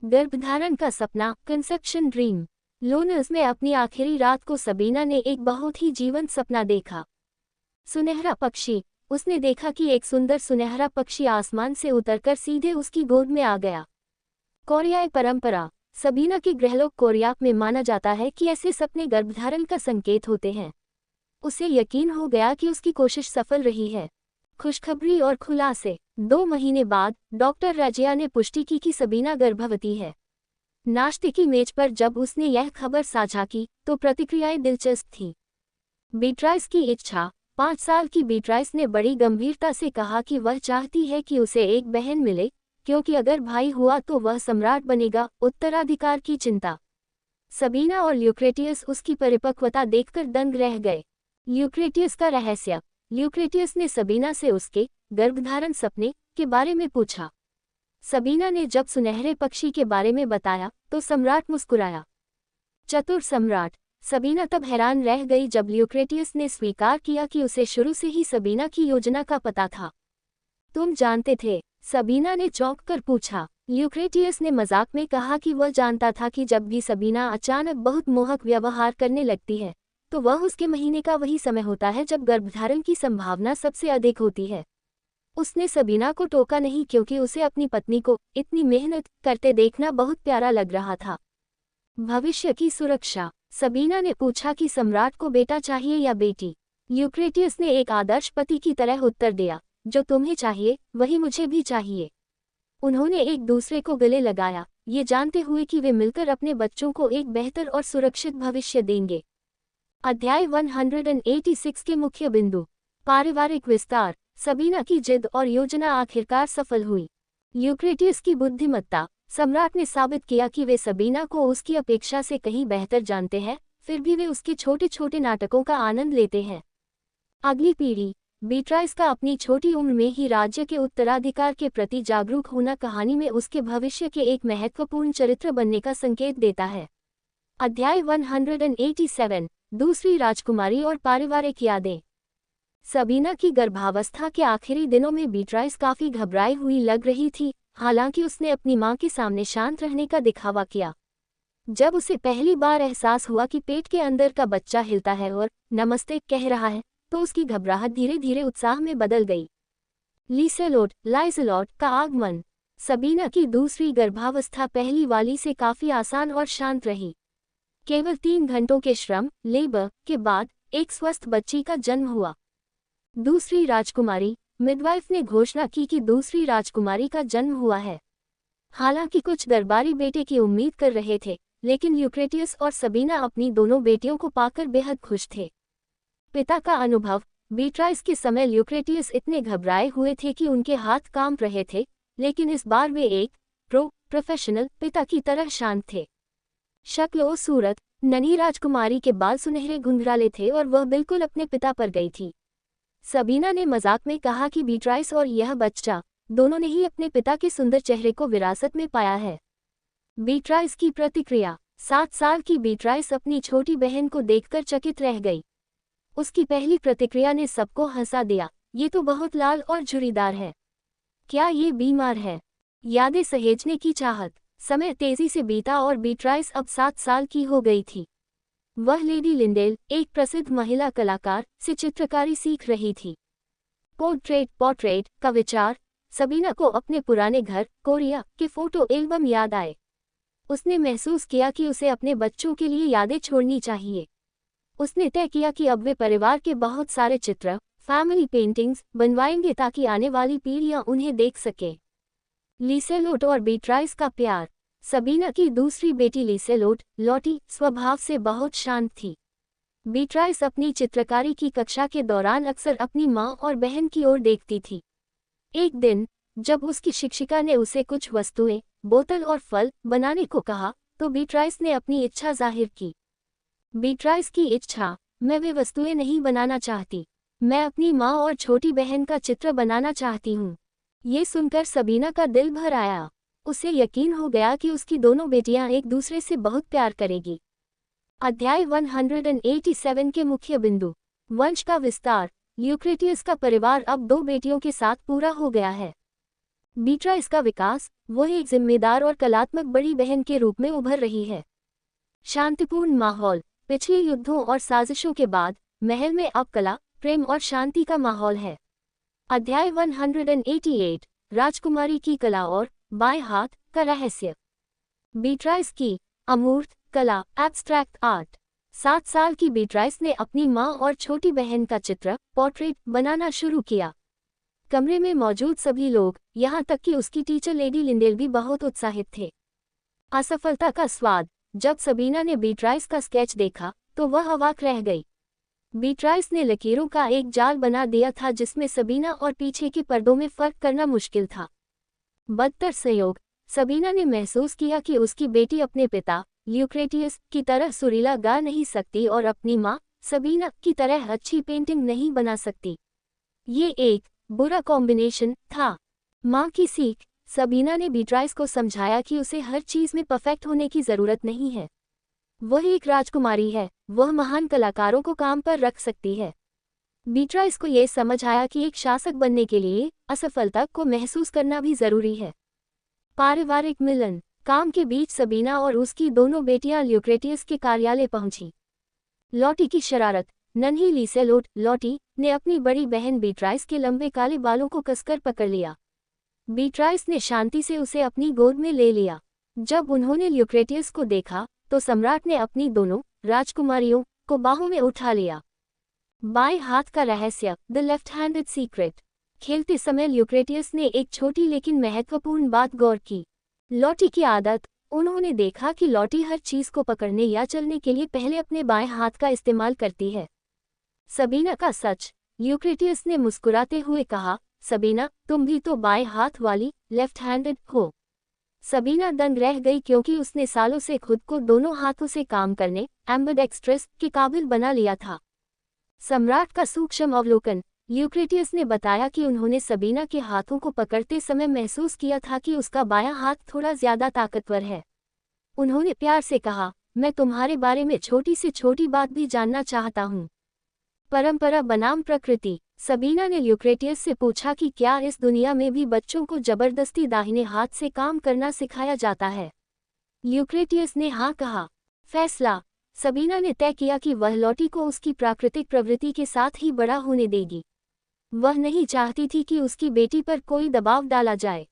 गर्भधारण का सपना, कंसेप्शन ड्रीम। लोनर्स में अपनी आखिरी रात को सबीना ने एक बहुत ही जीवंत सपना देखा। सुनहरा पक्षी। उसने देखा कि एक सुंदर सुनहरा पक्षी आसमान से उतरकर सीधे उसकी गोद में आ गया। कोरियाई परंपरा। सबीना के गृहलोक कोरिया में माना जाता है कि ऐसे सपने गर्भधारण का संकेत होते हैं। उसे यकीन हो गया कि उसकी कोशिश सफल रही है। खुशखबरी और खुलासे। 2 महीने बाद डॉक्टर राजिया ने पुष्टि की कि सबीना गर्भवती है। नाश्ते की मेज पर जब उसने यह खबर साझा की तो प्रतिक्रियाएं दिलचस्प थीं। बीट्राइस की इच्छा। 5 साल की बीट्राइस ने बड़ी गंभीरता से कहा कि वह चाहती है कि उसे एक बहन मिले, क्योंकि अगर भाई हुआ तो वह सम्राट बनेगा। उत्तराधिकार की चिंता। सबीना और ल्यूक्रेटियस उसकी परिपक्वता देखकर दंग रह गए। ल्यूक्रेटियस का रहस्य। ल्यूक्रेटियस ने सबीना से उसके गर्भधारण सपने के बारे में पूछा। सबीना ने जब सुनहरे पक्षी के बारे में बताया तो सम्राट मुस्कुराया। चतुर सम्राट। सबीना तब हैरान रह गई जब ल्यूक्रेटियस ने स्वीकार किया कि उसे शुरू से ही सबीना की योजना का पता था। तुम जानते थे? सबीना ने चौंक कर पूछा। ल्यूक्रेटियस ने मजाक में कहा कि वह जानता था कि जब भी सबीना अचानक बहुत मोहक व्यवहार करने लगती है, तो वह उसके महीने का वही समय होता है जब गर्भधारण की संभावना सबसे अधिक होती है। उसने सबीना को टोका नहीं, क्योंकि उसे अपनी पत्नी को इतनी मेहनत करते देखना बहुत प्यारा लग रहा था। भविष्य की सुरक्षा। सबीना ने पूछा कि सम्राट को बेटा चाहिए या बेटी। ल्यूक्रेटियस ने एक आदर्श पति की तरह उत्तर दिया, जो तुम्हें चाहिए वही मुझे भी चाहिए। उन्होंने एक दूसरे को गले लगाया, ये जानते हुए कि वे मिलकर अपने बच्चों को एक बेहतर और सुरक्षित भविष्य देंगे। अध्याय 186 के मुख्य बिंदु। पारिवारिक विस्तार। सबीना की जिद और योजना आखिरकार सफल हुई। ल्यूक्रेटियस की बुद्धिमत्ता। सम्राट ने साबित किया कि वे सबीना को उसकी अपेक्षा से कहीं बेहतर जानते हैं, फिर भी वे उसके छोटे छोटे नाटकों का आनंद लेते हैं। अगली पीढ़ी। बीट्राइस का अपनी छोटी उम्र में ही राज्य के उत्तराधिकार के प्रति जागरूक होना कहानी में उसके भविष्य के एक महत्वपूर्ण चरित्र बनने का संकेत देता है। अध्याय 187। दूसरी राजकुमारी और पारिवारिक यादें। सबीना की गर्भावस्था के आखिरी दिनों में बीट्राइस काफी घबराई हुई लग रही थी, हालांकि उसने अपनी मां के सामने शांत रहने का दिखावा किया। जब उसे पहली बार एहसास हुआ कि पेट के अंदर का बच्चा हिलता है और नमस्ते कह रहा है, तो उसकी घबराहट धीरे धीरे उत्साह में बदल गई। लाइसेलोट का आगमन। सबीना की दूसरी गर्भावस्था पहली वाली से काफी आसान और शांत रही। केवल 3 घंटों के श्रम लेबर के बाद एक स्वस्थ बच्ची का जन्म हुआ। दूसरी राजकुमारी। मिडवाइफ ने घोषणा की कि दूसरी राजकुमारी का जन्म हुआ है। हालांकि कुछ दरबारी बेटे की उम्मीद कर रहे थे, लेकिन ल्यूक्रेटियस और सबीना अपनी दोनों बेटियों को पाकर बेहद खुश थे। पिता का अनुभव। बीट्राइस के समय ल्यूक्रेटियस इतने घबराए हुए थे कि उनके हाथ कांप रहे थे, लेकिन इस बार वे एक प्रोफेशनल पिता की तरह शांत थे। शक्ल और सूरत। नन्ही राजकुमारी के बाल सुनहरे घुंघराले थे और वह बिल्कुल अपने पिता पर गई थी। सबीना ने मजाक में कहा कि बीट्राइस और यह बच्चा दोनों ने ही अपने पिता के सुंदर चेहरे को विरासत में पाया है। बीट्राइस की प्रतिक्रिया। 7 साल की बीट्राइस अपनी छोटी बहन को देखकर चकित रह गई। उसकी पहली प्रतिक्रिया ने सबको हंसा दिया, ये तो बहुत लाल और झुर्रीदार है। क्या ये बीमार है? यादें सहेजने की चाहत। समय तेजी से बीता और बीट्राइस अब 7 साल की हो गई थी। वह लेडी लिंडेल, एक प्रसिद्ध महिला कलाकार, से चित्रकारी सीख रही थी। पोर्ट्रेट का विचार। सबीना को अपने पुराने घर कोरिया के फोटो एल्बम याद आए। उसने महसूस किया कि उसे अपने बच्चों के लिए यादें छोड़नी चाहिए। उसने तय किया कि अब वे परिवार के बहुत सारे चित्र, फैमिली पेंटिंग्स बनवाएंगे ताकि आने वाली पीढ़ियां उन्हें देख सकें। लीसेलोट और बीट्राइस का प्यार। सबीना की दूसरी बेटी लीसेलोट स्वभाव से बहुत शांत थी। बीट्राइस अपनी चित्रकारी की कक्षा के दौरान अक्सर अपनी मां और बहन की ओर देखती थी। एक दिन जब उसकी शिक्षिका ने उसे कुछ वस्तुएं, बोतल और फल बनाने को कहा तो बीट्राइस ने अपनी इच्छा जाहिर की। बीट्राइस की इच्छा, मैं वे वस्तुएं नहीं बनाना चाहती, मैं अपनी माँ और छोटी बहन का चित्र बनाना चाहती हूँ। ये सुनकर सबीना का दिल भर आया। उसे यकीन हो गया कि उसकी दोनों बेटियां एक दूसरे से बहुत प्यार करेगी। अध्याय 187 के मुख्य बिंदु। वंश का विस्तार। ल्यूक्रेटियस का परिवार अब 2 बेटियों के साथ पूरा हो गया है। बीट्राइस का विकास, वो एक जिम्मेदार और कलात्मक बड़ी बहन के रूप में उभर रही है। शांतिपूर्ण माहौल। पिछले युद्धों और साजिशों के बाद महल में अब कला, प्रेम और शांति का माहौल है। अध्याय 188, राजकुमारी की कला और बाएं हाथ का रहस्य। बीट्राइस की अमूर्त कला, एब्स्ट्रैक्ट आर्ट। 7 साल की बीट्राइस ने अपनी माँ और छोटी बहन का चित्र, पोर्ट्रेट बनाना शुरू किया। कमरे में मौजूद सभी लोग, यहाँ तक कि उसकी टीचर लेडी लिंडेल भी बहुत उत्साहित थे। असफलता का स्वाद। जब सबीना ने बीट्राइस का स्केच देखा तो वह अवाक रह गई। बीट्राइस ने लकीरों का एक जाल बना दिया था जिसमें सबीना और पीछे के पर्दों में फर्क करना मुश्किल था। बदतर संयोग, सबीना ने महसूस किया कि उसकी बेटी अपने पिता ल्यूक्रेटियस की तरह सुरीला गा नहीं सकती और अपनी माँ सबीना की तरह अच्छी पेंटिंग नहीं बना सकती। ये एक बुरा कॉम्बिनेशन था। माँ की सीख। सबीना ने बीट्राइस को समझाया कि उसे हर चीज़ में परफेक्ट होने की ज़रूरत नहीं है। वह एक राजकुमारी है, वह महान कलाकारों को काम पर रख सकती है। बीट्राइस को यह समझ आया कि एक शासक बनने के लिए असफलता को महसूस करना भी ज़रूरी है। पारिवारिक मिलन। काम के बीच सबीना और उसकी दोनों बेटियां ल्यूक्रेटियस के कार्यालय पहुंची। लॉटी की शरारत। नन्ही लीसेलोट, लॉटी, ने अपनी बड़ी बहन बीट्राइस के लंबे काले बालों को कसकर पकड़ लिया। बीट्राइस ने शांति से उसे अपनी गोद में ले लिया। जब उन्होंने ल्यूक्रेटियस को देखा तो सम्राट ने अपनी दोनों राजकुमारियों को बाहों में उठा लिया। बाएं हाथ का रहस्य, द लेफ्ट हैंडेड सीक्रेट। खेलते समय ल्यूक्रेटियस ने एक छोटी लेकिन महत्वपूर्ण बात गौर की। लॉटी की आदत। उन्होंने देखा कि लॉटी हर चीज को पकड़ने या चलने के लिए पहले अपने बाएं हाथ का इस्तेमाल करती है। सबीना का सच। ल्यूक्रेटियस ने मुस्कुराते हुए कहा, सबीना, तुम भी तो बाएं हाथ वाली लेफ्ट हैंडेड हो। सबीना दंग रह गई क्योंकि उसने सालों से खुद को दोनों हाथों से काम करने, एम्बिडेक्स्ट्रस, के काबिल बना लिया था। सम्राट का सूक्ष्म अवलोकन। ल्यूक्रेटियस ने बताया कि उन्होंने सबीना के हाथों को पकड़ते समय महसूस किया था कि उसका बायां हाथ थोड़ा ज्यादा ताकतवर है। उन्होंने प्यार से कहा, मैं तुम्हारे बारे में छोटी से छोटी बात भी जानना चाहता हूँ। परंपरा बनाम प्रकृति। सबीना ने ल्यूक्रेटियस से पूछा कि क्या इस दुनिया में भी बच्चों को जबरदस्ती दाहिने हाथ से काम करना सिखाया जाता है। ल्यूक्रेटियस ने हाँ कहा। फैसला। सबीना ने तय किया कि वह लॉटी को उसकी प्राकृतिक प्रवृत्ति के साथ ही बड़ा होने देगी। वह नहीं चाहती थी कि उसकी बेटी पर कोई दबाव डाला जाए।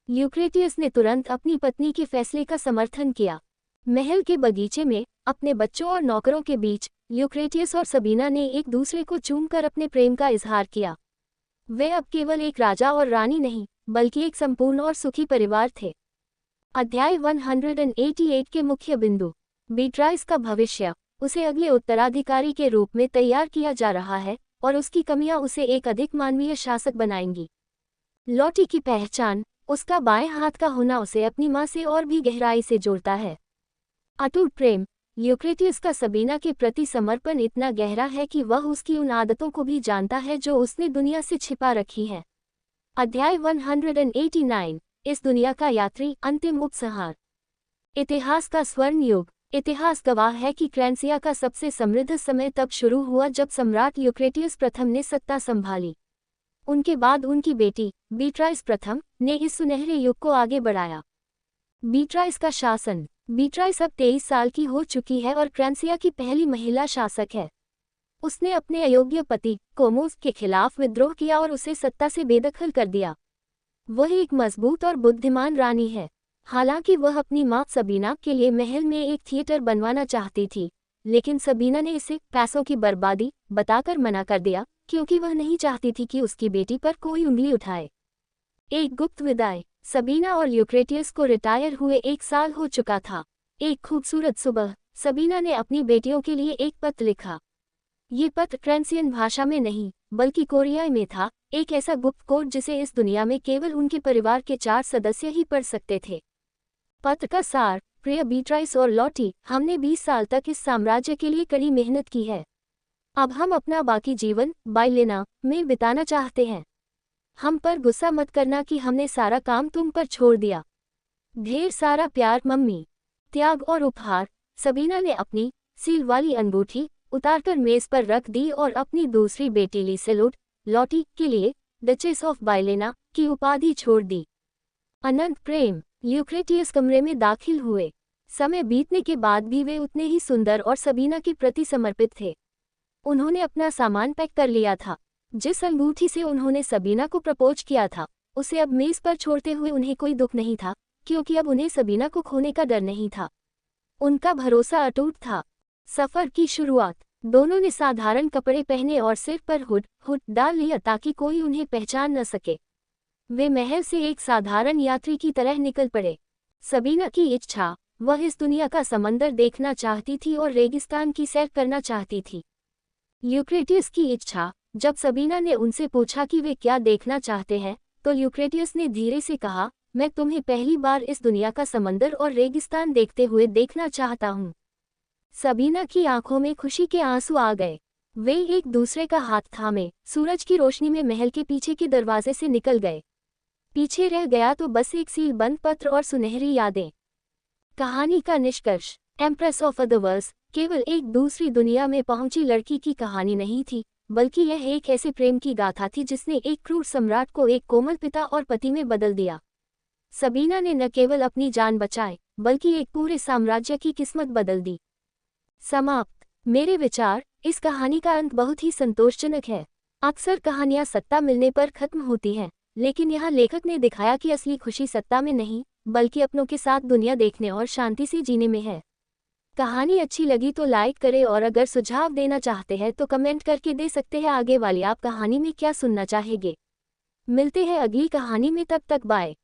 ल्यूक्रेटियस ने तुरंत अपनी पत्नी के फैसले का समर्थन किया। महल के बगीचे में, अपने बच्चों और नौकरों के बीच, ल्यूक्रेटियस और सबीना ने एक दूसरे को चूमकर अपने प्रेम का इजहार किया। वे अब केवल एक राजा और रानी नहीं, बल्कि एक संपूर्ण और सुखी परिवार थे। अध्याय 188 के मुख्य बिंदु। बीट्राइस का भविष्य। उसे अगले उत्तराधिकारी के रूप में तैयार किया जा रहा है और उसकी कमियां उसे एक अधिक मानवीय शासक बनाएंगी। लॉटी की पहचान। उसका बाएं हाथ का होना उसे अपनी मां से और भी गहराई से जोड़ता है। अटूट प्रेम। ल्यूक्रेटियस का सबीना के प्रति समर्पण इतना गहरा है कि वह उसकी उन आदतों को भी जानता है जो उसने दुनिया से छिपा रखी हैं। अध्याय 189, इस दुनिया का यात्री, अंतिम उपसंहार। इतिहास का स्वर्ण युग। इतिहास गवाह है कि क्रैंसिया का सबसे समृद्ध समय तब शुरू हुआ जब सम्राट ल्यूक्रेटियस प्रथम ने सत्ता संभाली। उनके बाद उनकी बेटी बीट्राइस प्रथम ने इस सुनहरे युग को आगे बढ़ाया। बीट्राइस का शासन। बीट्राइस अब 23 साल की हो चुकी है और क्रैंसिया की पहली महिला शासक है। उसने अपने अयोग्य पति कोमोस के खिलाफ विद्रोह किया और उसे सत्ता से बेदखल कर दिया। वह एक मजबूत और बुद्धिमान रानी है। हालांकि वह अपनी मां सबीना के लिए महल में एक थिएटर बनवाना चाहती थी, लेकिन सबीना ने इसे पैसों की बर्बादी बताकर मना कर दिया क्योंकि वह नहीं चाहती थी कि उसकी बेटी पर कोई उंगली उठाए। एक गुप्त विदाई। सबीना और ल्यूक्रेटियस को रिटायर हुए 1 साल हो चुका था। एक खूबसूरत सुबह, सबीना ने अपनी बेटियों के लिए एक पत्र लिखा। ये पत्र क्रैंसियन भाषा में नहीं, बल्कि कोरिया में था, एक ऐसा गुप्त कोड जिसे इस दुनिया में केवल उनके परिवार के 4 सदस्य ही पढ़ सकते थे। पत्र का सार, प्रिय बीट्राइस और लॉटी, हमने 20 साल तक इस साम्राज्य के लिए कड़ी मेहनत की है। अब हम अपना बाकी जीवन बाइलेना में बिताना चाहते हैं। हम पर गुस्सा मत करना कि हमने सारा काम तुम पर छोड़ दिया। ढेर सारा प्यार मम्मी। त्याग और उपहार। सबीना ने अपनी सील वाली अंगूठी उतारकर मेज पर रख दी और अपनी दूसरी बेटी लिसेलोट, लॉटी के लिए डचेस ऑफ बाइलेना की उपाधि छोड़ दी। अनंत प्रेम। ल्यूक्रेटियस कमरे में दाखिल हुए। समय बीतने के बाद भी वे उतने ही सुंदर और सबीना के प्रति समर्पित थे। उन्होंने अपना सामान पैक कर लिया था। जिस अंगूठी से उन्होंने सबीना को प्रपोज किया था, उसे अब मेज पर छोड़ते हुए उन्हें कोई दुख नहीं था, क्योंकि अब उन्हें सबीना को खोने का डर नहीं था। उनका भरोसा अटूट था। सफर की शुरुआत। दोनों ने साधारण कपड़े पहने और सिर पर हुड डाल लिया ताकि कोई उन्हें पहचान न सके। वे महल से एक साधारण यात्री की तरह निकल पड़े। सबीना की इच्छा, वह इस दुनिया का समंदर देखना चाहती थी और रेगिस्तान की सैर करना चाहती थी। ल्यूक्रेटियस की इच्छा। जब सबीना ने उनसे पूछा कि वे क्या देखना चाहते हैं, तो ल्यूक्रेटियस ने धीरे से कहा, मैं तुम्हें पहली बार इस दुनिया का समंदर और रेगिस्तान देखते हुए देखना चाहता हूँ। सबीना की आंखों में खुशी के आंसू आ गए। वे एक दूसरे का हाथ थामे सूरज की रोशनी में महल के पीछे के दरवाजे से निकल गए। पीछे रह गया तो बस एक सील बंद पत्र और सुनहरी यादें। कहानी का निष्कर्ष। एम्प्रेस ऑफ अदरवर्स केवल एक दूसरी दुनिया में पहुंची लड़की की कहानी नहीं थी, बल्कि यह एक ऐसे प्रेम की गाथा थी जिसने एक क्रूर सम्राट को एक कोमल पिता और पति में बदल दिया। सबीना ने न केवल अपनी जान बचाई, बल्कि एक पूरे साम्राज्य की किस्मत बदल दी। समाप्त। मेरे विचार, इस कहानी का अंत बहुत ही संतोषजनक है। अक्सर कहानियां सत्ता मिलने पर खत्म होती हैं, लेकिन यहाँ लेखक ने दिखाया कि असली खुशी सत्ता में नहीं, बल्कि अपनों के साथ दुनिया देखने और शांति से जीने में है। कहानी अच्छी लगी तो लाइक करें और अगर सुझाव देना चाहते हैं तो कमेंट करके दे सकते हैं आगे वाली आप कहानी में क्या सुनना चाहेंगे। मिलते हैं अगली कहानी में, तब तक बाय।